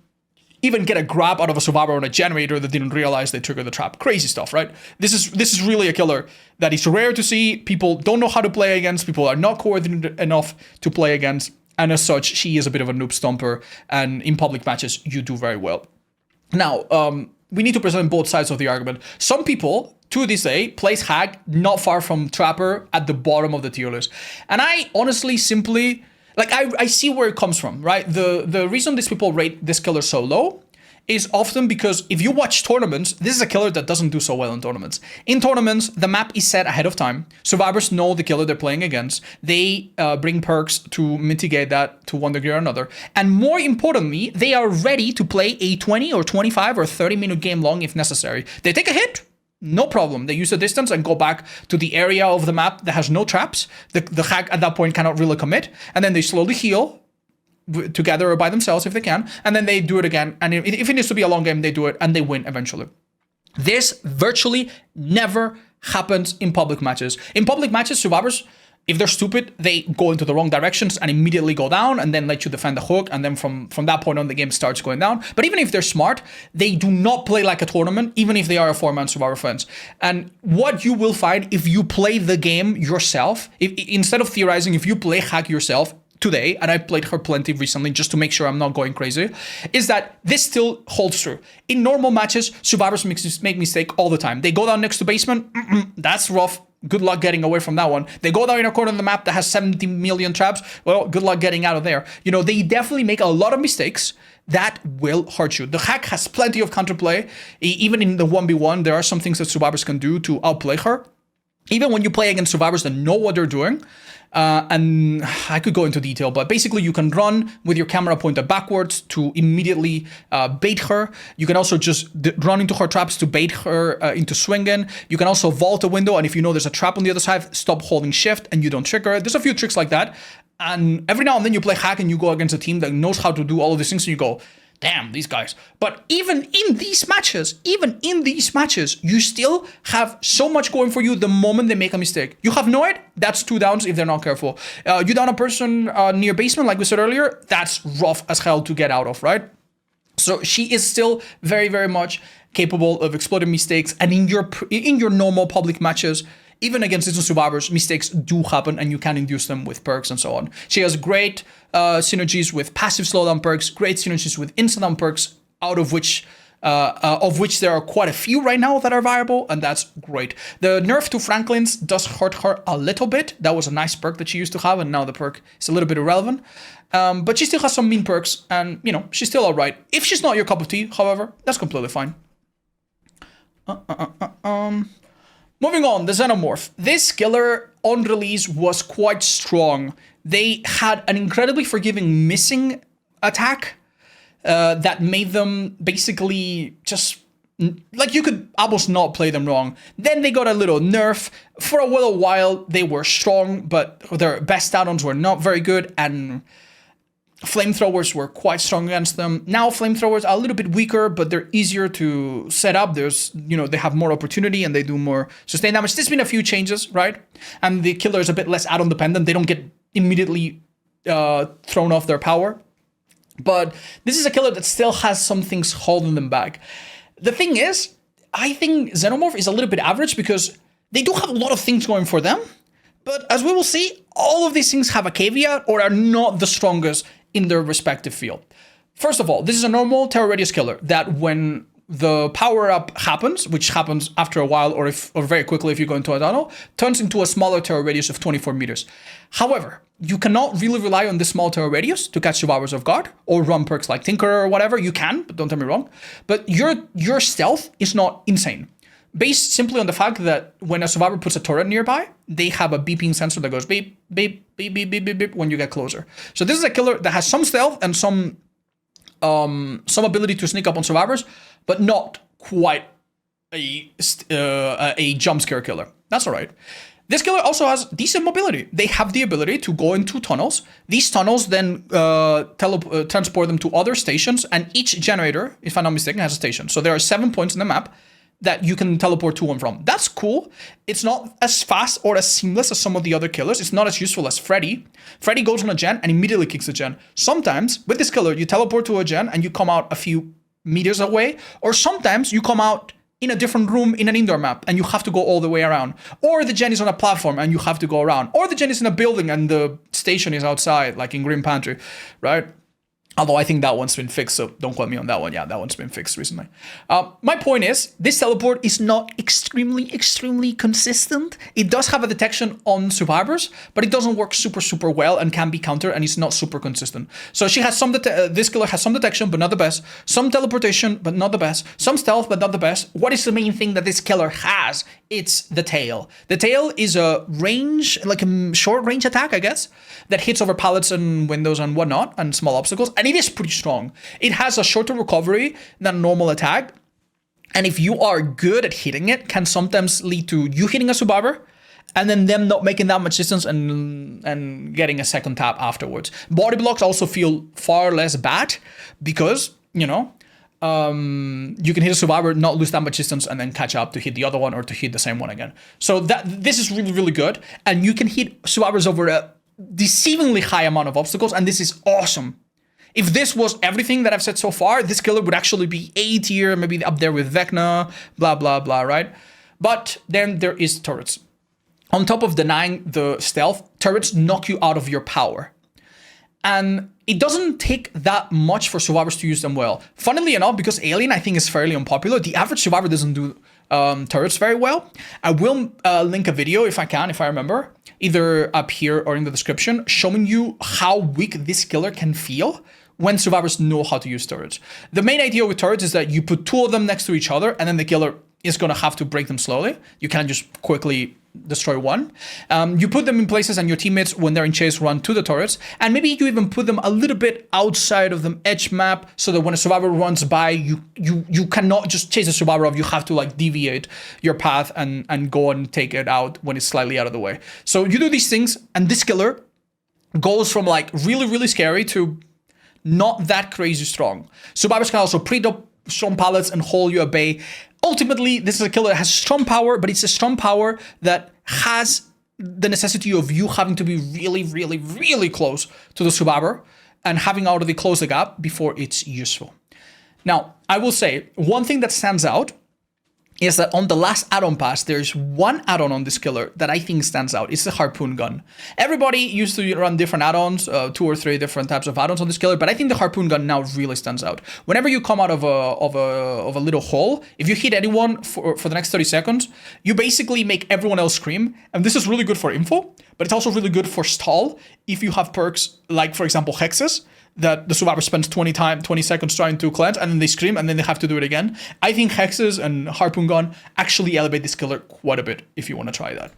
even get a grab out of a survivor on a generator that didn't realize they triggered the trap. Crazy stuff, right? This is really a killer that is rare to see. People don't know how to play against. People are not coordinated enough to play against. And as such, she is a bit of a noob stomper. And in public matches, you do very well. Now, we need to present both sides of the argument. Some people, to this day, place Hag not far from Trapper at the bottom of the tier list. And I honestly simply... like, I see where it comes from, right? The reason these people rate this killer so low is often because if you watch tournaments, this is a killer that doesn't do so well in tournaments. In tournaments, the map is set ahead of time. Survivors know the killer they're playing against. They bring perks to mitigate that to one degree or another. And more importantly, they are ready to play a 20 or 25 or 30-minute game long if necessary. They take a hit. No problem. They use the distance and go back to the area of the map that has no traps. The hack at that point cannot really commit. And then they slowly heal together or by themselves if they can. And then they do it again. And if it needs to be a long game, they do it and they win eventually. This virtually never happens in public matches. In public matches, survivors, if they're stupid, they go into the wrong directions and immediately go down and then let you defend the hook. And then from that point on, the game starts going down. But even if they're smart, they do not play like a tournament, even if they are a 4-man survivor fence. And what you will find if you play the game yourself, instead of theorizing, if you play hack yourself today, and I played her plenty recently just to make sure I'm not going crazy, is that this still holds true. In normal matches, survivors make mistake all the time. They go down next to basement, that's rough. good luck getting away from that one. They go down in a corner of the map that has 70 million traps. Well, good luck getting out of there. You know, they definitely make a lot of mistakes that will hurt you. The hack has plenty of counterplay. Even in the 1v1, there are some things that survivors can do to outplay her. Even when you play against survivors that know what they're doing, and I could go into detail, but basically you can run with your camera pointed backwards to immediately bait her. You can also just run into her traps to bait her into swinging. You can also vault a window, and if you know there's a trap on the other side, stop holding shift and you don't trigger it. There's a few tricks like that. And every now and then you play hack and you go against a team that knows how to do all of these things and you go, damn, these guys. But even in these matches, you still have so much going for you the moment they make a mistake. You have Noid, that's 2 downs if they're not careful. You down a person near basement, like we said earlier, that's rough as hell to get out of, right? So she is still very, very much capable of exploiting mistakes. And in your normal public matches, even against instant survivors, mistakes do happen and you can induce them with perks and so on. She has great synergies with passive slowdown perks, great synergies with instant down perks, out of which there are quite a few right now that are viable, and that's great. The nerf to Franklin's does hurt her a little bit. That was a nice perk that she used to have, and now the perk is a little bit irrelevant. But she still has some mean perks, and, you know, she's still alright. If she's not your cup of tea, however, that's completely fine. Moving on, the Xenomorph. This killer on release was quite strong. They had an incredibly forgiving missing attack that made them basically just, like, you could almost not play them wrong. Then they got a little nerf. For a little while, they were strong, but their best add-ons were not very good, and flamethrowers were quite strong against them. Now flamethrowers are a little bit weaker, but they're easier to set up. There's, you know, they have more opportunity and they do more sustained damage. There's been a few changes, right? And the killer is a bit less add-on dependent. They don't get immediately thrown off their power. But this is a killer that still has some things holding them back. The thing is, I think Xenomorph is a little bit average because they do have a lot of things going for them. But as we will see, all of these things have a caveat or are not the strongest in their respective field. First of all, this is a normal terror radius killer that when the power-up happens, which happens after a while or very quickly if you go into a tunnel, turns into a smaller terror radius of 24 meters. However, you cannot really rely on this small terror radius to catch survivors off guard or run perks like Tinkerer or whatever. You can, but don't get me wrong. But your stealth is not insane. Based simply on the fact that when a survivor puts a turret nearby, they have a beeping sensor that goes beep, beep, beep, beep, beep, beep, beep when you get closer. So this is a killer that has some stealth and some ability to sneak up on survivors, but not quite a jump scare killer. That's all right. This killer also has decent mobility. They have the ability to go into tunnels. These tunnels then transport them to other stations, and each generator, if I'm not mistaken, has a station. So there are 7 points in the map that you can teleport to and from. That's cool. It's not as fast or as seamless as some of the other killers. It's not as useful as Freddy. Freddy goes on a gen and immediately kicks the gen. Sometimes, with this killer, you teleport to a gen and you come out a few meters away, or sometimes you come out in a different room in an indoor map and you have to go all the way around. Or the gen is on a platform and you have to go around. Or the gen is in a building and the station is outside, like in Grim Pantry, right? Although I think that one's been fixed, so don't quote me on that one. Yeah, that one's been fixed recently. My point is, this teleport is not extremely consistent. It does have a detection on survivors, but it doesn't work super well and can be countered, and it's not super consistent. So she has this killer has some detection, but not the best. Some teleportation, but not the best. Some stealth, but not the best. What is the main thing that this killer has? It's the tail. The tail is a range, like a short range attack, I guess, that hits over pallets and windows and whatnot, and small obstacles, and it is pretty strong. It has a shorter recovery than a normal attack, and if you are good at hitting it, can sometimes lead to you hitting a survivor, and then them not making that much distance and getting a second tap afterwards. Body blocks also feel far less bad, because, you know, you can hit a survivor, not lose that much distance, and then catch up to hit the other one or to hit the same one again. So this is really good, and you can hit survivors over a deceivingly high amount of obstacles, and this is awesome. If this was everything that I've said so far, this killer would actually be A tier, maybe up there with Vecna, blah, blah, blah, right? But then there is turrets. On top of denying the stealth, turrets knock you out of your power. And it doesn't take that much for survivors to use them well. Funnily enough, because Alien, I think, is fairly unpopular, the average survivor doesn't do turrets very well. I will link a video if I remember, either up here or in the description, showing you how weak this killer can feel when survivors know how to use turrets. The main idea with turrets is that you put 2 of them next to each other, and then the killer is going to have to break them slowly. You can't just quickly destroy one. You put them in places, and your teammates, when they're in chase, run to the turrets. And maybe you even put them a little bit outside of the edge map, so that when a survivor runs by, you cannot just chase a survivor off. You have to like deviate your path and go and take it out when it's slightly out of the way. So you do these things, and this killer goes from like really, really scary to not that crazy strong. Survivors can also pre-drop strong pallets and hold you at bay. Ultimately, this is a killer that has strong power, but it's a strong power that has the necessity of you having to be really, really, really close to the survivor and having already closed the gap before it's useful. Now, I will say one thing that stands out is that on the last add-on pass, there's one add-on on this killer that I think stands out. It's the harpoon gun. Everybody used to run different add-ons, 2 or 3 different types of add-ons on this killer, but I think the harpoon gun now really stands out. Whenever you come out of a little hole, if you hit anyone for the next 30 seconds, you basically make everyone else scream, and this is really good for info, but it's also really good for stall if you have perks like, for example, hexes, that the survivor spends 20 seconds trying to cleanse, and then they scream, and then they have to do it again. I think hexes and harpoon gun actually elevate this killer quite a bit if you want to try that.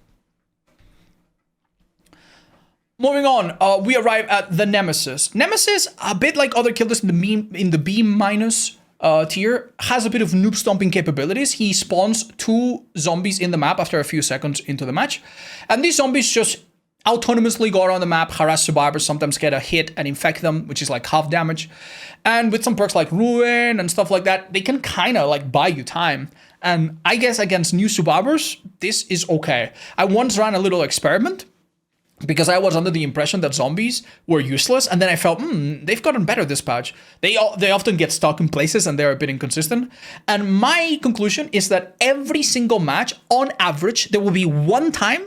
Moving on, we arrive at the Nemesis. Nemesis, a bit like other killers in the B minus tier, has a bit of noob stomping capabilities. He spawns 2 zombies in the map after a few seconds into the match, and these zombies just autonomously go around the map, harass survivors, sometimes get a hit and infect them, which is like half damage. And with some perks like Ruin and stuff like that, they can kind of like buy you time. And I guess against new survivors, this is okay. I once ran a little experiment because I was under the impression that zombies were useless, and then I felt, they've gotten better this patch. They often get stuck in places and they're a bit inconsistent. And my conclusion is that every single match, on average, there will be one time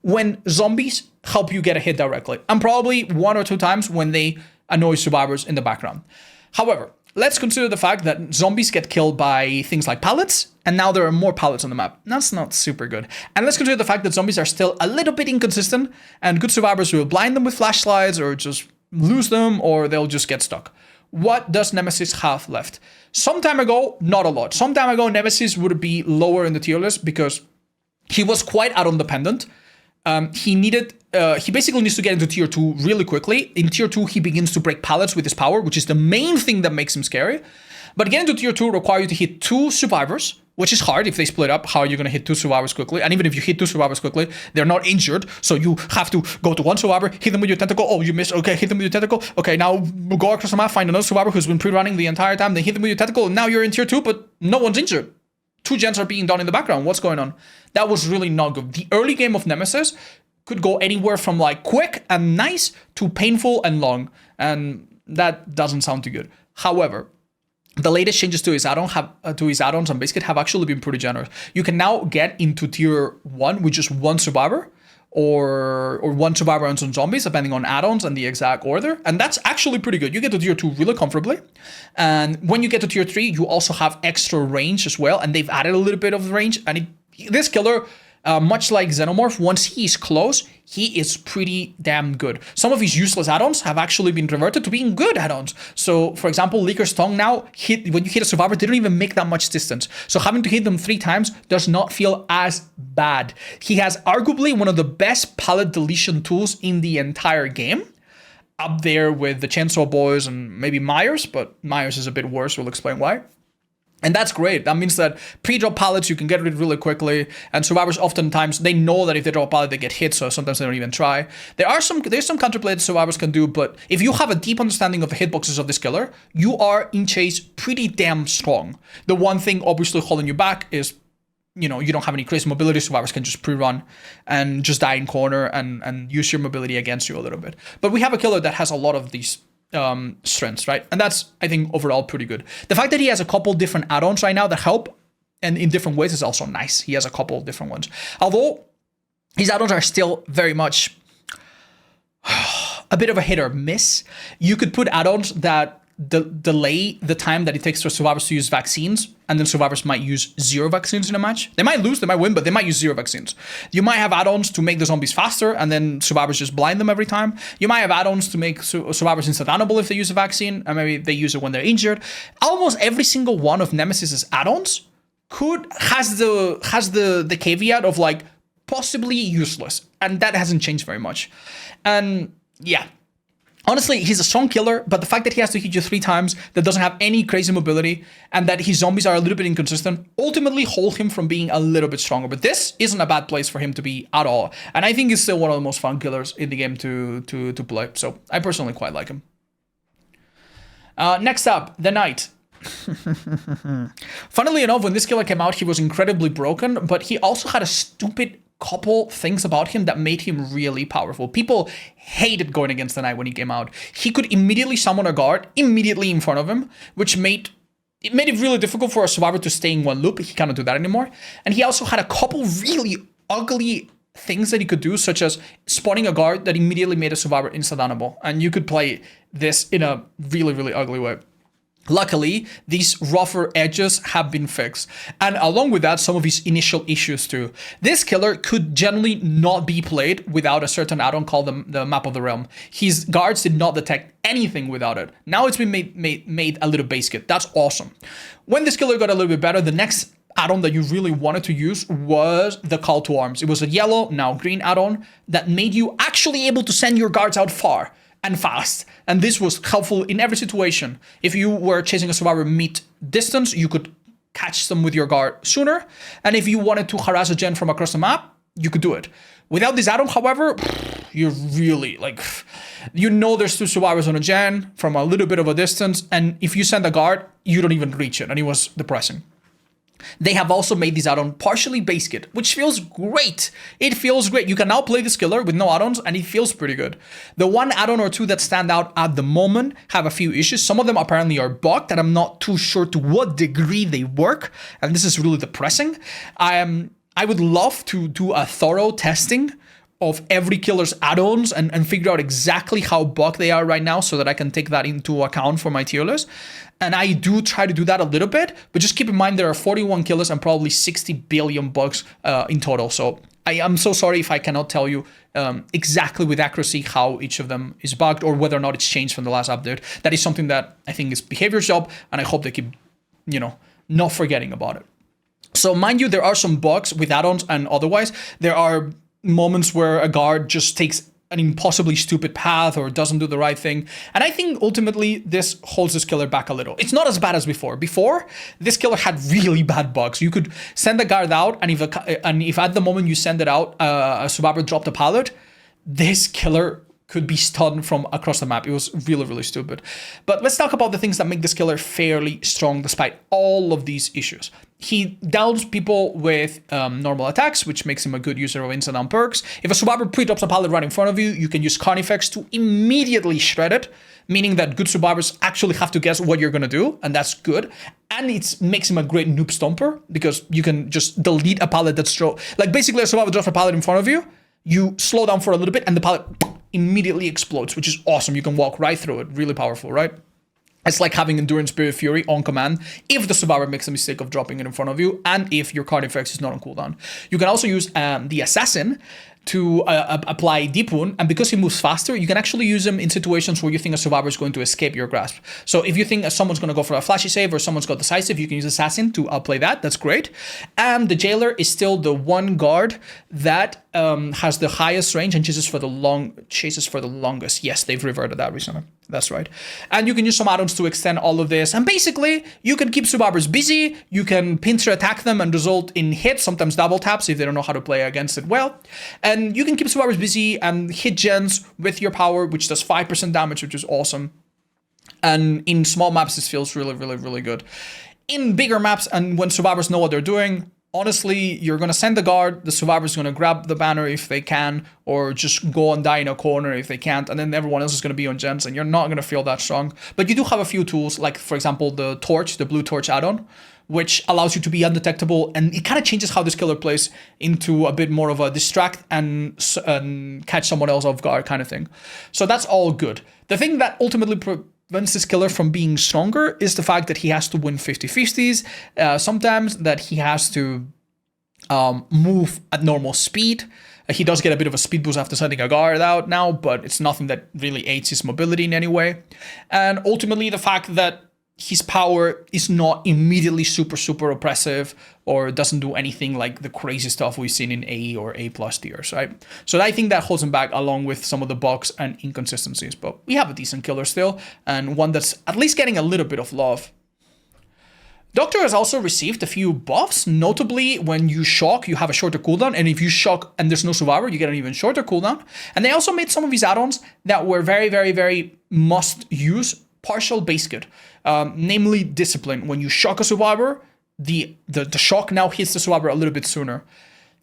when zombies help you get a hit directly, and probably 1 or 2 times when they annoy survivors in the background. However, let's consider the fact that zombies get killed by things like pallets, and now there are more pallets on the map. That's not super good. And let's consider the fact that zombies are still a little bit inconsistent, and good survivors will blind them with flashlights, or just lose them, or they'll just get stuck. What does Nemesis have left? Some time ago, not a lot. Some time ago, Nemesis would be lower in the tier list because he was quite add-on dependent. He basically needs to get into tier 2 really quickly. In tier 2, he begins to break pallets with his power, which is the main thing that makes him scary. But getting to tier 2 requires you to hit 2 survivors, which is hard if they split up. How are you going to hit 2 survivors quickly? And even if you hit 2 survivors quickly, they're not injured. So you have to go to 1 survivor, hit them with your tentacle. Oh, you missed. Okay, hit them with your tentacle. Okay, now go across the map, find another survivor who's been pre-running the entire time. Then hit them with your tentacle. And now you're in tier 2, but no one's injured. 2 gens are being done in the background. What's going on? That was really not good. The early game of Nemesis could go anywhere from like quick and nice to painful and long, and that doesn't sound too good. However, the latest changes to his add-ons and base kit have actually been pretty generous. You can now get into tier 1 with just 1 survivor, or 1 survivor and some zombies, depending on add-ons and the exact order, and that's actually pretty good. You get to tier 2 really comfortably, and when you get to tier 3, you also have extra range as well, and they've added a little bit of range, and this killer, much like Xenomorph, once he's close, he is pretty damn good. Some of his useless add-ons have actually been reverted to being good add-ons. So, for example, Leaker's Tongue now, when you hit a survivor, they don't even make that much distance. So having to hit them 3 times does not feel as bad. He has arguably one of the best pallet deletion tools in the entire game, up there with the Chainsaw Boys and maybe Myers, but Myers is a bit worse, we'll explain why. And that's great. That means that pre-drop pallets, you can get rid really quickly. And survivors oftentimes, they know that if they drop a pallet, they get hit. So sometimes they don't even try. There's some counterplay that survivors can do. But if you have a deep understanding of the hitboxes of this killer, you are in chase pretty damn strong. The one thing obviously holding you back is, you don't have any crazy mobility. Survivors can just pre-run and just die in corner and use your mobility against you a little bit. But we have a killer that has a lot of these strengths, right? And that's, I think, overall pretty good. The fact that he has a couple different add-ons right now that help and in different ways is also nice. He has a couple different ones. Although his add-ons are still very much a bit of a hit or miss. You could put add-ons that delay the time that it takes for survivors to use vaccines, and then survivors might use 0 vaccines in a match. They might lose, they might win, but they might use 0 vaccines. You might have add-ons to make the zombies faster, and then survivors just blind them every time. You might have add-ons to make survivors insta-downable if they use a vaccine, and maybe they use it when they're injured. Almost every single one of Nemesis's add-ons has the caveat of like possibly useless, and that hasn't changed very much. And yeah. Honestly, he's a strong killer, but the fact that he has to hit you 3 times, that doesn't have any crazy mobility, and that his zombies are a little bit inconsistent, ultimately hold him from being a little bit stronger. But this isn't a bad place for him to be at all. And I think he's still one of the most fun killers in the game to play. So I personally quite like him. Next up, the Knight. Funnily enough, when this killer came out, he was incredibly broken, but he also had a stupid couple things about him that made him really powerful. People hated going against the Knight when he came out. He could immediately summon a guard immediately in front of him, which made it really difficult for a survivor to stay in one loop. He cannot do that anymore. And he also had a couple really ugly things that he could do, such as spawning a guard that immediately made a survivor insta-downable. And you could play this in a really, really ugly way. Luckily, these rougher edges have been fixed, and along with that, some of his initial issues too. This killer could generally not be played without a certain add-on called the Map of the Realm. His guards did not detect anything without it. Now it's been made a little base kit. That's awesome. When this killer got a little bit better, the next add-on that you really wanted to use was the Call to Arms. It was a yellow, now green add-on that made you actually able to send your guards out far and fast. And this was helpful in every situation. If you were chasing a survivor mid-distance, you could catch them with your guard sooner. And if you wanted to harass a gen from across the map, you could do it. Without this add-on, however, you're really like, you know there's 2 survivors on a gen from a little bit of a distance, and if you send a guard, you don't even reach it, and it was depressing. They have also made this add-on partially base kit, which feels great. It feels great. You can now play this killer with no add-ons, and it feels pretty good. The one add-on or 2 that stand out at the moment have a few issues. Some of them apparently are bugged, and I'm not too sure to what degree they work, and this is really depressing. I would love to do a thorough testing of every killer's add-ons and figure out exactly how bugged they are right now so that I can take that into account for my tier list. And I do try to do that a little bit, but just keep in mind there are 41 killers and probably 60 billion bugs in total. So I am so sorry if I cannot tell you exactly with accuracy how each of them is bugged or whether or not it's changed from the last update. That is something that I think is behavior's job, and I hope they keep, not forgetting about it. So mind you, there are some bugs with add-ons and otherwise. There are moments where a guard just takes an impossibly stupid path or doesn't do the right thing. And I think ultimately this holds this killer back a little. It's not as bad as before. Before, this killer had really bad bugs. You could send a guard out, and if at the moment you send it out, a survivor dropped a pallet, this killer could be stunned from across the map. It was really, really stupid. But let's talk about the things that make this killer fairly strong despite all of these issues. He downs people with normal attacks, which makes him a good user of instant down perks. If a survivor pre-drops a pallet right in front of you, you can use Carnifex to immediately shred it, meaning that good survivors actually have to guess what you're going to do, and that's good. And it makes him a great noob stomper, because you can just delete a pallet that's like basically a survivor drops a pallet in front of you, you slow down for a little bit, and the pallet immediately explodes, which is awesome. You can walk right through it. Really powerful, right? It's like having Endurance Spirit Fury on command if the survivor makes a mistake of dropping it in front of you and if your card effects is not on cooldown. You can also use the Assassin to apply Deep Wound, and because he moves faster, you can actually use him in situations where you think a survivor is going to escape your grasp. So if you think someone's going to go for a flashy save or someone's got decisive, you can use Assassin to outplay that. That's great. And the Jailer is still the one guard that has the highest range and chases for the longest. Yes, they've reverted that recently. That's right. And you can use some add-ons to extend all of this. And basically, you can keep survivors busy. You can pincer attack them and result in hits, sometimes double taps if they don't know how to play against it well. And you can keep survivors busy and hit gens with your power, which does 5% damage, which is awesome. And in small maps, this feels really, really, really good. In bigger maps, and when survivors know what they're doing, honestly, you're going to send the guard, the survivor's going to grab the banner if they can, or just go and die in a corner if they can't, and then everyone else is going to be on gens, and you're not going to feel that strong. But you do have a few tools, like, for example, the Torch, the Blue Torch add-on, which allows you to be undetectable, and it kind of changes how this killer plays into a bit more of a distract and catch someone else off guard kind of thing. So that's all good. The thing that ultimately prevents this killer from being stronger is the fact that he has to win 50-50s, sometimes that he has to move at normal speed. He does get a bit of a speed boost after sending a guard out now, but it's nothing that really aids his mobility in any way. And ultimately, the fact that his power is not immediately super oppressive or doesn't do anything like the crazy stuff we've seen in A or A+ tiers, right? So I think that holds him back along with some of the bugs and inconsistencies, but we have a decent killer still and one that's at least getting a little bit of love. Doctor has also received a few buffs, notably when you shock, you have a shorter cooldown, and if you shock and there's no survivor, you get an even shorter cooldown. And they also made some of these add-ons that were very must use, partial base kit, namely discipline. When you shock a survivor, the shock now hits the survivor a little bit sooner.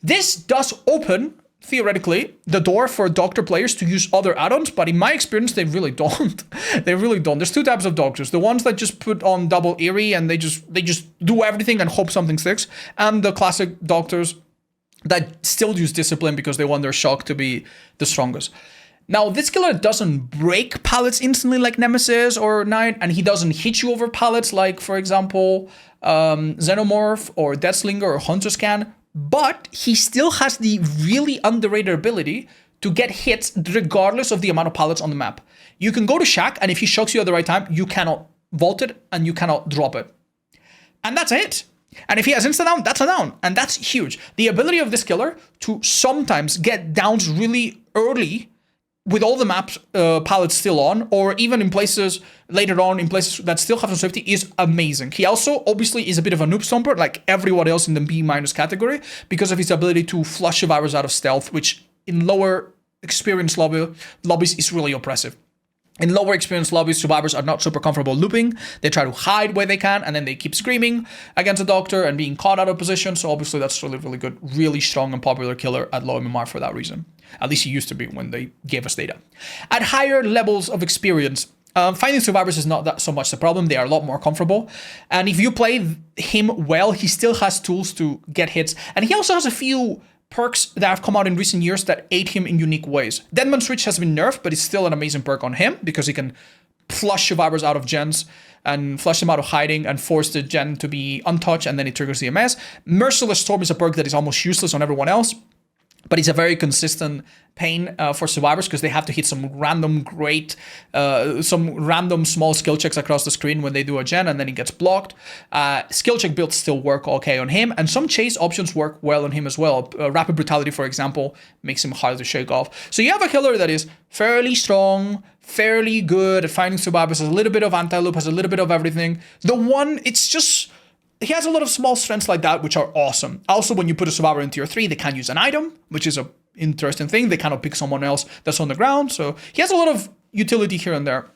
This does open, theoretically, the door for Doctor players to use other add-ons, but in my experience, they really don't. They really don't. There's two types of Doctors. The ones that just put on double Eerie and they just do everything and hope something sticks. And the classic Doctors that still use discipline because they want their shock to be the strongest. Now, this killer doesn't break pallets instantly like Nemesis or Knight, and he doesn't hit you over pallets like, for example, Xenomorph or Deathslinger or Huntress can. But he still has the really underrated ability to get hits regardless of the amount of pallets on the map. You can go to Shack, and if he shocks you at the right time, you cannot vault it and you cannot drop it. And that's it. And if he has insta-down, that's a down. And that's huge. The ability of this killer to sometimes get downs really early with all the maps pallets still on, or even in places later on, in places that still have some safety, is amazing. He also obviously is a bit of a noob stomper, like everyone else in the B- category, because of his ability to flush survivors out of stealth, which in lower experience lobbies is really oppressive. In lower experience lobbies, survivors are not super comfortable looping. They try to hide where they can, and then they keep screaming against a Doctor and being caught out of position. So obviously that's really good, really strong and popular killer at low MMR for that reason. At least he used to be when they gave us data. At higher levels of experience, finding survivors is not that so much the problem. They are a lot more comfortable. And if you play him well, he still has tools to get hits. And he also has a few perks that have come out in recent years that aid him in unique ways. Deadman Switch has been nerfed, but it's still an amazing perk on him because he can flush survivors out of gens and flush them out of hiding and force the gen to be untouched, and then it triggers the MS. Merciless Storm is a perk that is almost useless on everyone else, but it's a very consistent pain for survivors because they have to hit some random small skill checks across the screen when they do a gen, and then it gets blocked. Skill check builds still work okay on him, and some chase options work well on him as well. Rapid Brutality, for example, makes him hard to shake off. So you have a killer that is fairly strong, fairly good at finding survivors, has a little bit of anti-loop, has a little bit of everything. He has a lot of small strengths like that, which are awesome. Also, when you put a survivor in tier 3, they can't use an item, which is an interesting thing. They cannot pick someone else that's on the ground. So he has a lot of utility here and there.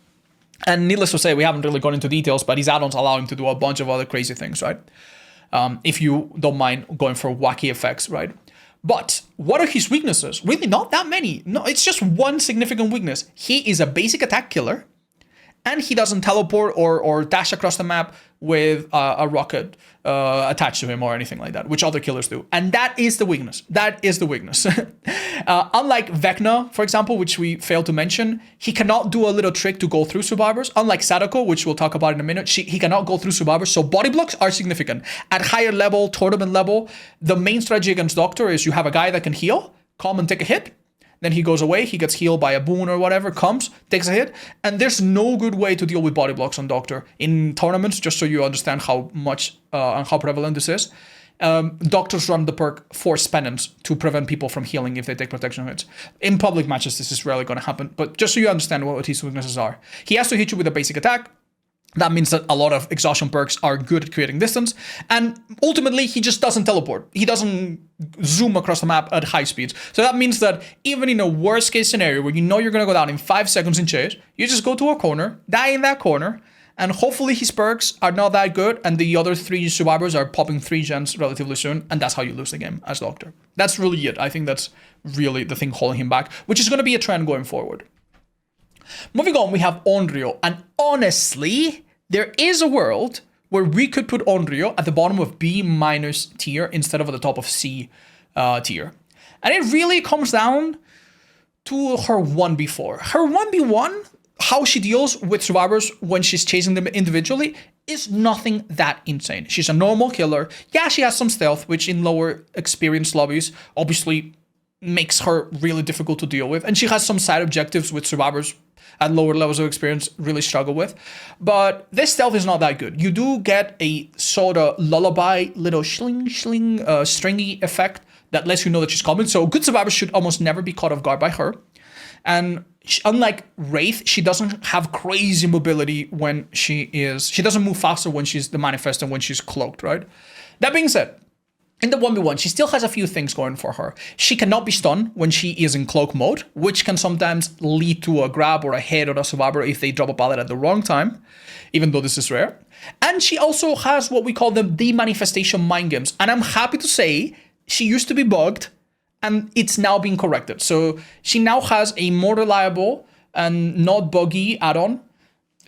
And needless to say, we haven't really gone into details, but his add-ons allow him to do a bunch of other crazy things, right? If you don't mind going for wacky effects, right? But what are his weaknesses? Really not that many. No, it's just one significant weakness. He is a basic attack killer, and he doesn't teleport or dash across the map with a rocket attached to him or anything like that, which other killers do. And that is the weakness. That is the weakness. Unlike Vecna, for example, which we failed to mention, he cannot do a little trick to go through survivors. Unlike Sadako, which we'll talk about in a minute, he cannot go through survivors. So body blocks are significant. At higher level, tournament level, the main strategy against Doctor is you have a guy that can heal, come and take a hit. Then he goes away, he gets healed by a boon or whatever, comes, takes a hit, and there's no good way to deal with body blocks on Doctor. In tournaments, just so you understand how much and how prevalent this is, Doctors run the perk Force Penance to prevent people from healing if they take protection hits. In public matches, this is rarely going to happen, but just so you understand what his weaknesses are. He has to hit you with a basic attack. That means that a lot of exhaustion perks are good at creating distance. And ultimately, he just doesn't teleport. He doesn't zoom across the map at high speeds. So that means that even in a worst case scenario where you know you're going to go down in 5 seconds in chase, you just go to a corner, die in that corner, and hopefully his perks are not that good and the other 3 survivors are popping 3 gens relatively soon, and that's how you lose the game as Doctor. That's really it. I think that's really the thing holding him back, which is going to be a trend going forward. Moving on, we have Onryo, and honestly, there is a world where we could put Onryo at the bottom of B- tier instead of at the top of C tier. And it really comes down to her 1v4. Her 1v1 how she deals with survivors when she's chasing them individually is nothing that insane. She's a normal killer. Yeah, she has some stealth, which in lower experience lobbies obviously makes her really difficult to deal with. And she has some side objectives with survivors at lower levels of experience really struggle with. But this stealth is not that good. You do get a sort of lullaby, little stringy effect that lets you know that she's coming. So good survivors should almost never be caught off guard by her. And unlike Wraith, she doesn't have crazy mobility when she doesn't move faster when she's the manifest and when she's cloaked, right? That being said, in the 1v1, she still has a few things going for her. She cannot be stunned when she is in cloak mode, which can sometimes lead to a grab or a hit on a survivor if they drop a pallet at the wrong time, even though this is rare. And she also has what we call the demanifestation mind games. And I'm happy to say she used to be bugged, and it's now being corrected. So she now has a more reliable and not buggy add-on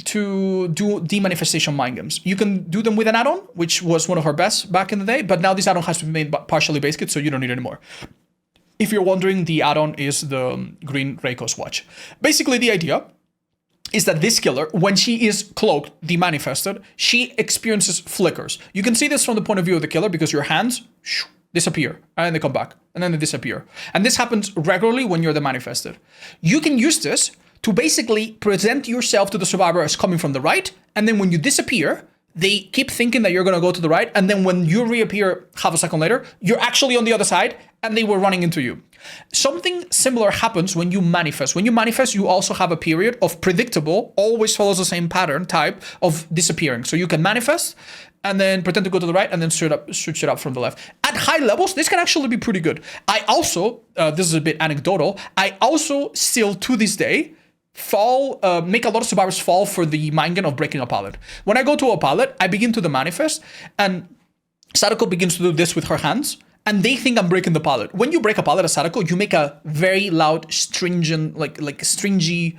to do demanifestation mind games. You can do them with an add-on, which was one of her best back in the day, but now this add-on has to be made partially base kit, so you don't need it anymore. If you're wondering, the add-on is the green Reiko's watch. Basically, the idea is that this killer, when she is cloaked, demanifested, she experiences flickers. You can see this from the point of view of the killer because your hands disappear, and then they come back, and then they disappear. And this happens regularly when you're the manifested. You can use this to basically present yourself to the survivor as coming from the right, and then when you disappear, they keep thinking that you're gonna go to the right, and then when you reappear half a second later, you're actually on the other side, and they were running into you. Something similar happens when you manifest. When you manifest, you also have a period of predictable, always follows the same pattern type of disappearing. So you can manifest, and then pretend to go to the right, and then switch it up from the left. At high levels, this can actually be pretty good. I also, this is a bit anecdotal, I also still to this day, make a lot of survivors fall for the mind game of breaking a pallet. When I go to a pallet, I begin to the manifest, and Sadako begins to do this with her hands, and they think I'm breaking the pallet. When you break a pallet as Sadako, you make a very loud, stringent, like stringy,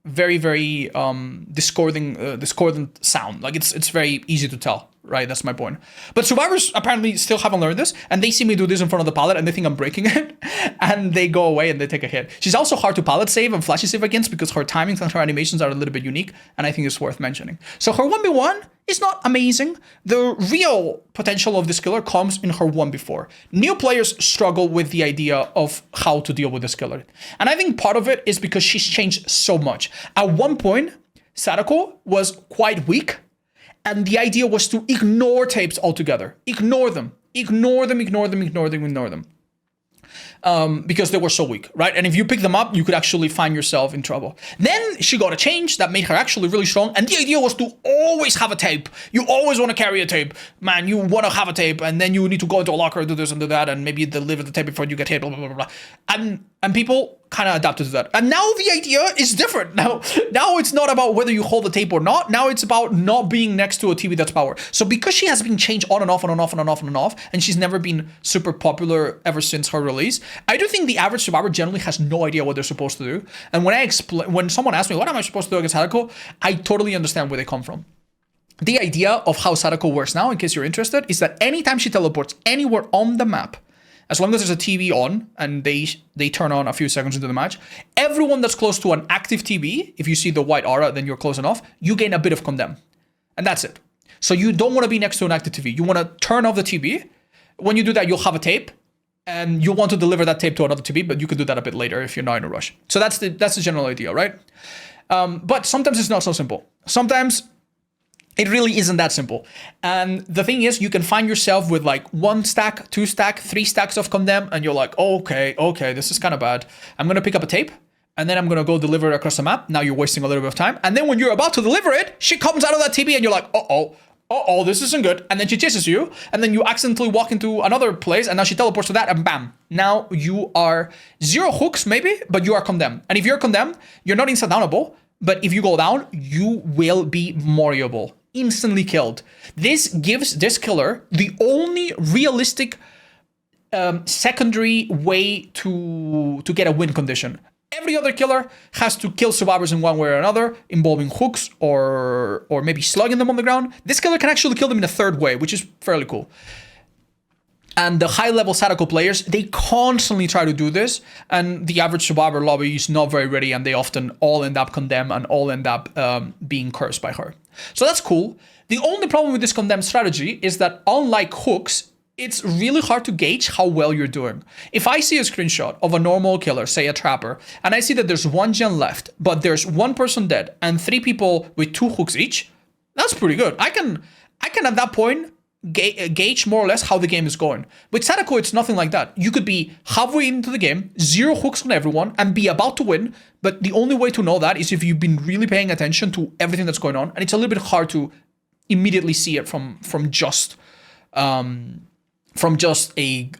very discordant sound. Like it's very easy to tell, right? That's my point. But survivors apparently still haven't learned this, and they see me do this in front of the pallet, and they think I'm breaking it, and they go away and they take a hit. She's also hard to pallet save and flashy save against because her timings and her animations are a little bit unique, and I think it's worth mentioning. So her 1v1 is not amazing. The real potential of this killer comes in her 1v4. New players struggle with the idea of how to deal with this killer. And I think part of it is because she's changed so much. At one point, Sadako was quite weak, and the idea was to ignore tapes altogether. Ignore them. Because they were so weak, right? And if you pick them up, you could actually find yourself in trouble. Then she got a change that made her actually really strong, and the idea was to always have a tape. You always want to carry a tape. Man, you want to have a tape, and then you need to go into a locker, do this and do that, and maybe deliver the tape before you get hit, blah, blah, blah, blah. And people kind of adapted to that. And now the idea is different. Now it's not about whether you hold the tape or not. Now it's about not being next to a TV that's powered. So because she has been changed on and off, and she's never been super popular ever since her release, I do think the average survivor generally has no idea what they're supposed to do. And when someone asks me, what am I supposed to do against Sadako? I totally understand where they come from. The idea of how Sadako works now, in case you're interested, is that anytime she teleports anywhere on the map, as long as there's a TV on and they turn on a few seconds into the match, everyone that's close to an active TV, if you see the white aura, then you're close enough, you gain a bit of condemn. And that's it. So you don't want to be next to an active TV. You want to turn off the TV. When you do that, you'll have a tape, and you'll want to deliver that tape to another TV, but you can do that a bit later if you're not in a rush. So that's the general idea, right? But sometimes it's not so simple. Sometimes it really isn't that simple. And the thing is, you can find yourself with like 1 stack, 2 stack, 3 stacks of condemn, and you're like, okay, this is kind of bad. I'm going to pick up a tape, and then I'm going to go deliver it across the map. Now you're wasting a little bit of time. And then when you're about to deliver it, she comes out of that TV, and you're like, uh-oh, this isn't good. And then she chases you, and then you accidentally walk into another place, and now she teleports to that, and bam. Now you are 0 hooks, maybe, but you are condemned. And if you're condemned, you're not instant downable, but if you go down, you will be moriable. Instantly killed. This gives this killer the only realistic secondary way to get a win condition. Every other killer has to kill survivors in one way or another, involving hooks or maybe slugging them on the ground. This killer can actually kill them in a third way, which is fairly cool. And the high-level Sadako players, they constantly try to do this, and the average survivor lobby is not very ready, and they often all end up condemned and all end up being cursed by her. So that's cool. The only problem with this condemned strategy is that, unlike hooks, it's really hard to gauge how well you're doing. If I see a screenshot of a normal killer, say a trapper, and I see that there's 1 gen left, but there's 1 person dead and 3 people with 2 hooks each, that's pretty good. I can at that point gauge more or less how the game is going. With Sadako, it's nothing like that. You could be halfway into the game, 0 hooks on everyone, and be about to win, but the only way to know that is if you've been really paying attention to everything that's going on, and it's a little bit hard to immediately see it from just a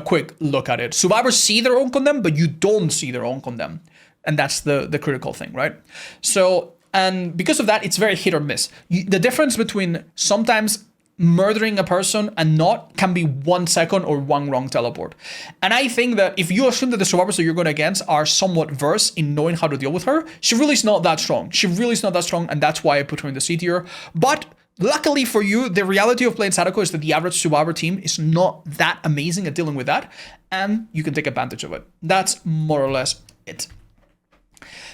quick look at it. Survivors see their own condemn, but you don't see their own condemn. And that's the critical thing, right? So, and because of that, it's very hit or miss. The difference between sometimes murdering a person and not can be 1 second or 1 wrong teleport. And I think that if you assume that the survivors that you're going against are somewhat versed in knowing how to deal with her, she really is not that strong. She really is not that strong, and that's why I put her in the C tier. But luckily for you, the reality of playing Sadako is that the average survivor team is not that amazing at dealing with that, and you can take advantage of it. That's more or less it.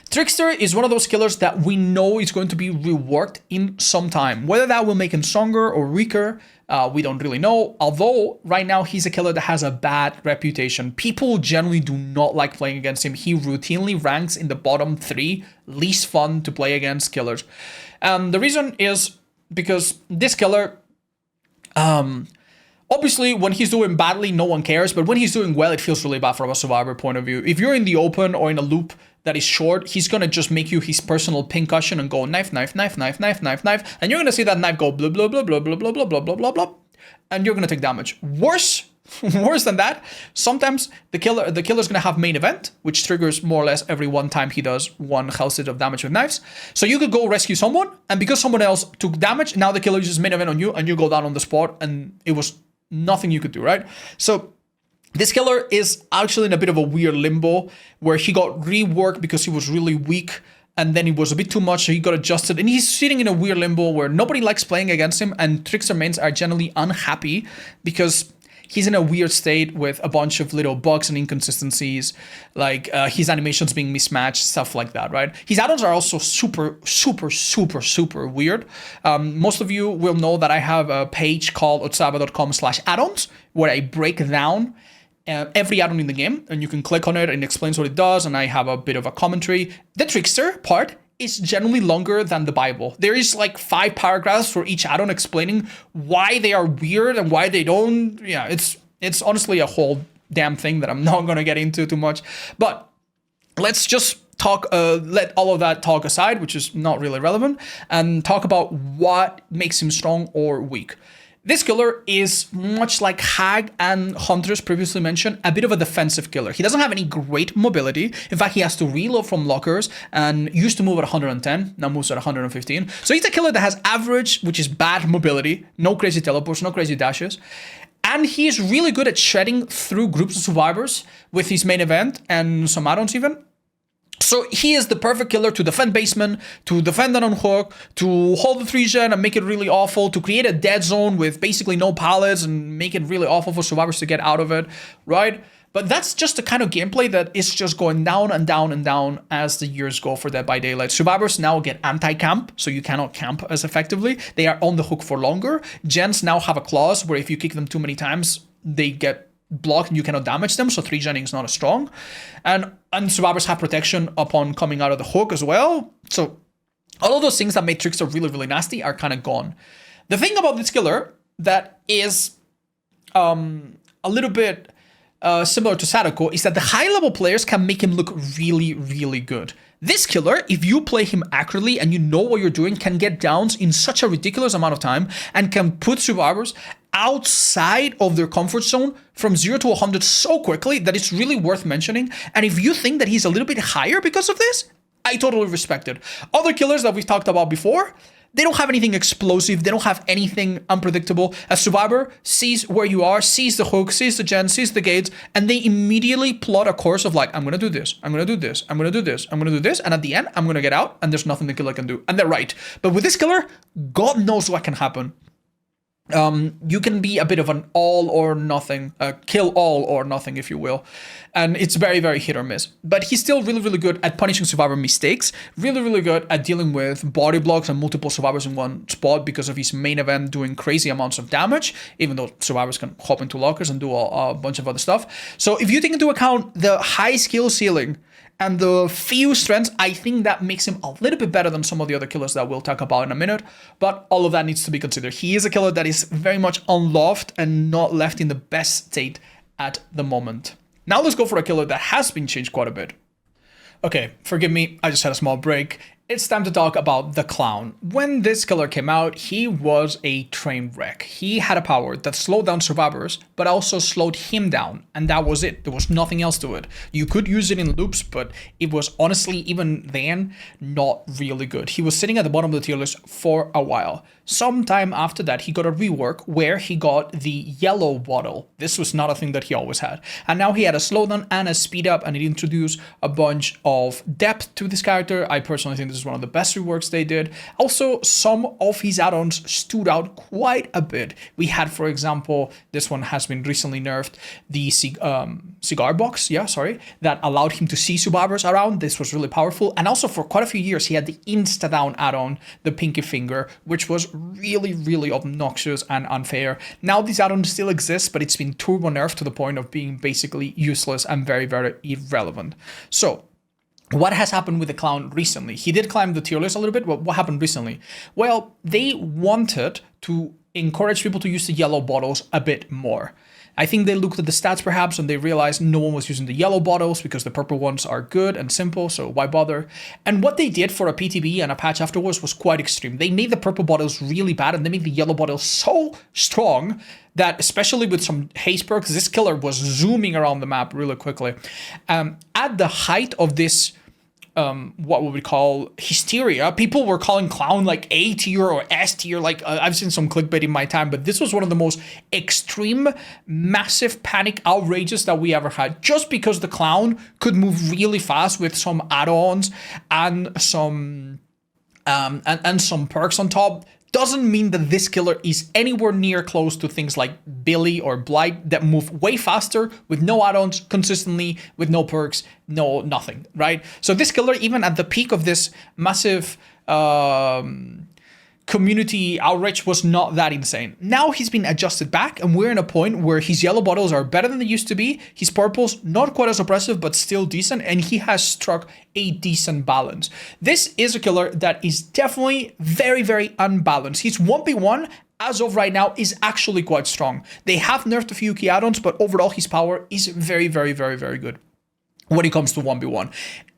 Trickster is one of those killers that we know is going to be reworked in some time. Whether that will make him stronger or weaker, we don't really know. Although, right now, he's a killer that has a bad reputation. People generally do not like playing against him. He routinely ranks in the bottom 3 least fun to play against killers. The reason is because this killer, obviously, when he's doing badly, no one cares. But when he's doing well, it feels really bad from a survivor point of view. If you're in the open or in a loop that is short, he's going to just make you his personal pincushion and go knife, knife, knife, knife, knife, knife, knife. And you're going to see that knife go blah, blah, blah, blah, blah, blah, blah, blah, blah, blah, blah. And you're going to take damage. Worse than that, sometimes the killer's going to have main event, which triggers more or less every 1 time he does 1 health stage of damage with knives. So you could go rescue someone, and because someone else took damage, now the killer uses main event on you, and you go down on the spot, and it was nothing you could do, right? So this killer is actually in a bit of a weird limbo where he got reworked because he was really weak, and then it was a bit too much, so he got adjusted, and he's sitting in a weird limbo where nobody likes playing against him, and Trickster mains are generally unhappy because he's in a weird state with a bunch of little bugs and inconsistencies, like his animations being mismatched, stuff like that, right? His add-ons are also super, super, super, super weird. Most of you will know that I have a page called otsaba.com/addons where I break down every add-on in the game, and you can click on it and it explains what it does, and I have a bit of a commentary. The Trickster part is generally longer than the Bible. There is like 5 paragraphs for each add-on explaining why they are weird and why they don't. Yeah, it's honestly a whole damn thing that I'm not going to get into too much. But let's just talk, let all of that talk aside, which is not really relevant, and talk about what makes him strong or weak. This killer is, much like Hag and Huntress previously mentioned, a bit of a defensive killer. He doesn't have any great mobility. In fact, he has to reload from lockers and used to move at 110, now moves at 115. So he's a killer that has average, which is bad mobility, no crazy teleports, no crazy dashes. And he is really good at shedding through groups of survivors with his main event and some add-ons even. So he is the perfect killer to defend basement, to defend an unhook, to hold the 3-gen and make it really awful, to create a dead zone with basically no pallets and make it really awful for survivors to get out of it, right? But that's just the kind of gameplay that is just going down and down and down as the years go for Dead by Daylight. Survivors now get anti-camp, so you cannot camp as effectively. They are on the hook for longer. Gens now have a clause where if you kick them too many times, they get blocked and you cannot damage them, so 3-genning is not as strong. And survivors have protection upon coming out of the hook as well. So all of those things that made Trickster really, really nasty are kind of gone. The thing about this killer that is a little bit similar to Sadako is that the high-level players can make him look really, really good. This killer, if you play him accurately and you know what you're doing, can get downs in such a ridiculous amount of time and can put survivors outside of their comfort zone from 0 to 100 so quickly that it's really worth mentioning. And if you think that he's a little bit higher because of this, I totally respect it. Other killers that we've talked about before, they don't have anything explosive. They don't have anything unpredictable. A survivor sees where you are, sees the hook, sees the gen, sees the gates, and they immediately plot a course of like, I'm going to do this, I'm going to do this, I'm going to do this, I'm going to do this, and at the end, I'm going to get out, and there's nothing the killer can do. And they're right. But with this killer, God knows what can happen. You can be a bit of an all or nothing, kill all or nothing, if you will. And it's very, very hit or miss. But he's still really, really good at punishing survivor mistakes, really, really good at dealing with body blocks and multiple survivors in one spot because of his main event doing crazy amounts of damage, even though survivors can hop into lockers and do a bunch of other stuff. So if you take into account the high skill ceiling and the few strengths, I think that makes him a little bit better than some of the other killers that we'll talk about in a minute. But all of that needs to be considered. He is a killer that is very much unloved and not left in the best state at the moment. Now let's go for a killer that has been changed quite a bit. Okay, forgive me, I just had a small break. It's time to talk about the Clown. When this killer came out, he was a train wreck. He had a power that slowed down survivors, but also slowed him down, and that was it. There was nothing else to it. You could use it in loops, but it was honestly, even then, not really good. He was sitting at the bottom of the tier list for a while. Sometime after that, he got a rework where he got the yellow bottle. This was not a thing that he always had. And now he had a slowdown and a speed up, and it introduced a bunch of depth to this character. I personally think this is one of the best reworks they did. Also, some of his add-ons stood out quite a bit. We had, for example, this one has been recently nerfed, the cigar box, that allowed him to see survivors around. This was really powerful. And also for quite a few years, he had the insta-down add-on, the pinky finger, which was really, really obnoxious and unfair. Now this add-on still exists, but it's been turbo nerfed to the point of being basically useless and very, very irrelevant. So, what has happened with the Clown recently? He did climb the tier list a little bit, but what happened recently? Well, they wanted to encourage people to use the yellow bottles a bit more. I think they looked at the stats perhaps and they realized no one was using the yellow bottles because the purple ones are good and simple, so why bother? And what they did for a PTB and a patch afterwards was quite extreme. They made the purple bottles really bad and they made the yellow bottles so strong that, especially with some haste perks, this killer was zooming around the map really quickly. At the height of this what we would call hysteria, people were calling Clown like A tier or S tier. Like I've seen some clickbait in my time, but this was one of the most extreme, massive panic outrages that we ever had, just because the Clown could move really fast with some add-ons and some perks on top. Doesn't mean that this killer is anywhere near close to things like Billy or Blight that move way faster with no add-ons consistently, with no perks, nothing, right? So this killer, even at the peak of this massive community outrage, was not that insane. Now he's been adjusted back and we're in a point where his yellow bottles are better than they used to be. His purples, not quite as oppressive, but still decent. And he has struck a decent balance. This is a killer that is definitely very, very unbalanced. His 1v1 as of right now is actually quite strong. They have nerfed a few key add-ons, but overall his power is very, very, very, very good when it comes to 1v1.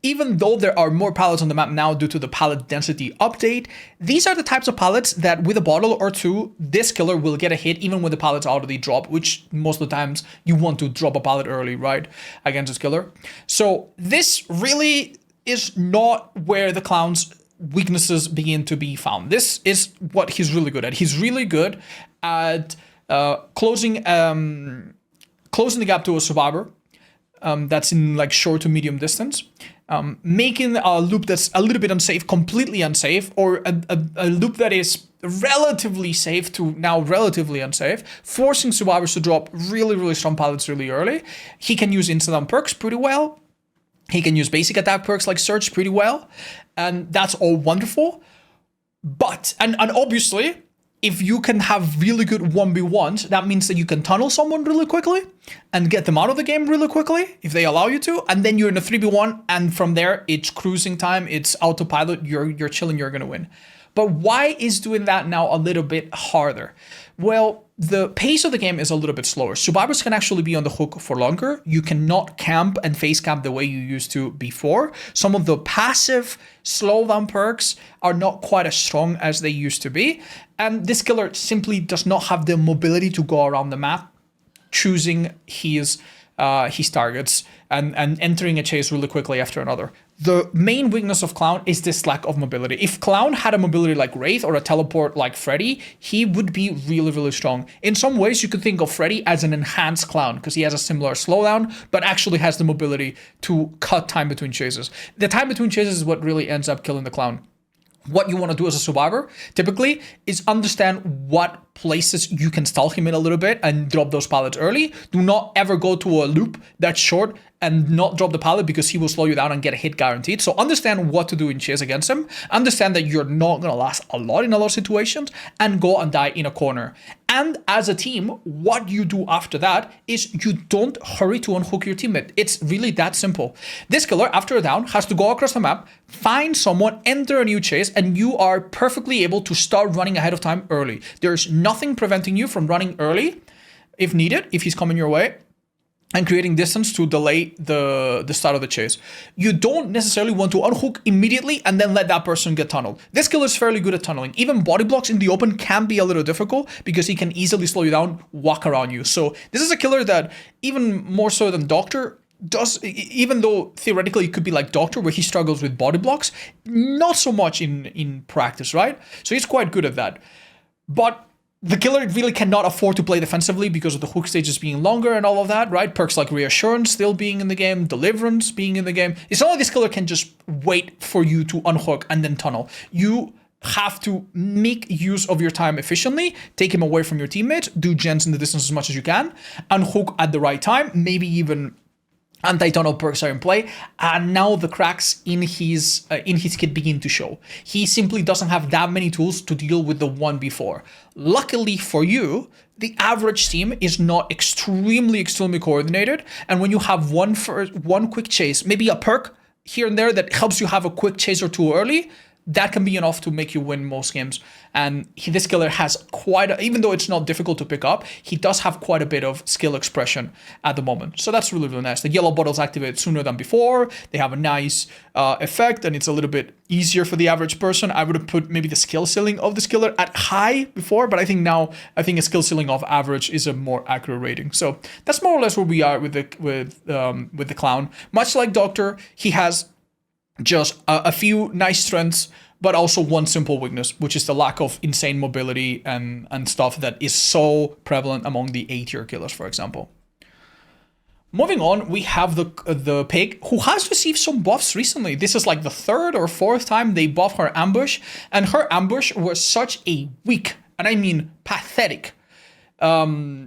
Even though there are more pallets on the map now due to the pallet density update, these are the types of pallets that with a bottle or two, this killer will get a hit even when the pallets already drop, which most of the times you want to drop a pallet early, right, against this killer. So this really is not where the Clown's weaknesses begin to be found. This is what he's really good at. He's really good at closing the gap to a survivor. That's in like short to medium distance, making a loop that's a little bit unsafe, completely unsafe, or a loop that is relatively safe to now relatively unsafe, forcing survivors to drop really, really strong pallets really early. He can use instant perks pretty well. He can use basic attack perks like Surge pretty well. And that's all wonderful. But, and obviously, if you can have really good 1v1s, that means that you can tunnel someone really quickly and get them out of the game really quickly, if they allow you to, and then you're in a 3v1, and from there, it's cruising time, it's autopilot, you're chilling, you're gonna win. But why is doing that now a little bit harder? Well, the pace of the game is a little bit slower. Survivors can actually be on the hook for longer. You cannot camp and face camp the way you used to before. Some of the passive slowdown perks are not quite as strong as they used to be. And this killer simply does not have the mobility to go around the map, choosing his targets and entering a chase really quickly after another. The main weakness of Clown is this lack of mobility. If Clown had a mobility like Wraith or a teleport like Freddy, he would be really, really strong. In some ways, you could think of Freddy as an enhanced Clown because he has a similar slowdown, but actually has the mobility to cut time between chases. The time between chases is what really ends up killing the Clown. What you want to do as a survivor, typically, is understand what places you can stall him in a little bit and drop those pallets early. Do not ever go to a loop that's short and not drop the pallet, because he will slow you down and get a hit guaranteed. So understand what to do in chase against him. Understand that you're not going to last a lot in a lot of situations, and go and die in a corner. And as a team, what you do after that is you don't hurry to unhook your teammate. It's really that simple. This killer, after a down, has to go across the map, find someone, enter a new chase, and you are perfectly able to start running ahead of time early. There's nothing preventing you from running early if needed, if he's coming your way, and creating distance to delay the start of the chase. You don't necessarily want to unhook immediately and then let that person get tunneled. This killer is fairly good at tunneling. Even body blocks in the open can be a little difficult, because he can easily slow you down, walk around you. So this is a killer that, even more so than Doctor, does, even though theoretically it could be like Doctor, where he struggles with body blocks, not so much in practice, right? So he's quite good at that. But the killer really cannot afford to play defensively because of the hook stages being longer and all of that, right? Perks like Reassurance still being in the game, Deliverance being in the game. It's not like this killer can just wait for you to unhook and then tunnel. You have to make use of your time efficiently, take him away from your teammates, do gens in the distance as much as you can, unhook at the right time, maybe even anti-tunnel perks are in play, and now the cracks in his kit begin to show. He simply doesn't have that many tools to deal with the 1v4. Luckily for you, the average team is not extremely coordinated, and when you have one quick chase, maybe a perk here and there that helps you have a quick chase or two early, that can be enough to make you win most games. And this killer has even though it's not difficult to pick up, he does have quite a bit of skill expression at the moment. So that's really, really nice. The yellow bottles activate sooner than before. They have a nice effect, and it's a little bit easier for the average person. I would have put maybe the skill ceiling of this killer at high before, but I think a skill ceiling of average is a more accurate rating. So that's more or less where we are with the clown. Much like Doctor, he has just a few nice strengths, but also one simple weakness, which is the lack of insane mobility and stuff that is so prevalent among the A-tier killers, for example. Moving on, we have the pig, who has received some buffs recently. This is like the third or fourth time they buff her ambush, and her ambush was such a weak, and I mean pathetic,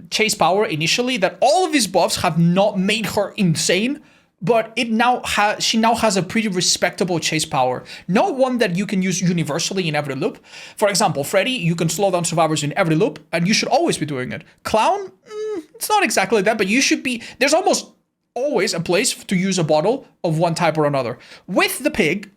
chase power initially, that all of these buffs have not made her insane, but she now has a pretty respectable chase power. Not one that you can use universally in every loop. For example, Freddy, you can slow down survivors in every loop, and you should always be doing it. Clown, it's not exactly that, but there's almost always a place to use a bottle of one type or another. With the pig,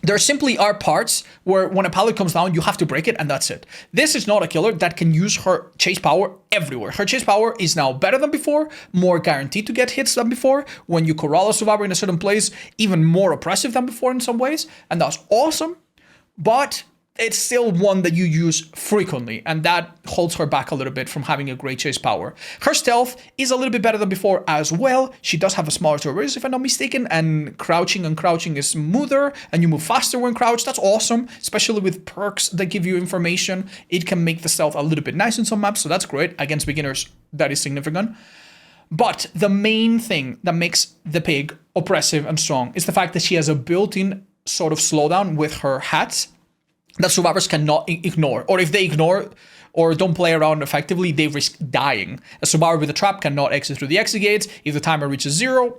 there simply are parts where when a pallet comes down, you have to break it, and that's it. This is not a killer that can use her chase power everywhere. Her chase power is now better than before, more guaranteed to get hits than before. When you corral a survivor in a certain place, even more oppressive than before in some ways, and that's awesome. But it's still one that you use frequently, and that holds her back a little bit from having a great chase power. Her stealth is a little bit better than before as well. She does have a smaller turret, if I'm not mistaken, and crouching is smoother, and you move faster when crouched. That's awesome, especially with perks that give you information. It can make the stealth a little bit nice in some maps, so that's great. Against beginners, that is significant. But the main thing that makes the pig oppressive and strong is the fact that she has a built-in sort of slowdown with her hats that survivors cannot ignore. Or if they ignore or don't play around effectively, they risk dying. A survivor with a trap cannot exit through the exit gates. If the timer reaches 0,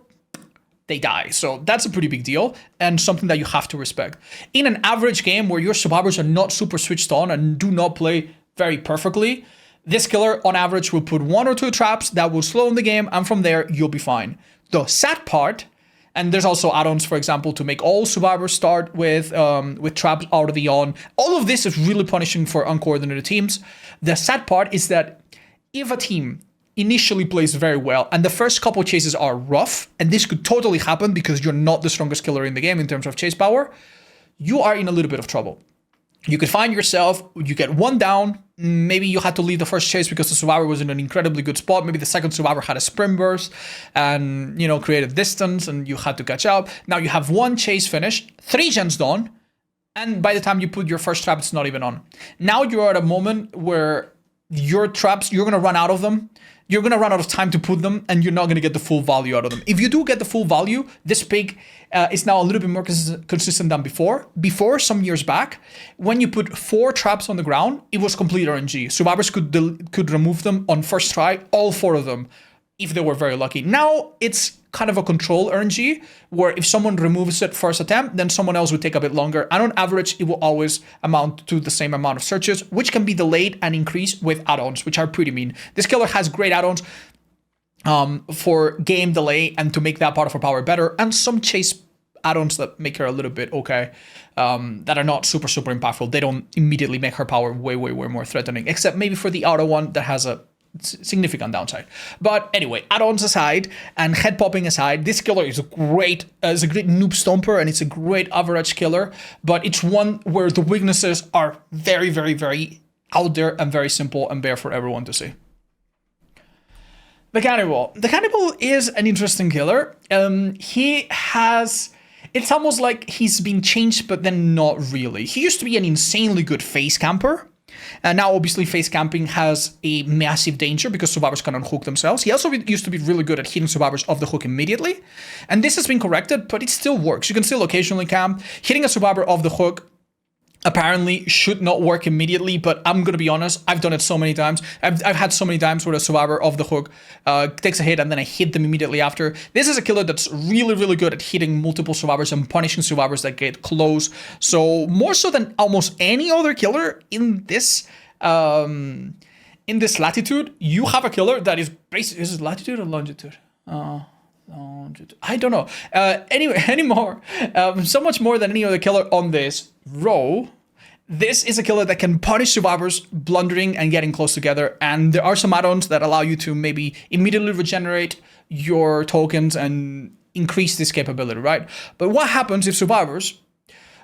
they die. So that's a pretty big deal, and something that you have to respect. In an average game where your survivors are not super switched on and do not play very perfectly, this killer on average will put 1 or 2 traps that will slow in the game, and from there you'll be fine. The sad part, and there's also add-ons, for example, to make all survivors start with traps already on. All of this is really punishing for uncoordinated teams. The sad part is that if a team initially plays very well and the first couple chases are rough, and this could totally happen because you're not the strongest killer in the game in terms of chase power, you are in a little bit of trouble. You could find yourself, you get 1 down, maybe you had to leave the first chase because the survivor was in an incredibly good spot, maybe the second survivor had a sprint burst and, created distance and you had to catch up. Now you have 1 chase finished, 3 gens done, and by the time you put your first trap, it's not even on. Now you're at a moment where your traps, you're going to run out of them. you're going to run out of time to put them, and you're not going to get the full value out of them. If you do get the full value, this pig is now a little bit more consistent than before. Before, some years back, when you put 4 traps on the ground, it was complete RNG. Survivors could remove them on first try, all 4 of them, if they were very lucky. Now, it's kind of a control RNG, where if someone removes it first attempt, then someone else would take a bit longer. And on average, it will always amount to the same amount of searches, which can be delayed and increased with add-ons, which are pretty mean. This killer has great add-ons for game delay and to make that part of her power better, and some chase add-ons that make her a little bit okay, that are not super impactful. They don't immediately make her power way more threatening, except maybe for the auto one that has a significant downside. But anyway, add-ons aside and head popping aside, this killer is a great noob stomper, and it's a great average killer, but it's one where the weaknesses are very out there and very simple and bare for everyone to see. The Cannibal. The Cannibal is an interesting killer. It's almost like he's been changed, but then not really. He used to be an insanely good face camper. And now, obviously, face camping has a massive danger because survivors can unhook themselves. He also used to be really good at hitting survivors off the hook immediately. And this has been corrected, but it still works. You can still occasionally camp. Hitting a survivor off the hook apparently should not work immediately, but I'm going to be honest, I've done it so many times. I've had so many times where a survivor off the hook takes a hit and then I hit them immediately after. This is a killer that's really good at hitting multiple survivors and punishing survivors that get close. So more so than almost any other killer in this latitude, you have a killer that is basically, is it latitude or longitude? I don't know. Anymore. So much more than any other killer on this row. This is a killer that can punish survivors blundering and getting close together. And there are some add-ons that allow you to maybe immediately regenerate your tokens and increase this capability, right? But what happens if survivors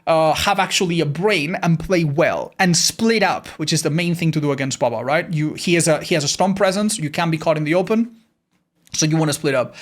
have actually a brain and play well and split up, which is the main thing to do against Bubba, right? He has a strong presence. You can't be caught in the open. So you want to split up.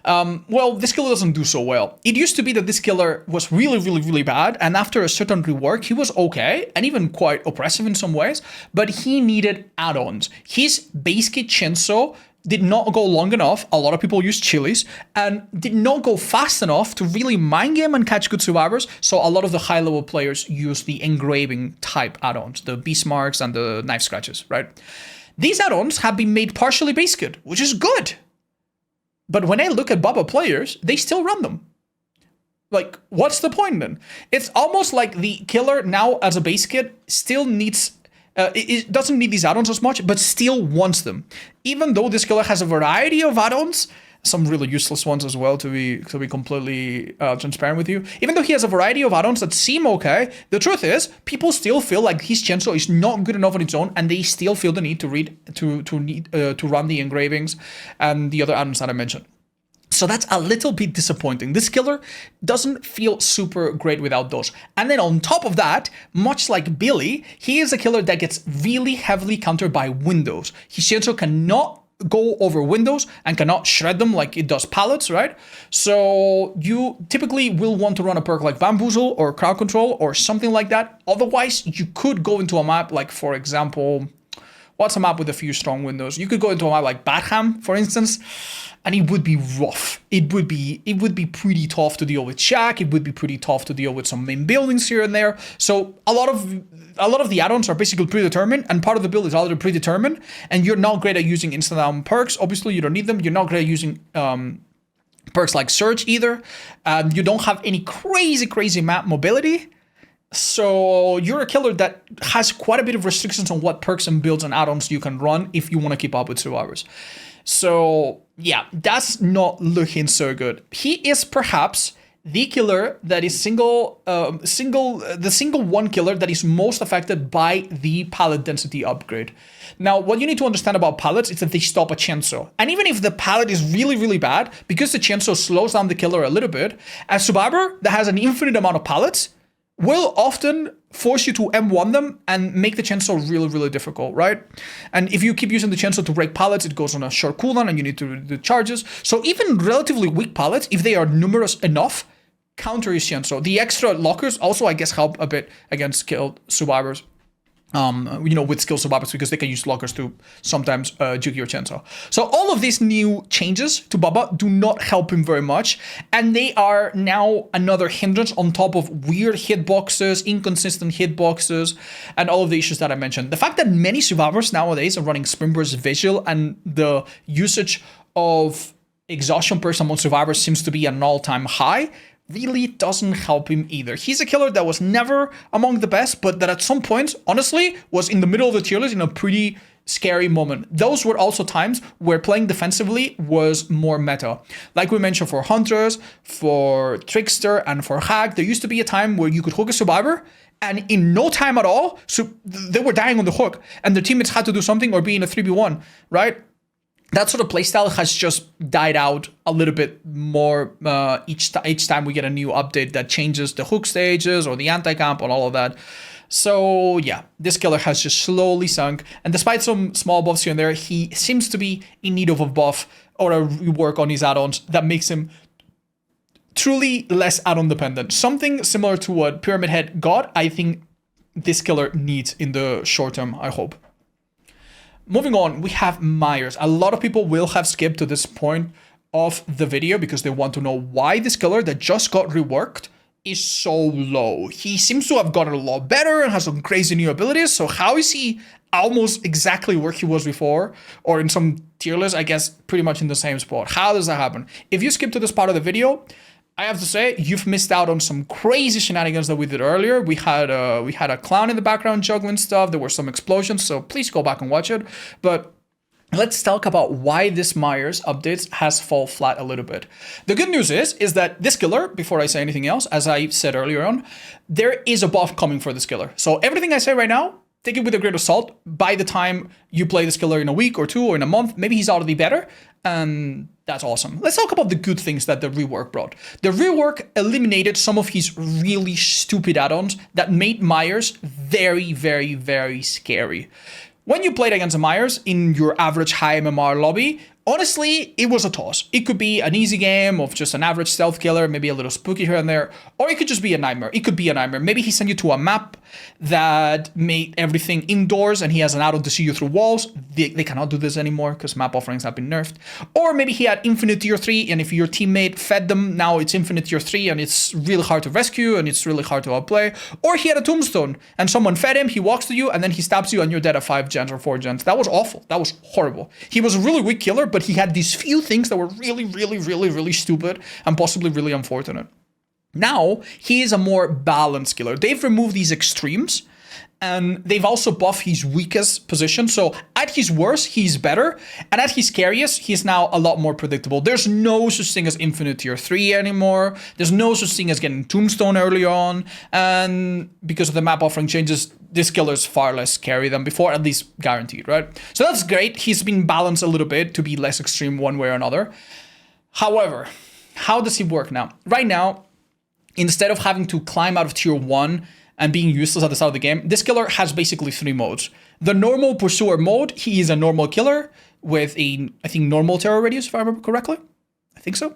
Well, this killer doesn't do so well. It used to be that this killer was really bad, and after a certain rework, he was okay, and even quite oppressive in some ways, but he needed add-ons. His base kit Chainsaw did not go long enough, a lot of people use chilies, and did not go fast enough to really mind game and catch good survivors, so a lot of the high-level players use the engraving type add-ons, the beast marks and the knife scratches, right? These add-ons have been made partially base kit, which is good. But when I look at Bubba players, they still run them. Like, what's the point then? It's almost like the killer now as a base kit still needs, it doesn't need these add-ons as much, but still wants them. Even though this killer has a variety of add-ons, some really useless ones as well, to be completely transparent with you. Even though he has a variety of add-ons that seem okay, the truth is, people still feel like his Chainsaw is not good enough on its own, and they still feel the need to run the engravings and the other add-ons that I mentioned. So that's a little bit disappointing. This killer doesn't feel super great without those. And then on top of that, much like Billy, he is a killer that gets really heavily countered by windows. His Chainsaw cannot go over windows and cannot shred them like it does pallets, right? So you typically will want to run a perk like Bamboozle or Crowd Control or something like that. Otherwise, you could go into a map like, for example, what's a map with a few strong windows? You could go into a map like Batham, for instance, and it would be rough. It would be pretty tough to deal with Shack. It would be pretty tough to deal with some main buildings here and there. So a lot of the add-ons are basically predetermined, and part of the build is already predetermined, and you're not great at using instant down perks. Obviously, you don't need them. You're not great at using perks like Surge either. You don't have any crazy map mobility. So you're a killer that has quite a bit of restrictions on what perks and builds and add-ons you can run if you want to keep up with survivors. So yeah, that's not looking so good. He is perhaps the killer that is the single one killer that is most affected by the pallet density upgrade. Now, what you need to understand about pallets is that they stop a Chainsaw. And even if the pallet is really bad, because the Chainsaw slows down the killer a little bit, a survivor that has an infinite amount of pallets will often force you to M1 them and make the Chainsaw really difficult, right? And if you keep using the Chainsaw to break pallets, it goes on a short cooldown and you need to do the charges. So even relatively weak pallets, if they are numerous enough, counter his Chainsaw. The extra lockers also, I guess, help a bit against killed survivors. with skill survivors because they can use lockers to sometimes juke your chainsaw. So all of these new changes to Bubba do not help him very much, and they are now another hindrance on top of weird hitboxes, inconsistent hitboxes, and all of the issues that I mentioned. The fact that many survivors nowadays are running Springburst Vigil and the usage of exhaustion per among survivors seems to be an all-time high really doesn't help him either. He's a killer that was never among the best, but that at some point, honestly, was in the middle of the tier list in a pretty scary moment. Those were also times where playing defensively was more meta. Like we mentioned for Huntress, for Trickster, and for Hag, there used to be a time where you could hook a survivor, and in no time at all, so they were dying on the hook, and their teammates had to do something or be in a 3v1, right? That sort of playstyle has just died out a little bit more each time we get a new update that changes the hook stages or the anti-camp and all of that. So yeah, this killer has just slowly sunk. And despite some small buffs here and there, he seems to be in need of a buff or a rework on his add-ons that makes him truly less add-on dependent. Something similar to what Pyramid Head got, I think this killer needs in the short term, I hope. Moving on, we have Myers. A lot of people will have skipped to this point of the video because they want to know why this killer that just got reworked is so low. He seems to have gotten a lot better and has some crazy new abilities. So how is he almost exactly where he was before? Or in some tier list, I guess pretty much in the same spot. How does that happen? If you skip to this part of the video, I have to say, you've missed out on some crazy shenanigans that we did earlier. We had a clown in the background juggling stuff. There were some explosions, so please go back and watch it. But let's talk about why this Myers updates has fall flat a little bit. The good news is that this killer, before I say anything else, as I said earlier on, there is a buff coming for this killer. So everything I say right now, take it with a grain of salt. By the time you play this killer in a week or two or in a month, maybe he's already better. And that's awesome. Let's talk about the good things that the rework brought. The rework eliminated some of his really stupid add-ons that made Myers very, very, very scary. When you played against a Myers in your average high MMR lobby, honestly, it was a toss. It could be an easy game of just an average stealth killer, maybe a little spooky here and there, or it could just be a nightmare. It could be a nightmare. Maybe he sent you to a map that made everything indoors and he has an add-on to see you through walls. They cannot do this anymore because map offerings have been nerfed. Or maybe he had infinite tier 3 and if your teammate fed them, now it's infinite tier 3 and it's really hard to rescue and it's really hard to outplay. Or he had a tombstone and someone fed him, he walks to you and then he stabs you and you're dead at 5 gens or 4 gens. That was awful. That was horrible. He was a really weak killer, but he had these few things that were really, really, really, really stupid and possibly really unfortunate. Now, he is a more balanced killer. They've removed these extremes and they've also buffed his weakest position. So at his worst, he's better. And at his scariest, he's now a lot more predictable. There's no such thing as infinite tier 3 anymore. There's no such thing as getting tombstone early on. And because of the map offering changes, this killer is far less scary than before, at least guaranteed, right? So that's great. He's been balanced a little bit to be less extreme one way or another. However, how does he work now? Right now, instead of having to climb out of tier 1 and being useless at the start of the game, this killer has basically 3 modes. The normal pursuer mode, he is a normal killer with a, I think, normal terror radius, if I remember correctly. I think so.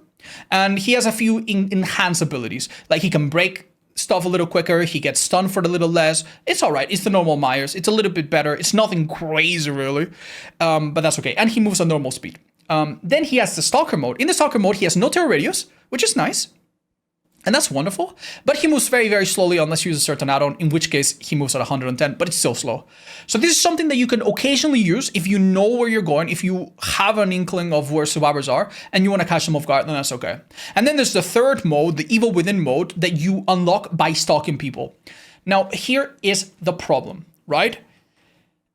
And he has a few enhanced abilities. Like he can break stuff a little quicker, he gets stunned for a little less. It's all right. It's the normal Myers. It's a little bit better. It's nothing crazy, really. But that's okay. And he moves at normal speed. Then he has the Stalker mode. In the Stalker mode, he has no terror radius, which is nice. And that's wonderful, but he moves very, very slowly unless you use a certain add-on, in which case he moves at 110, but it's still slow. So this is something that you can occasionally use if you know where you're going, if you have an inkling of where survivors are, and you want to catch them off guard, then that's okay. And then there's the third mode, the Evil Within mode, that you unlock by stalking people. Now, here is the problem, right?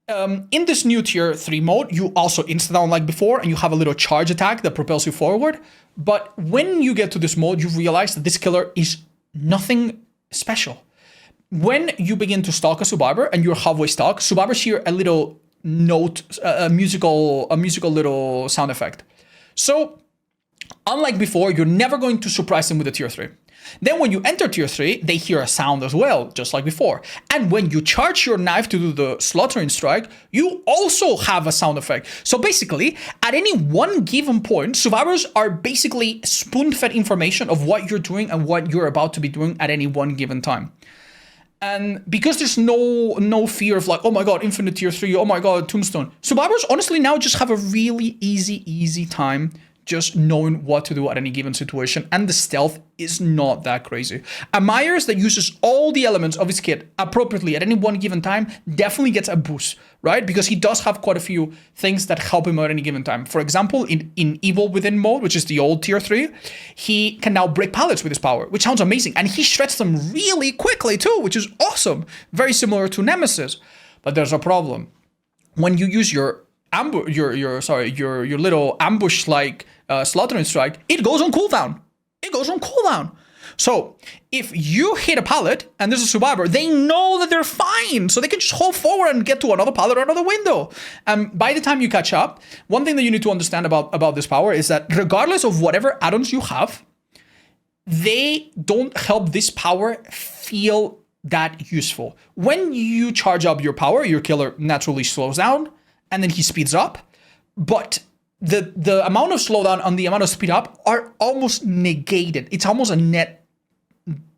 In this new tier 3 mode, you also insta-down like before, and you have a little charge attack that propels you forward. But when you get to this mode, you realize that this killer is nothing special. When you begin to stalk a survivor and you're halfway stalk, survivors hear a little note, a musical little sound effect. So, unlike before, you're never going to surprise them with a tier 3. Then when you enter tier 3, they hear a sound as well, just like before. And when you charge your knife to do the slaughtering strike, you also have a sound effect. So basically, at any one given point, survivors are basically spoon-fed information of what you're doing and what you're about to be doing at any one given time. And because there's no fear of like, oh my god, infinite tier 3, oh my god, tombstone. Survivors honestly now just have a really easy time just knowing what to do at any given situation, and the stealth is not that crazy. A Myers that uses all the elements of his kit appropriately at any one given time definitely gets a boost, right? Because he does have quite a few things that help him at any given time. For example, in Evil Within mode, which is the old tier 3, he can now break pallets with his power, which sounds amazing, and he shreds them really quickly too, which is awesome. Very similar to Nemesis. But there's a problem. When you use your little ambush like slaughtering strike, it goes on cooldown. So if you hit a pallet and there's a survivor, they know that they're fine, so they can just hold forward and get to another pallet or another window. And by the time you catch up, one thing that you need to understand about this power is that regardless of whatever add-ons you have, they don't help this power feel that useful. When you charge up your power, your killer naturally slows down, and then he speeds up, but the amount of slowdown and the amount of speed up are almost negated. It's almost a net,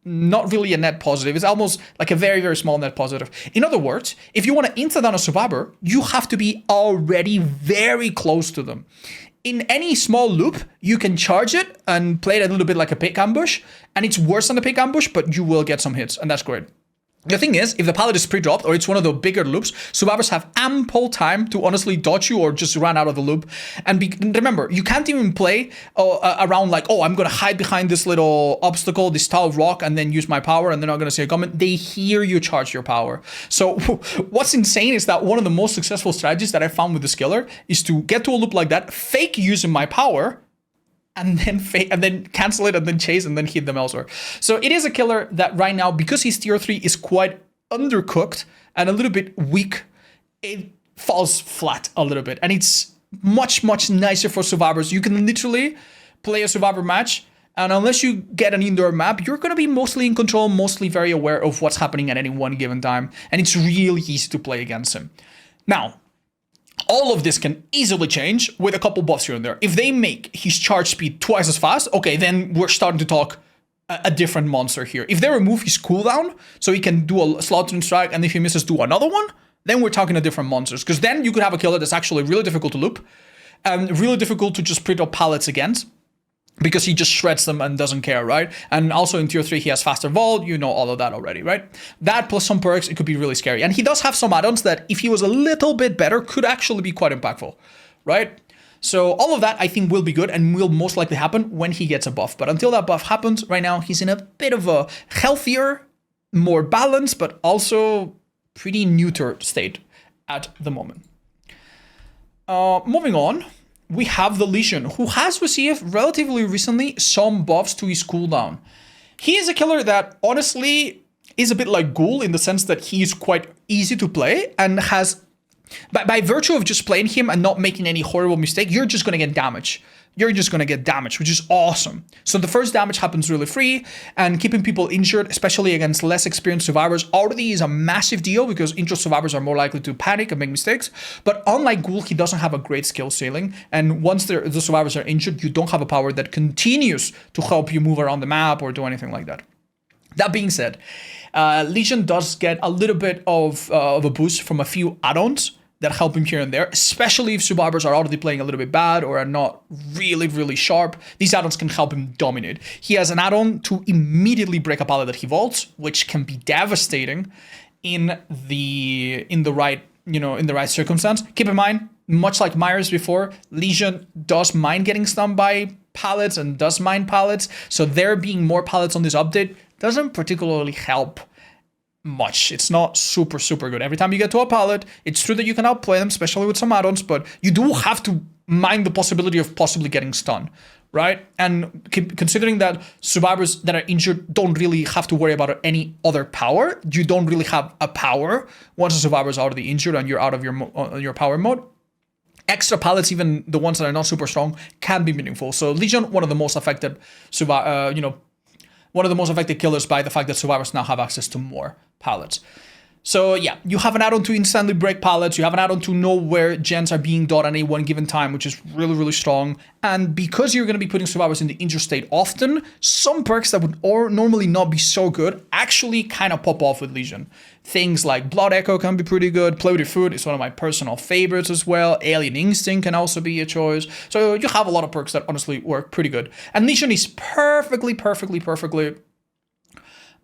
not really a net positive. It's almost like a very small net positive. In other words, if you want to insta down a survivor, you have to be already very close to them. In any small loop, you can charge it and play it a little bit like a pick ambush, and it's worse than a pick ambush, but you will get some hits, and that's great. The thing is, if the pallet is pre-dropped or it's one of the bigger loops, survivors have ample time to honestly dodge you or just run out of the loop. And remember, you can't even play around like, oh, I'm going to hide behind this little obstacle, this tall rock, and then use my power, and they're not going to see a comment. They hear you charge your power. So what's insane is that one of the most successful strategies that I found with this killer is to get to a loop like that, fake using my power, and then cancel it and then chase and then hit them elsewhere. So it is a killer that right now, because he's tier 3, is quite undercooked and a little bit weak. It falls flat a little bit, and it's much nicer for survivors. You can literally play a survivor match, and unless you get an indoor map, you're going to be mostly in control, mostly very aware of what's happening at any one given time, and it's really easy to play against him. Now, all of this can easily change with a couple buffs here and there. If they make his charge speed twice as fast, okay, then we're starting to talk a different monster here. If they remove his cooldown, so he can do a slaughtering strike, and if he misses, do another one, then we're talking a different monsters. Because then you could have a killer that's actually really difficult to loop, and really difficult to just print up pallets against, because he just shreds them and doesn't care, right? And also in tier 3, he has faster vault, you know all of that already, right? That plus some perks, it could be really scary. And he does have some add-ons that, if he was a little bit better, could actually be quite impactful, right? So all of that, I think, will be good and will most likely happen when he gets a buff. But until that buff happens, right now, he's in a bit of a healthier, more balanced, but also pretty neuter state at the moment. Moving on. We have the Legion, who has received relatively recently some buffs to his cooldown. He is a killer that honestly is a bit like Ghoul in the sense that he is quite easy to play and has, by virtue of just playing him and not making any horrible mistake, you're just going to get damage. You're just going to get damage, which is awesome. So the first damage happens really free, and keeping people injured, especially against less experienced survivors, already is a massive deal because injured survivors are more likely to panic and make mistakes. But unlike Ghoul, he doesn't have a great skill ceiling, and once the survivors are injured, you don't have a power that continues to help you move around the map or do anything like that. That being said, Legion does get a little bit of a boost from a few add-ons that help him here and there, especially if survivors are already playing a little bit bad or are not really sharp. These add-ons can help him dominate. He has an add-on to immediately break a pallet that he vaults, which can be devastating in the right circumstance. Keep in mind, much like Myers before, Legion does mind getting stunned by pallets and does mind pallets, so there being more pallets on this update doesn't particularly help much. It's not super good. Every time you get to a pallet, it's true that you can outplay them, especially with some add-ons, but you do have to mind the possibility of possibly getting stunned, right? And considering that survivors that are injured don't really have to worry about any other power, you don't really have a power once a survivor is already injured and you're out of your power mode. Extra pallets, even the ones that are not super strong, can be meaningful. So Legion, one of the most affected killers by the fact that survivors now have access to more pallets. So yeah, you have an add-on to instantly break pallets, you have an add-on to know where gens are being done at any one given time, which is really, really strong. And because you're going to be putting survivors in the injured state often, some perks that would normally not be so good actually kind of pop off with Legion. Things like Blood Echo can be pretty good, Play with Your Food is one of my personal favorites as well, Alien Instinct can also be a choice. So you have a lot of perks that honestly work pretty good. And Legion is perfectly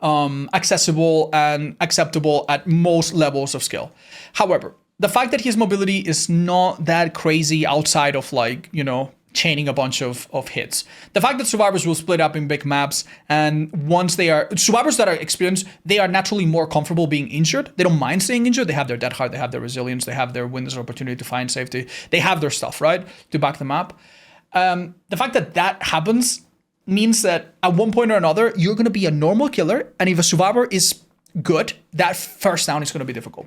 accessible and acceptable at most levels of skill. However, the fact that his mobility is not that crazy outside of like, you know, chaining a bunch of hits. The fact that survivors will split up in big maps, and once they are, survivors that are experienced, they are naturally more comfortable being injured. They don't mind staying injured. They have their dead heart, they have their resilience, they have their windows of opportunity to find safety. They have their stuff, right? To back them up. The fact that that happens means that at one point or another, you're going to be a normal killer, and if a survivor is good, that first down is going to be difficult.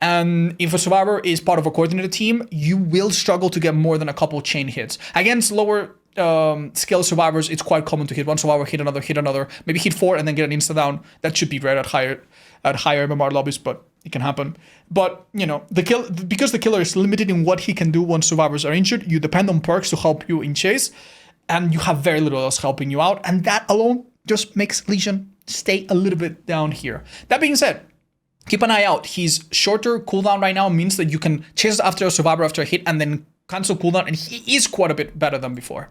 And if a survivor is part of a coordinated team, you will struggle to get more than a couple chain hits. Against lower skill survivors, it's quite common to hit one survivor, hit another, maybe hit 4 and then get an insta down. That should be rare at higher MMR lobbies, but it can happen. But, you know, because the killer is limited in what he can do once survivors are injured, you depend on perks to help you in chase, and you have very little else helping you out, and that alone just makes Legion stay a little bit down here. That being said, keep an eye out. His shorter cooldown right now means that you can chase after a survivor after a hit and then cancel cooldown, and he is quite a bit better than before.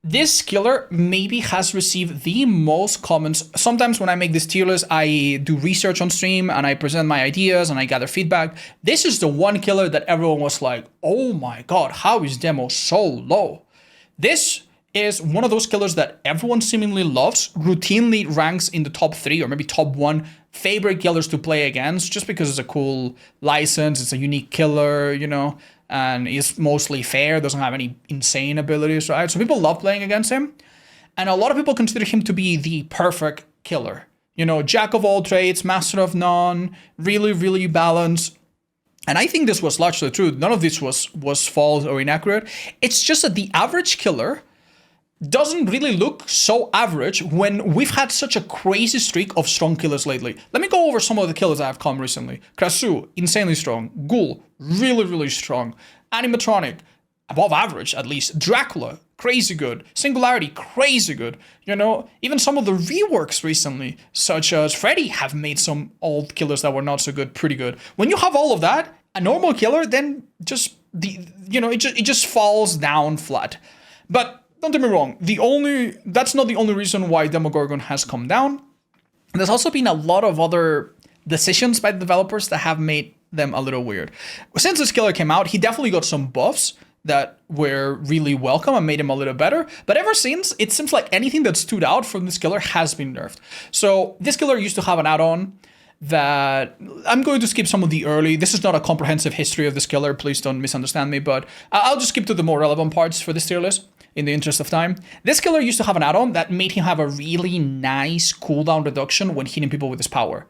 This killer maybe has received the most comments. Sometimes when I make this tier list, I do research on stream and I present my ideas and I gather feedback. This is the one killer that everyone was like, oh my god, how is demo so low? This is one of those killers that everyone seemingly loves, routinely ranks in the top 3 or maybe top 1 favorite killers to play against, just because it's a cool license, it's a unique killer, you know, and is mostly fair, doesn't have any insane abilities, right? So people love playing against him. And a lot of people consider him to be the perfect killer. You know, jack of all trades, master of none, really, really balanced. And I think this was largely true. None of this was false or inaccurate. It's just that the average killer doesn't really look so average when we've had such a crazy streak of strong killers lately. Let me go over some of the killers that have come recently. Krasue, insanely strong. Ghoul, really, really strong. Animatronic, above average at least. Dracula, crazy good. Singularity, crazy good. You know, even some of the reworks recently, such as Freddy, have made some old killers that were not so good pretty good. When you have all of that, a normal killer then just, it just falls down flat. But don't get me wrong, that's not the only reason why Demogorgon has come down. There's also been a lot of other decisions by the developers that have made them a little weird. Since this killer came out, he definitely got some buffs that were really welcome and made him a little better. But ever since, it seems like anything that stood out from this killer has been nerfed. So this killer used to have an add-on that I'm going to skip some of the early. This is not a comprehensive history of this killer. Please don't misunderstand me, but I'll just skip to the more relevant parts for this tier list in the interest of time. This killer used to have an add-on that made him have a really nice cooldown reduction when hitting people with his power.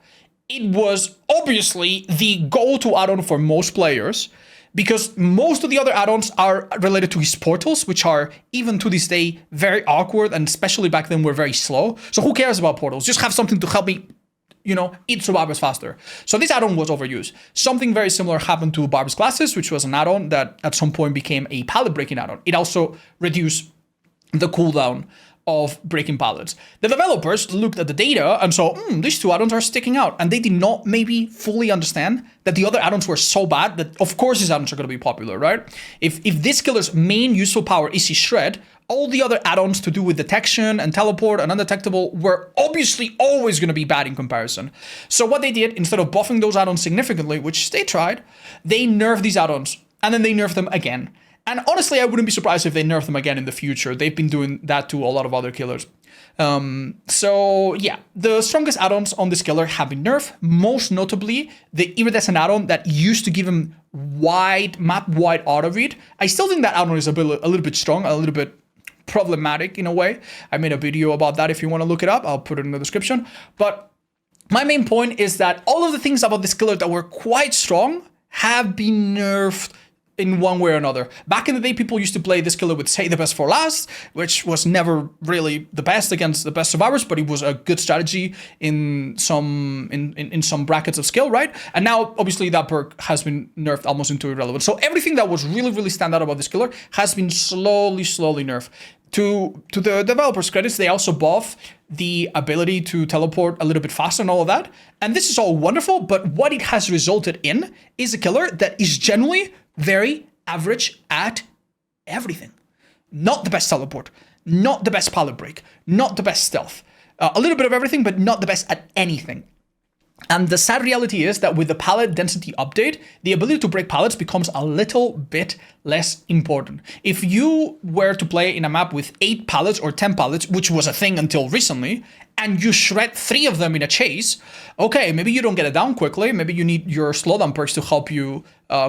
It was obviously the go-to add-on for most players because most of the other add-ons are related to his portals, which are, even to this day, very awkward, and especially back then were very slow. So who cares about portals? Just have something to help me, eat survivors faster. So this add-on was overused. Something very similar happened to Barb's Glasses, which was an add-on that at some point became a pallet breaking add-on. It also reduced the cooldown of breaking pallets. The developers looked at the data and saw, these two add-ons are sticking out. And they did not maybe fully understand that the other add-ons were so bad that of course these add-ons are going to be popular, right? If this killer's main useful power is his shred, all the other add-ons to do with detection and teleport and undetectable were obviously always going to be bad in comparison. So what they did, instead of buffing those add-ons significantly, which they tried, they nerfed these add-ons and then they nerfed them again. And honestly, I wouldn't be surprised if they nerf them again in the future. They've been doing that to a lot of other killers. So yeah, the strongest add-ons on this killer have been nerfed, most notably the iridescent add-on that used to give him map-wide auto-read. I still think that add-on is a little bit strong, a little bit problematic in a way. I made a video about that if you want to look it up. I'll put it in the description. But my main point is that all of the things about this killer that were quite strong have been nerfed in one way or another. Back in the day, people used to play this killer with save the best for last, which was never really the best against the best survivors, but it was a good strategy in some brackets of skill, right? And now, obviously, that perk has been nerfed almost into irrelevant. So everything that was really, really stand out about this killer has been slowly nerfed. To the developers' credits, they also buff the ability to teleport a little bit faster and all of that. And this is all wonderful, but what it has resulted in is a killer that is generally very average at everything. Not the best teleport, not the best pallet break, not the best stealth. A little bit of everything, but not the best at anything. And the sad reality is that with the pallet density update, the ability to break pallets becomes a little bit less important. If you were to play in a map with 8 pallets or 10 pallets, which was a thing until recently, and you shred 3 of them in a chase, okay, maybe you don't get it down quickly, maybe you need your slowdown perks to help you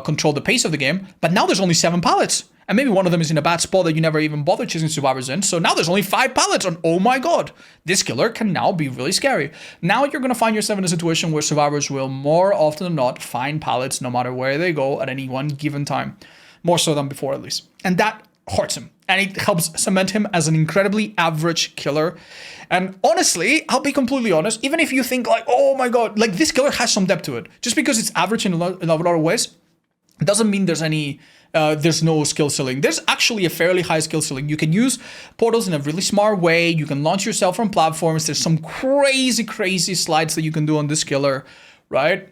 control the pace of the game, but now there's only 7 pallets. And maybe one of them is in a bad spot that you never even bothered chasing survivors in. So now there's only 5 pallets, and oh my god, this killer can now be really scary. Now you're going to find yourself in a situation where survivors will more often than not find pallets no matter where they go at any one given time. More so than before, at least. And that hurts him. And it helps cement him as an incredibly average killer. And honestly, I'll be completely honest, even if you think like, oh my god, like this killer has some depth to it. Just because it's average in a lot of ways, doesn't mean there's no skill ceiling. There's actually a fairly high skill ceiling. You can use portals in a really smart way. You can launch yourself from platforms. There's some crazy slides that you can do on this killer, right?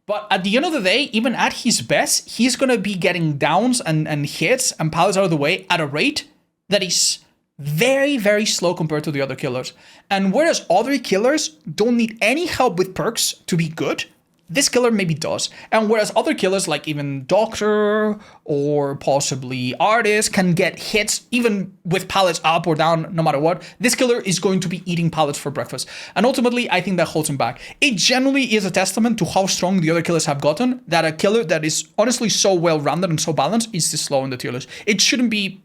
But at the end of the day, even at his best, he's going to be getting downs and hits and pallets out of the way at a rate that is very slow compared to the other killers. And whereas other killers don't need any help with perks to be good, this killer maybe does. And whereas other killers like even Doctor or possibly Artist can get hits even with pallets up or down no matter what, this killer is going to be eating pallets for breakfast. And ultimately, I think that holds him back. It generally is a testament to how strong the other killers have gotten, that a killer that is honestly so well-rounded and so balanced is this slow in the tier list. It shouldn't be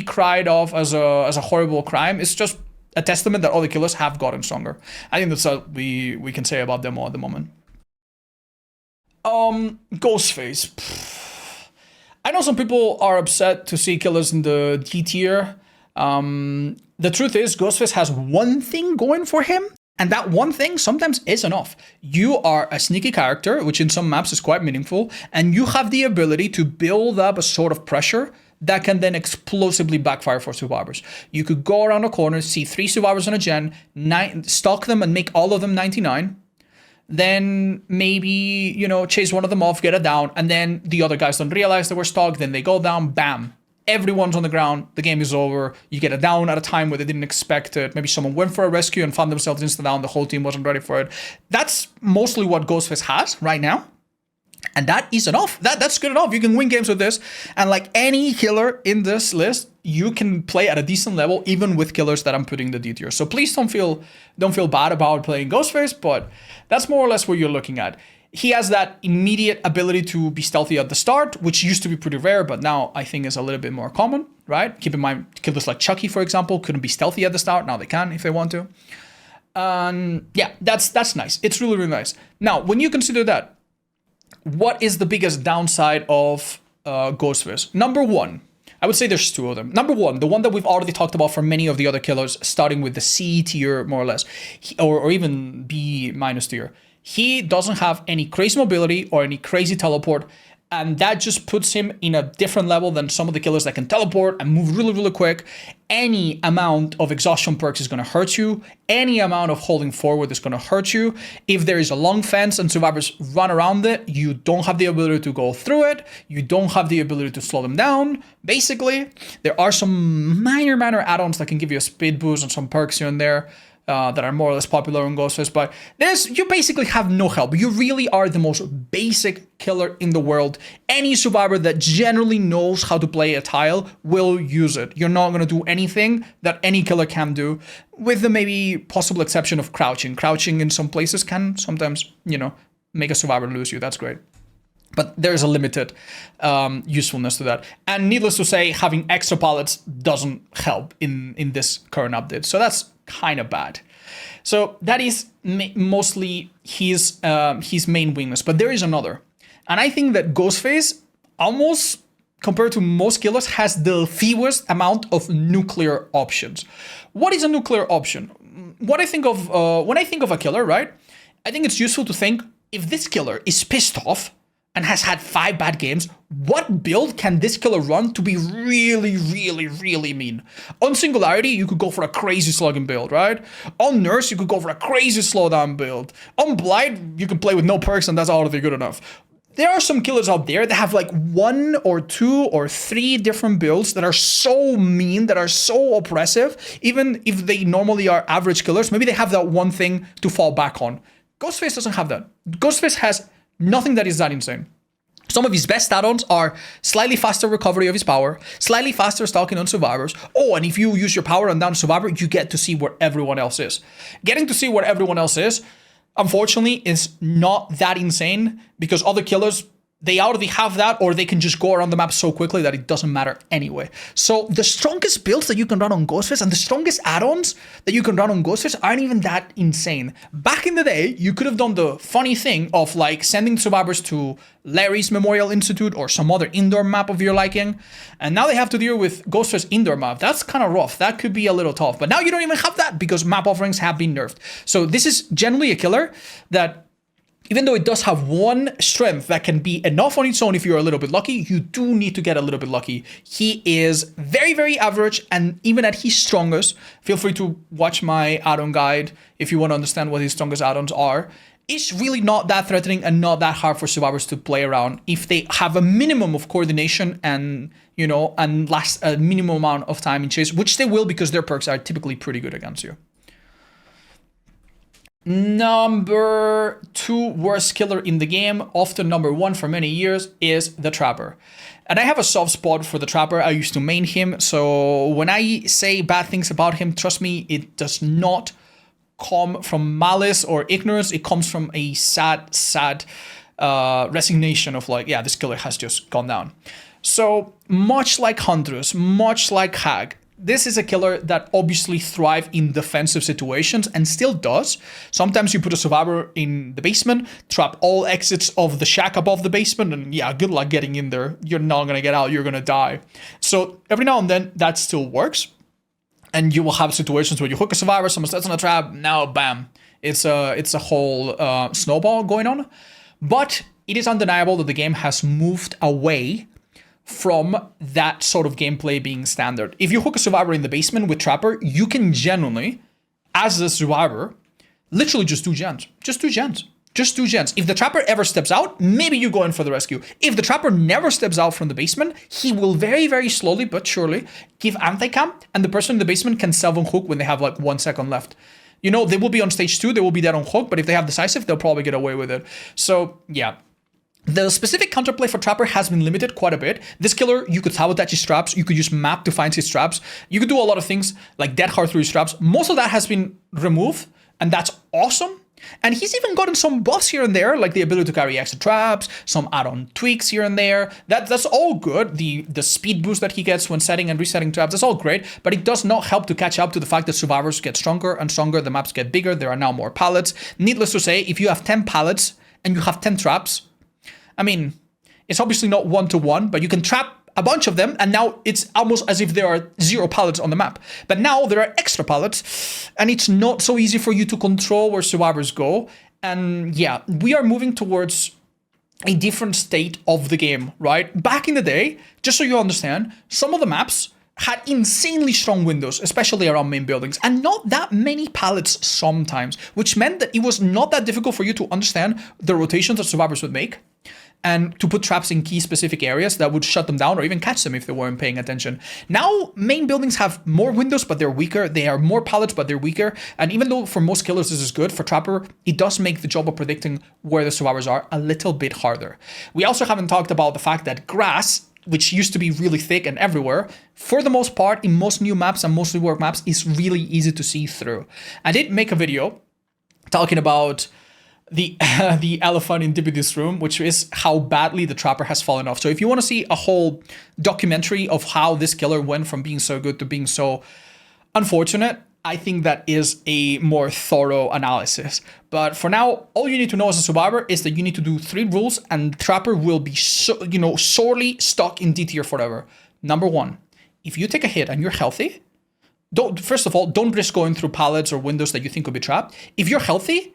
cried off as a horrible crime. It's just a testament that all the killers have gotten stronger. I think that's what we can say about them all at the moment. Ghostface. I know some people are upset to see killers in the D tier. The truth is, Ghostface has one thing going for him, and that one thing sometimes is enough. You are a sneaky character, which in some maps is quite meaningful, and you have the ability to build up a sort of pressure that can then explosively backfire for survivors. You could go around a corner, see 3 survivors on a gen, stalk them and make all of them 99. Then maybe, chase one of them off, get it down, and then the other guys don't realize they were stalked, then they go down, bam. Everyone's on the ground, the game is over, you get it down at a time where they didn't expect it. Maybe someone went for a rescue and found themselves insta-down, the whole team wasn't ready for it. That's mostly what Ghostface has right now. And that is enough. That's good enough. You can win games with this. And like any killer in this list, you can play at a decent level, even with killers that I'm putting in the D tier. So please don't feel bad about playing Ghostface, but that's more or less what you're looking at. He has that immediate ability to be stealthy at the start, which used to be pretty rare, but now I think is a little bit more common, right? Keep in mind, killers like Chucky, for example, couldn't be stealthy at the start. Now they can if they want to. Yeah, that's nice. It's really nice. Now, when you consider that, what is the biggest downside of Ghostface? Number one, I would say there's 2 of them. Number one, the one that we've already talked about for many of the other killers, starting with the C tier, more or less, or even B minus tier. He doesn't have any crazy mobility or any crazy teleport, and that just puts him in a different level than some of the killers that can teleport and move really quick. Any amount of exhaustion perks is going to hurt you. Any amount of holding forward is going to hurt you. If there is a long fence and survivors run around it, you don't have the ability to go through it. You don't have the ability to slow them down. Basically, there are some minor add-ons that can give you a speed boost and some perks here and there. That are more or less popular on Ghostface, but you basically have no help. You really are the most basic killer in the world. Any survivor that generally knows how to play a tile will use it. You're not going to do anything that any killer can do, with the maybe possible exception of crouching. Crouching in some places can sometimes, make a survivor lose you. That's great. But there's a limited usefulness to that. And needless to say, having extra pallets doesn't help in this current update. So that's kind of bad. So that is mostly his main weakness. But there is another. And I think that Ghostface almost compared to most killers, has the fewest amount of nuclear options. What is a nuclear option? What I think of when I think of a killer, right? I think it's useful to think, if this killer is pissed off and has had 5 bad games, what build can this killer run to be really, really, really mean? On Singularity, you could go for a crazy slugging build, right? On Nurse, you could go for a crazy slowdown build. On Blight, you can play with no perks and that's already good enough. There are some killers out there that have like 1 or 2 or 3 different builds that are so mean, that are so oppressive, even if they normally are average killers. Maybe they have that one thing to fall back on. Ghostface doesn't have that. Ghostface has nothing that is that insane. Some of his best add-ons are slightly faster recovery of his power, slightly faster stalking on survivors. Oh, and if you use your power on down survivor, you get to see where everyone else is. Getting to see where everyone else is, unfortunately, is not that insane because other killers, they already have that, or they can just go around the map so quickly that it doesn't matter anyway. So the strongest builds that you can run on Ghostface and the strongest add-ons that you can run on Ghostface aren't even that insane. Back in the day, you could have done the funny thing of like sending survivors to Larry's Memorial Institute or some other indoor map of your liking. And now they have to deal with Ghostface indoor map. That's kind of rough. That could be a little tough. But now you don't even have that because map offerings have been nerfed. So this is generally a killer that, even though it does have one strength that can be enough on its own if you're a little bit lucky, you do need to get a little bit lucky. He is very, very average, and even at his strongest, feel free to watch my add-on guide if you want to understand what his strongest add-ons are. It's really not that threatening and not that hard for survivors to play around if they have a minimum of coordination and, you know, and last a minimum amount of time in chase, which they will because their perks are typically pretty good against you. Number 2 worst killer in the game, often number 1 for many years, is the Trapper. And I have a soft spot for the Trapper. I used to main him, so when I say bad things about him, trust me, it does not come from malice or ignorance. It comes from a sad resignation of like, yeah, this killer has just gone down. So much like Huntress, much like Hag, this is a killer that obviously thrives in defensive situations and still does. Sometimes you put a survivor in the basement, trap all exits of the shack above the basement, and yeah, good luck getting in there. You're not gonna get out, you're gonna die. So every now and then that still works. And you will have situations where you hook a survivor, someone steps on a trap, now bam. It's a whole snowball going on. But it is undeniable that the game has moved away from that sort of gameplay being standard. If you hook a survivor in the basement with Trapper, you can genuinely, as a survivor, literally just do gens. Just do gens. Just do gens. If the Trapper ever steps out, maybe you go in for the rescue. If the Trapper never steps out from the basement, he will very, very slowly but surely give anti-cam, and the person in the basement can self-unhook when they have like 1 second left. You know, they will be on stage 2, they will be dead on hook, but if they have decisive, they'll probably get away with it. So, yeah. The specific counterplay for Trapper has been limited quite a bit. This killer, you could sabotage his traps, you could use map to find his traps, you could do a lot of things like dead hard through his traps. Most of that has been removed, and that's awesome. And he's even gotten some buffs here and there, like the ability to carry extra traps, some add-on tweaks here and there. That's all good. The speed boost that he gets when setting and resetting traps, that's all great, but it does not help to catch up to the fact that survivors get stronger and stronger, the maps get bigger, there are now more pallets. Needless to say, if you have 10 pallets and you have 10 traps, I mean, it's obviously not 1-to-1, but you can trap a bunch of them, and now it's almost as if there are 0 pallets on the map. But now there are extra pallets, and it's not so easy for you to control where survivors go. And yeah, we are moving towards a different state of the game, right? Back in the day, just so you understand, some of the maps had insanely strong windows, especially around main buildings, and not that many pallets sometimes, which meant that it was not that difficult for you to understand the rotations that survivors would make, and to put traps in key specific areas that would shut them down or even catch them if they weren't paying attention. Now, main buildings have more windows, but they're weaker. They are more pallets, but they're weaker. And even though for most killers this is good, for Trapper, it does make the job of predicting where the survivors are a little bit harder. We also haven't talked about the fact that grass, which used to be really thick and everywhere, for the most part, in most new maps and most rework maps, is really easy to see through. I did make a video talking about the elephant in Deputy's room, which is how badly the Trapper has fallen off. So if you want to see a whole documentary of how this killer went from being so good to being so unfortunate, I think that is a more thorough analysis. But for now, all you need to know as a survivor is that you need to do 3 rules, and Trapper will be sorely stuck in D tier forever. Number 1, if you take a hit and you're healthy, first of all, don't risk going through pallets or windows that you think could be trapped. If you're healthy,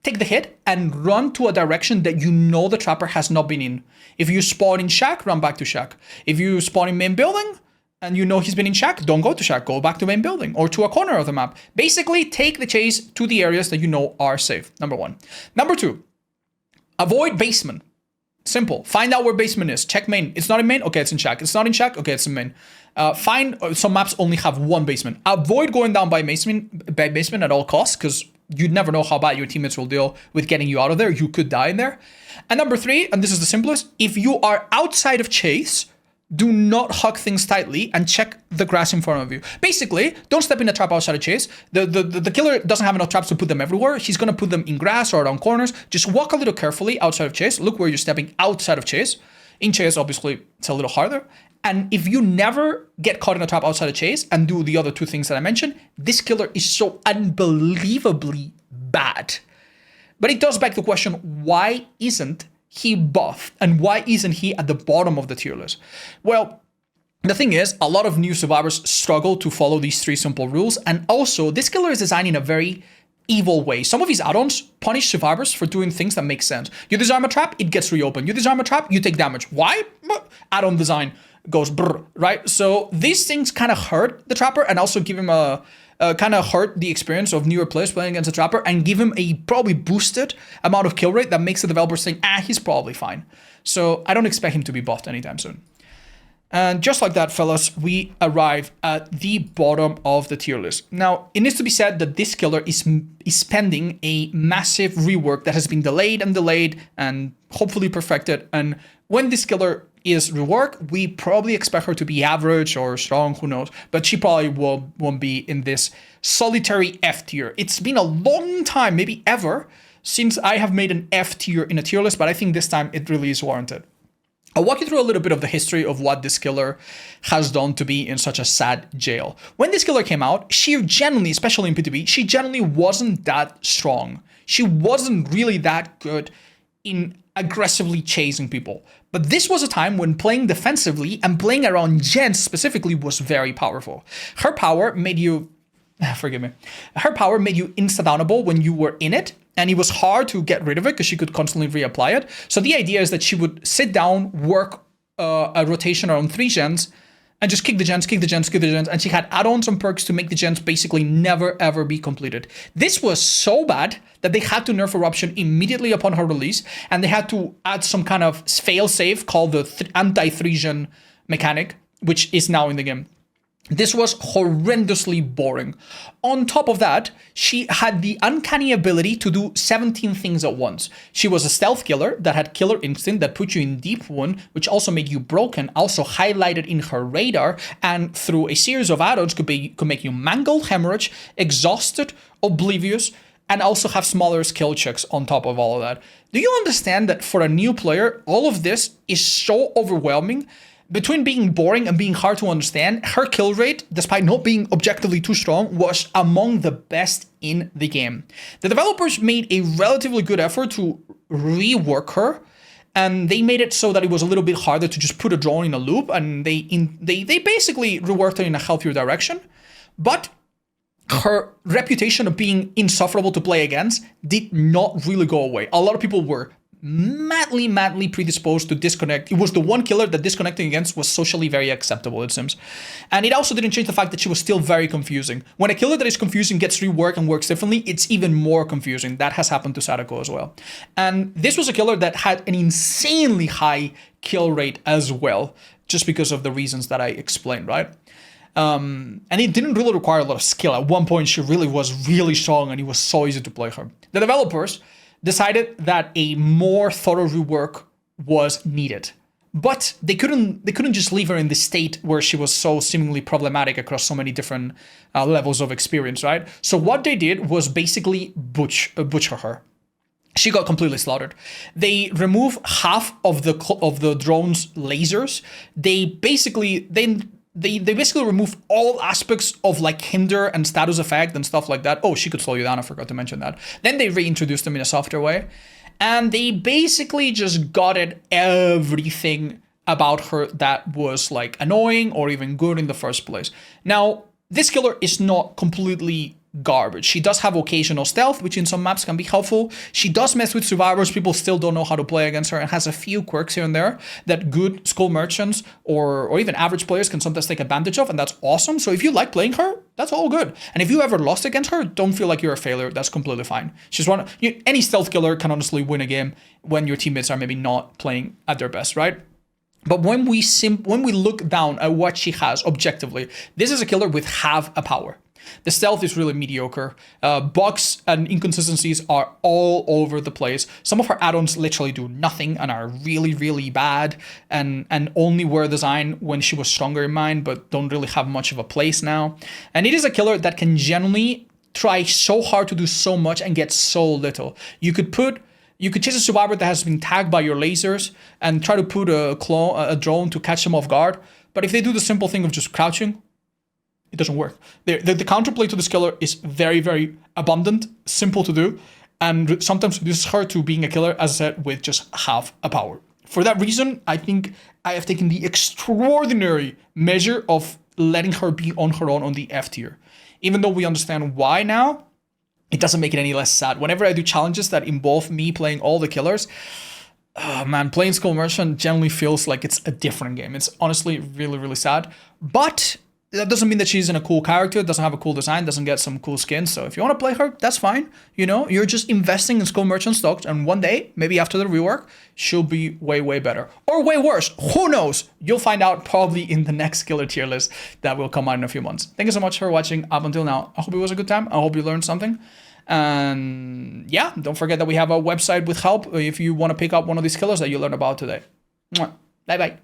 take the hit and run to a direction that you know the Trapper has not been in. If you spawn in Shack, run back to Shack. If you spawn in main building and you know he's been in Shack, don't go to Shack, go back to main building or to a corner of the map. Basically, take the chase to the areas that you know are safe, number 1. Number 2, avoid basement. Simple. Find out where basement is. Check main. It's not in main? Okay, it's in Shack. It's not in Shack? Okay, it's in main. Find some maps only have 1 basement. Avoid going down by basement at all costs, because you never know how bad your teammates will deal with getting you out of there. You could die in there. And number 3, and this is the simplest, if you are outside of chase, do not hug things tightly and check the grass in front of you. Basically, don't step in a trap outside of chase. The killer doesn't have enough traps to put them everywhere. He's going to put them in grass or around corners. Just walk a little carefully outside of chase. Look where you're stepping outside of chase. In chase, obviously, it's a little harder. And if you never get caught in a trap outside of chase and do the other 2 things that I mentioned, this killer is so unbelievably bad. But it does beg the question, why isn't he buffed? And why isn't he at the bottom of the tier list? Well, the thing is, a lot of new survivors struggle to follow these 3 simple rules. And also, this killer is designed in a very evil way. Some of his add-ons punish survivors for doing things that make sense. You disarm a trap, it gets reopened. You disarm a trap, you take damage. Why? Add-on design goes brr, right? So these things kind of hurt the Trapper and also give him a kind of hurt the experience of newer players playing against a Trapper and give him a probably boosted amount of kill rate that makes the developers think, he's probably fine. So I don't expect him to be buffed anytime soon. And just like that, fellas, we arrive at the bottom of the tier list. Now, it needs to be said that this killer is pending a massive rework that has been delayed and hopefully perfected. And when this killer is reworked, we probably expect her to be average or strong, who knows. But she probably won't be in this solitary F tier. It's been a long time, maybe ever, since I have made an F tier in a tier list, but I think this time it really is warranted. I'll walk you through a little bit of the history of what this killer has done to be in such a sad jail. When this killer came out, she generally, especially in PTB, she generally wasn't that strong. She wasn't really that good in aggressively chasing people. But this was a time when playing defensively and playing around gens specifically was very powerful. Her power made you, forgive me, her power made you insta-downable when you were in it, and it was hard to get rid of it because she could constantly reapply it. So the idea is that she would sit down, work a rotation around 3 gens, and just kick the gens, and she had add-ons and perks to make the gens basically never ever be completed. This was so bad that they had to nerf Eruption immediately upon her release, and they had to add some kind of fail-safe called the anti-3 gen mechanic, which is now in the game. This was horrendously boring. On top of that, she had the uncanny ability to do 17 things at once. She was a stealth killer that had killer instinct that put you in deep wound, which also made you broken, also highlighted in her radar, and through a series of add-ons could make you mangled, hemorrhage, exhausted, oblivious, and also have smaller skill checks on top of all of that. Do you understand that for a new player, all of this is so overwhelming? Between being boring and being hard to understand, her kill rate, despite not being objectively too strong, was among the best in the game. The developers made a relatively good effort to rework her, and they made it so that it was a little bit harder to just put a drone in a loop, and they basically reworked her in a healthier direction. But her reputation of being insufferable to play against did not really go away. A lot of people were madly predisposed to disconnect. It was the one killer that disconnecting against was socially very acceptable, it seems. And it also didn't change the fact that she was still very confusing. When a killer that is confusing gets reworked and works differently, it's even more confusing. That has happened to Sadako as well. And this was a killer that had an insanely high kill rate as well, just because of the reasons that I explained, right? And it didn't really require a lot of skill. At one point, she really was really strong and it was so easy to play her. The developers decided that a more thorough rework was needed. But they couldn't just leave her in the state where she was so seemingly problematic across so many different levels of experience, right? So what they did was basically butcher her. She got completely slaughtered. They remove half of the drone's lasers. They they basically remove all aspects of like hinder and status effect and stuff like that. Oh, she could slow you down, I forgot to mention that. Then they reintroduced them in a softer way. And they basically just gutted everything about her that was like annoying or even good in the first place. Now, this killer is not completely garbage. She does have occasional stealth, which in some maps can be helpful. She does mess with survivors. People still don't know how to play against her, and has a few quirks here and there that good skull merchants or even average players can sometimes take advantage of, and that's awesome. So if you like playing her, that's all good. And if you ever lost against her, don't feel like you're a failure. That's completely fine. She's any stealth killer can honestly win a game when your teammates are maybe not playing at their best, right? But when we look down at what she has objectively, this is a killer with half a power. The stealth is really mediocre. Bugs and inconsistencies are all over the place. Some of her add-ons literally do nothing and are really, really bad and only were designed when she was stronger in mind, but don't really have much of a place now. And it is a killer that can generally try so hard to do so much and get so little. You could chase a survivor that has been tagged by your lasers and try to put a drone to catch them off guard. But if they do the simple thing of just crouching, it doesn't work. The counterplay to this killer is very, very abundant, simple to do, and sometimes reduces her to being a killer, as I said, with just half a power. For that reason, I think I have taken the extraordinary measure of letting her be on her own on the F tier. Even though we understand why now, it doesn't make it any less sad. Whenever I do challenges that involve me playing all the killers, oh man, playing Skull Merchant generally feels like it's a different game. It's honestly really, really sad. But that doesn't mean that she's in a cool character, doesn't have a cool design, doesn't get some cool skins. So if you want to play her, that's fine. You know, you're just investing in Skull Merchant stocks, and one day, maybe after the rework, she'll be way, way better. Or way worse. Who knows? You'll find out probably in the next killer tier list that will come out in a few months. Thank you so much for watching up until now. I hope it was a good time. I hope you learned something. And yeah, don't forget that we have a website with help if you want to pick up one of these killers that you learned about today. Bye-bye.